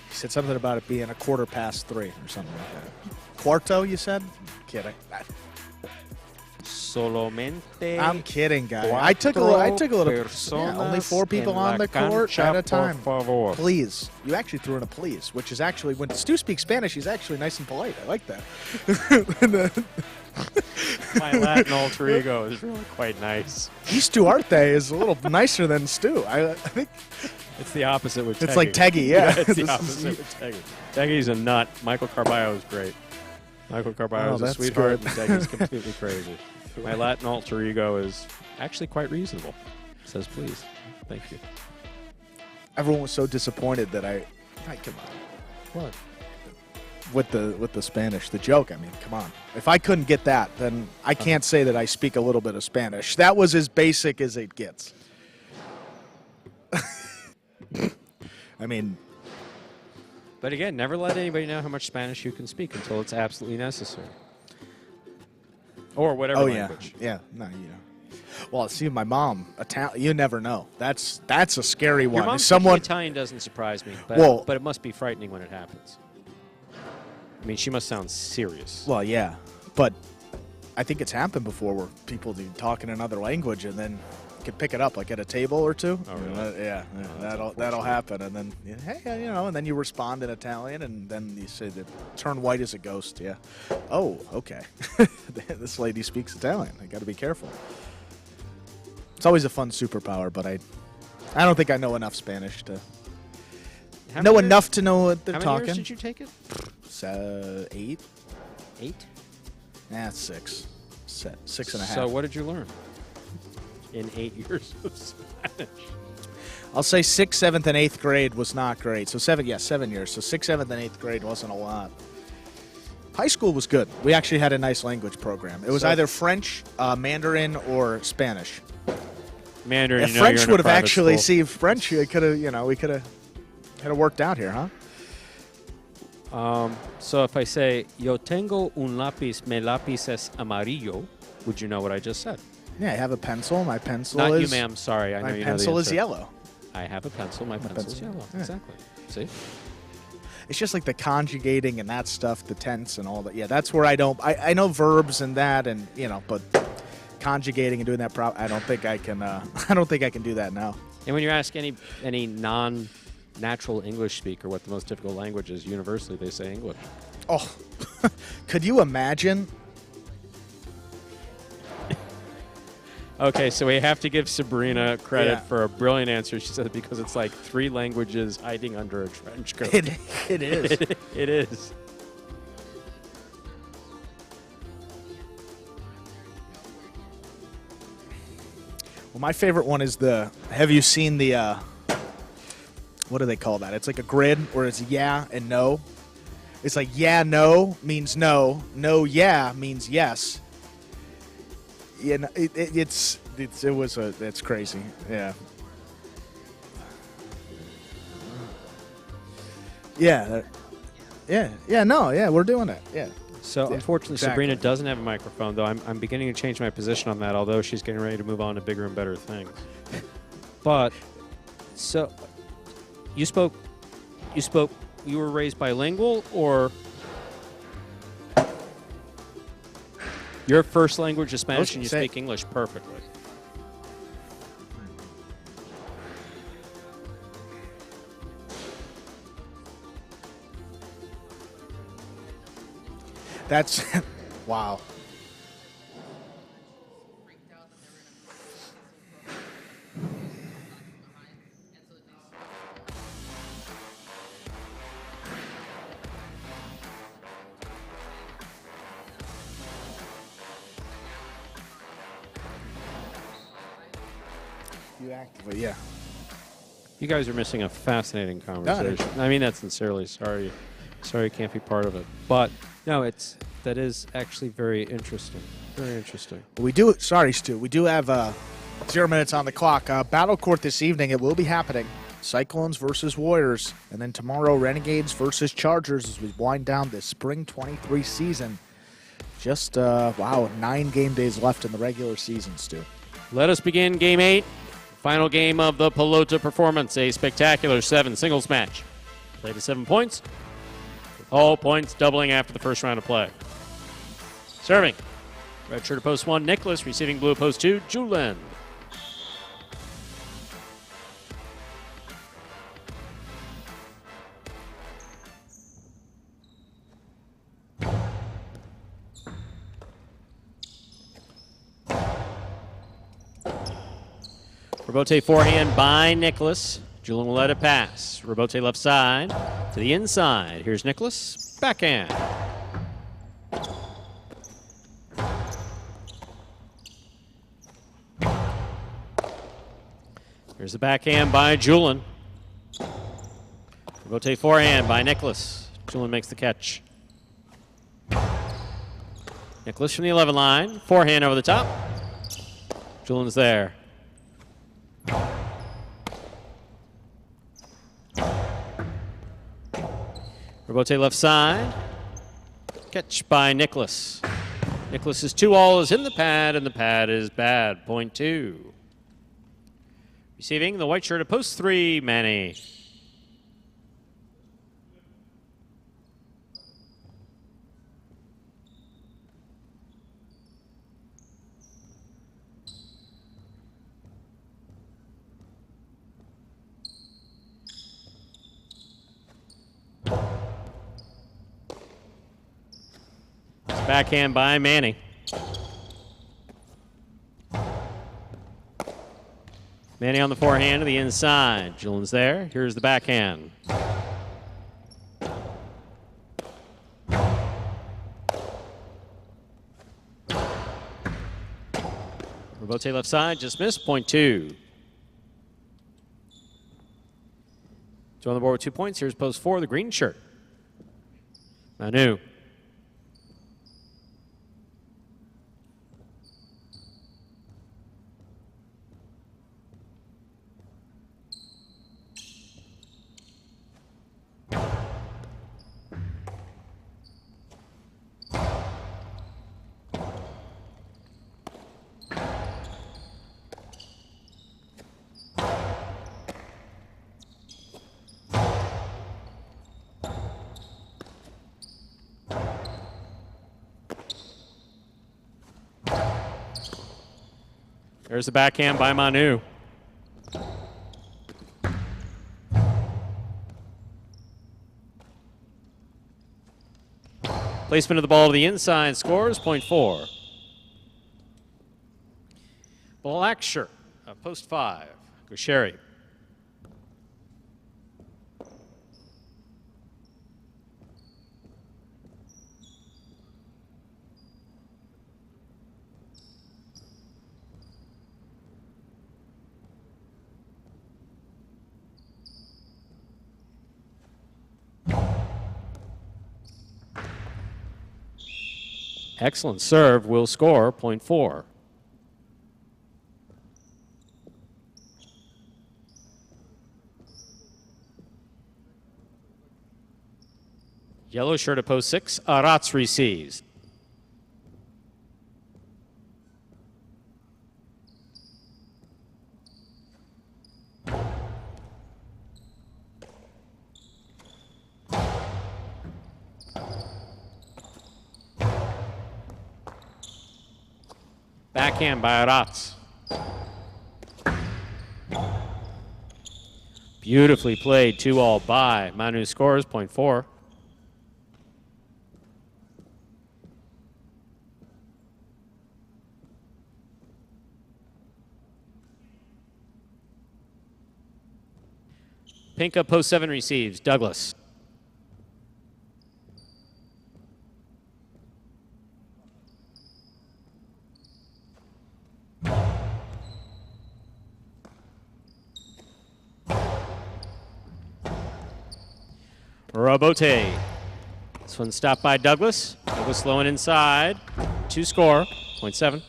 Speaker 2: You said something about it being 3:15 or something like that. Cuarto, you said? Kidding.
Speaker 1: Solamente.
Speaker 2: I'm kidding, guy. I took a little. Only 4 people on the court at a time. Please. You actually threw in a please, which is actually, when Stu speaks Spanish, he's actually nice and polite. I like that.
Speaker 1: My Latin alter ego is really quite nice.
Speaker 2: Stuarte is a little nicer than Stu. I think
Speaker 1: it's the opposite with Teggy.
Speaker 2: It's like Teggy, yeah.
Speaker 1: It's the opposite with Teggy. Teggy's a nut. Michael Carballo is great. Michael Carballo is a sweetheart, and Teggy's completely crazy. My Latin alter ego is actually quite reasonable. Says please. Thank you.
Speaker 2: Everyone was so disappointed that come on.
Speaker 1: What?
Speaker 2: With the Spanish, the joke. I mean, come on. If I couldn't get that, then I can't say that I speak a little bit of Spanish. That was as basic as it gets. I mean.
Speaker 1: But again, never let anybody know how much Spanish you can speak until it's absolutely necessary. Or whatever language.
Speaker 2: Yeah. No, Well, see, my mom, Italian. You never know. That's a scary one.
Speaker 1: Your mom speaking Italian doesn't surprise me, but it must be frightening when it happens. I mean, she must sound serious.
Speaker 2: Well, yeah, but I think it's happened before where people do talk in another language and then could pick it up like at a table or two.
Speaker 1: Oh, really?
Speaker 2: Yeah, that'll happen, and then hey, and then you respond in Italian, and then you say that turn white as a ghost. Yeah. Oh, okay. This lady speaks Italian. I got to be careful. It's always a fun superpower, but I don't think I know enough Spanish to know enough to know what they're talking.
Speaker 1: How many years did you take it?
Speaker 2: 8.
Speaker 1: 8?
Speaker 2: Nah, 6. 6 and a half.
Speaker 1: So what did you learn in 8 years of Spanish?
Speaker 2: I'll say 6th, 7th, and 8th grade was not great. So 7 years. So 6th, 7th, and 8th grade wasn't a lot. High school was good. We actually had a nice language program. It was either French, Mandarin, or Spanish.
Speaker 1: Mandarin.
Speaker 2: If French would have actually French, we could have worked out here, huh?
Speaker 1: So if I say yo tengo un lápiz, mi lápiz es amarillo, would you know what I just said?
Speaker 2: Yeah, I have a pencil. My pencil
Speaker 1: Not
Speaker 2: is...
Speaker 1: you, ma'am. Sorry, I know you know the answer.
Speaker 2: My pencil is yellow.
Speaker 1: I have a pencil. My pencil is yellow.
Speaker 2: Yeah.
Speaker 1: Exactly. See?
Speaker 2: It's just like the conjugating and that stuff, the tense and all that. Yeah, that's where I don't... I know verbs and that, and but conjugating and doing that, I don't think I can. I don't think I can do that now.
Speaker 1: And when you ask any non-natural English speaker what the most difficult language is, universally they say English.
Speaker 2: Oh, could you imagine?
Speaker 1: Okay, so we have to give Sabrina credit for a brilliant answer. She said because it's like 3 languages hiding under a trench coat.
Speaker 2: It is.
Speaker 1: It is.
Speaker 2: Well, my favorite one is have you seen the, what do they call that? It's like a grid where it's yeah and no. It's like yeah, no means no. No, yeah means yes. Yeah, it's crazy. Yeah. Yeah. We're doing it. Yeah.
Speaker 1: So unfortunately, Sabrina doesn't have a microphone, though. I'm beginning to change my position on that, although she's getting ready to move on to bigger and better things. But so you were raised bilingual, or your first language is Spanish and you speak English perfectly?
Speaker 2: That's wow. You actively, yeah.
Speaker 1: You guys are missing a fascinating conversation. I mean that sincerely. Sorry you can't be part of it. But no, that is actually very interesting. Very interesting.
Speaker 2: We do. Sorry, Stu. We do have 0 minutes on the clock. Battle court this evening. It will be happening. Cyclones versus Warriors, and then tomorrow Renegades versus Chargers as we wind down this spring 23 season. Just 9 game days left in the regular season, Stu.
Speaker 1: Let us begin Game 8. Final game of the Pelota performance. A spectacular 7 singles match. Played to 7 points. All points doubling after the first round of play. Serving. Red shirt at post 1, Nicholas. Receiving blue at post 2, Julian. Robote forehand by Nicholas. Julian will let it pass. Robote left side to the inside. Here's Nicholas. Backhand. Here's the backhand by Julian. Robote forehand by Nicholas. Julian makes the catch. Nicholas from the 11 line. Forehand over the top. Julian's there. Robote left side. Catch by Nicholas. Nicholas's 2-all is in the pad, and the pad is bad. Point 2. Receiving the white shirt at post 3, Manny. Backhand by Manny. Manny on the forehand to the inside. Julian's there. Here's the backhand. Robote left side, just missed, point 2. So on the board with 2 points. Here's post 4, the green shirt. Manu. There's the backhand by Manu. Placement of the ball to the inside scores, point 4. Black shirt, post 5, Gaucheri. Excellent serve, will score, point 4. Yellow shirt at post 6, Arats receives. Backhand by Arats. Beautifully played, 2-all by. Manu scores, point 4. Pinka post 7 receives, Douglas. Robote. This one stopped by Douglas. Douglas low and inside. 2 score, point 7.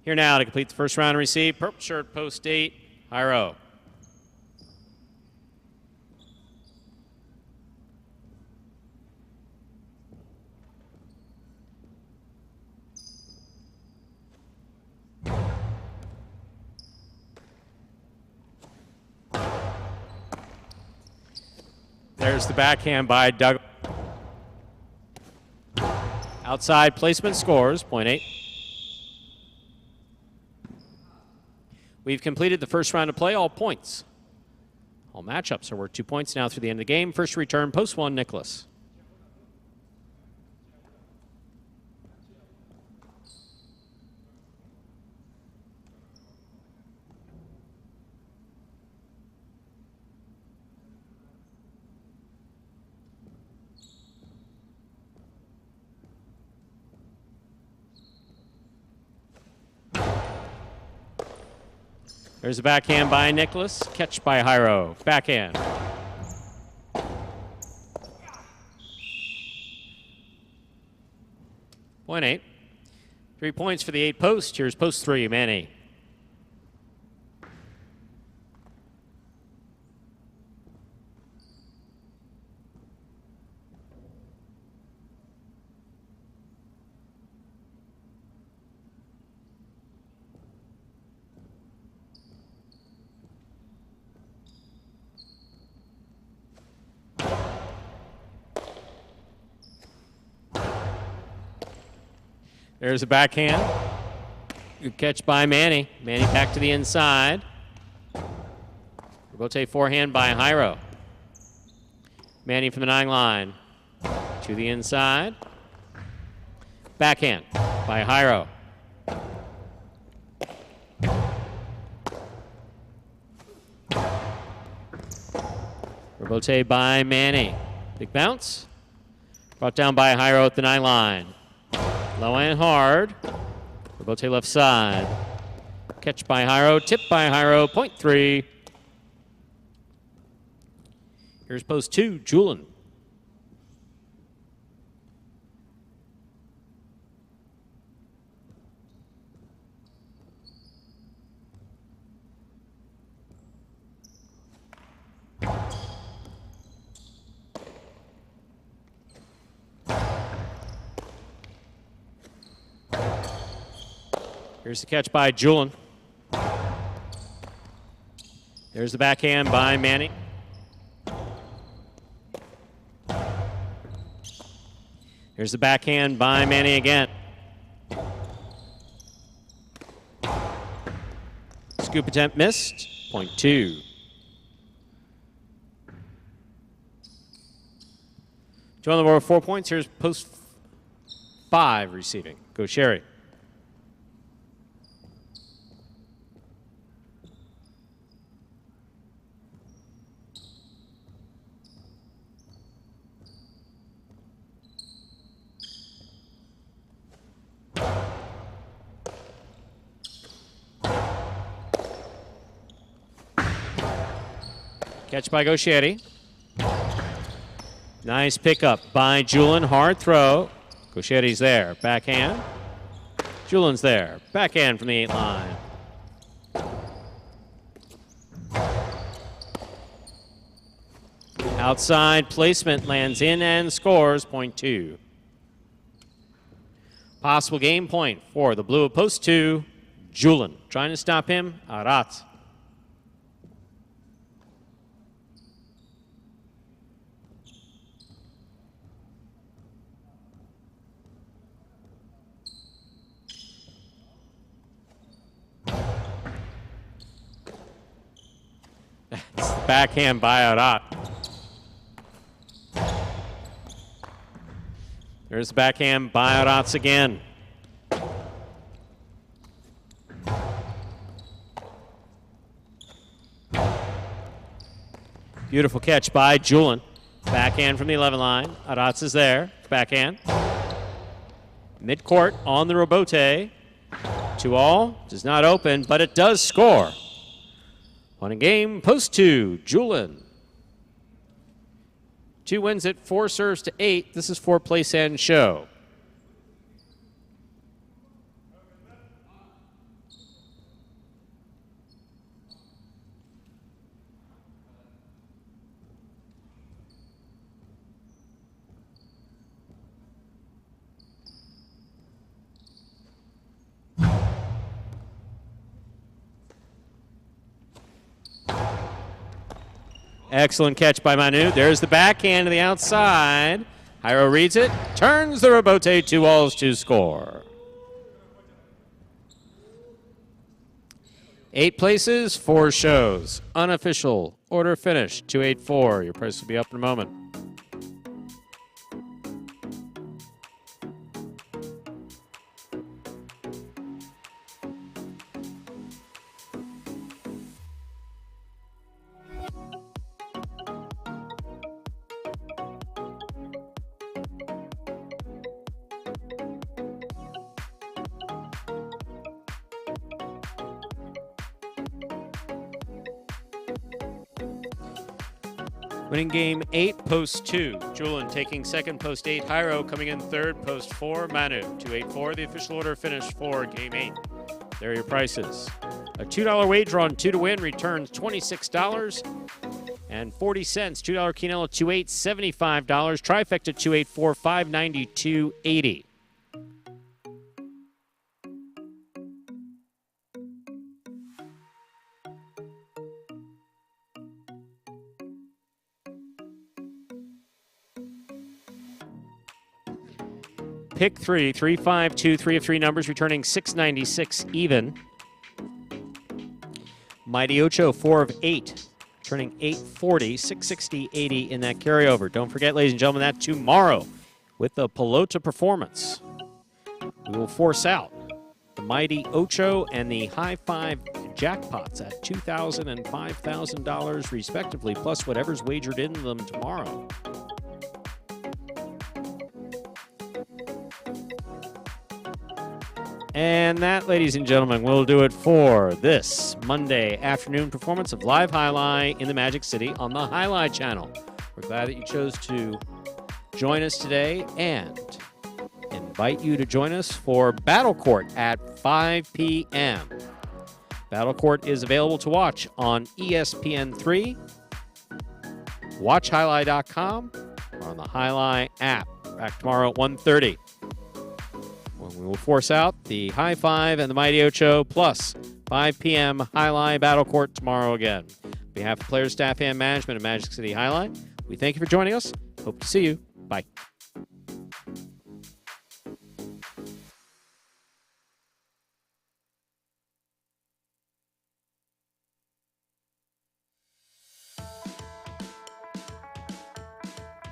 Speaker 1: Here now to complete the first round and receive. Purple shirt, post 8, Hyro. There's the backhand by Doug. Outside placement scores, point 8. We've completed the first round of play, all points. All matchups are worth 2 points now through the end of the game. First return, post 1, Nicholas. There's a backhand by Nicholas. Catch by Hyro. Backhand. Point 8. 3 points for the 8 post. Here's post 3, Manny. There's a backhand. Good catch by Manny. Manny back to the inside. Robote forehand by Hyro. Manny from the 9 line. To the inside. Backhand by Jairo. Rebote by Manny. Big bounce. Brought down by Jairo at the 9 line. Low and hard. Rebote left side. Catch by Jairo. Tip by Jairo. Point 3. Here's post 2, Julian. Here's the catch by Julian. There's the backhand by Manny. Here's the backhand by Manny again. Scoop attempt missed. Point 2. Two on the board with 4 points. Here's post 5 receiving. Go Sherry. Catch by Goscieri. Nice pickup by Julian. Hard throw. Goscieri's there. Backhand. Julian's there. Backhand from the 8 line. Outside placement lands in and scores. Point 2. Possible game point for the blue of post 2. Julian. Trying to stop him. Arat. Backhand by Arat. There's the backhand by Arat again. Beautiful catch by Julian. Backhand from the 11 line. Arat is there. Backhand. Mid-court on the rebote. 2-all. Does not open, but it does score. One in game, post 2, Julian. 2 wins it, 4 serves to 8. This is for place and show. Excellent catch by Manu. There's the backhand to the outside. Jairo reads it, turns the rebote, 2 balls to score. 8 places, 4 shows. Unofficial order finished, 284. Your price will be up in a moment. Winning game 8, post 2. Julian taking second, post 8. Jairo coming in third, post 4. Manu, 284. The official order finished for game 8. There are your prices. A $2 wager on 2 to win returns $26.40. $2 Quinella, 28, $75. Trifecta, 284, $592, $80. Pick 3, 3, 5, 2, 3 of 3 numbers, returning $696 even. Mighty Ocho, 4 of 8. turning 840, 660-80 in that carryover. Don't forget, ladies and gentlemen, that tomorrow with the Pelota performance, we will force out the Mighty Ocho and the High Five jackpots at $2,000 and $5,000 respectively, plus whatever's wagered in them tomorrow. And that, ladies and gentlemen, will do it for this Monday afternoon performance of Live Jai-Alai in the Magic City on the Jai-Alai channel. We're glad that you chose to join us today and invite you to join us for Battle Court at 5 p.m. Battle Court is available to watch on ESPN3, watchhighlight.com, or on the Jai-Alai app. Back tomorrow at 1:30. When we will force out the High Five and the Mighty Ocho, plus 5 p.m. Jai-Alai Battle Court tomorrow again. On behalf of players, staff, and management of Magic City Jai-Alai, we thank you for joining us. Hope to see you. Bye.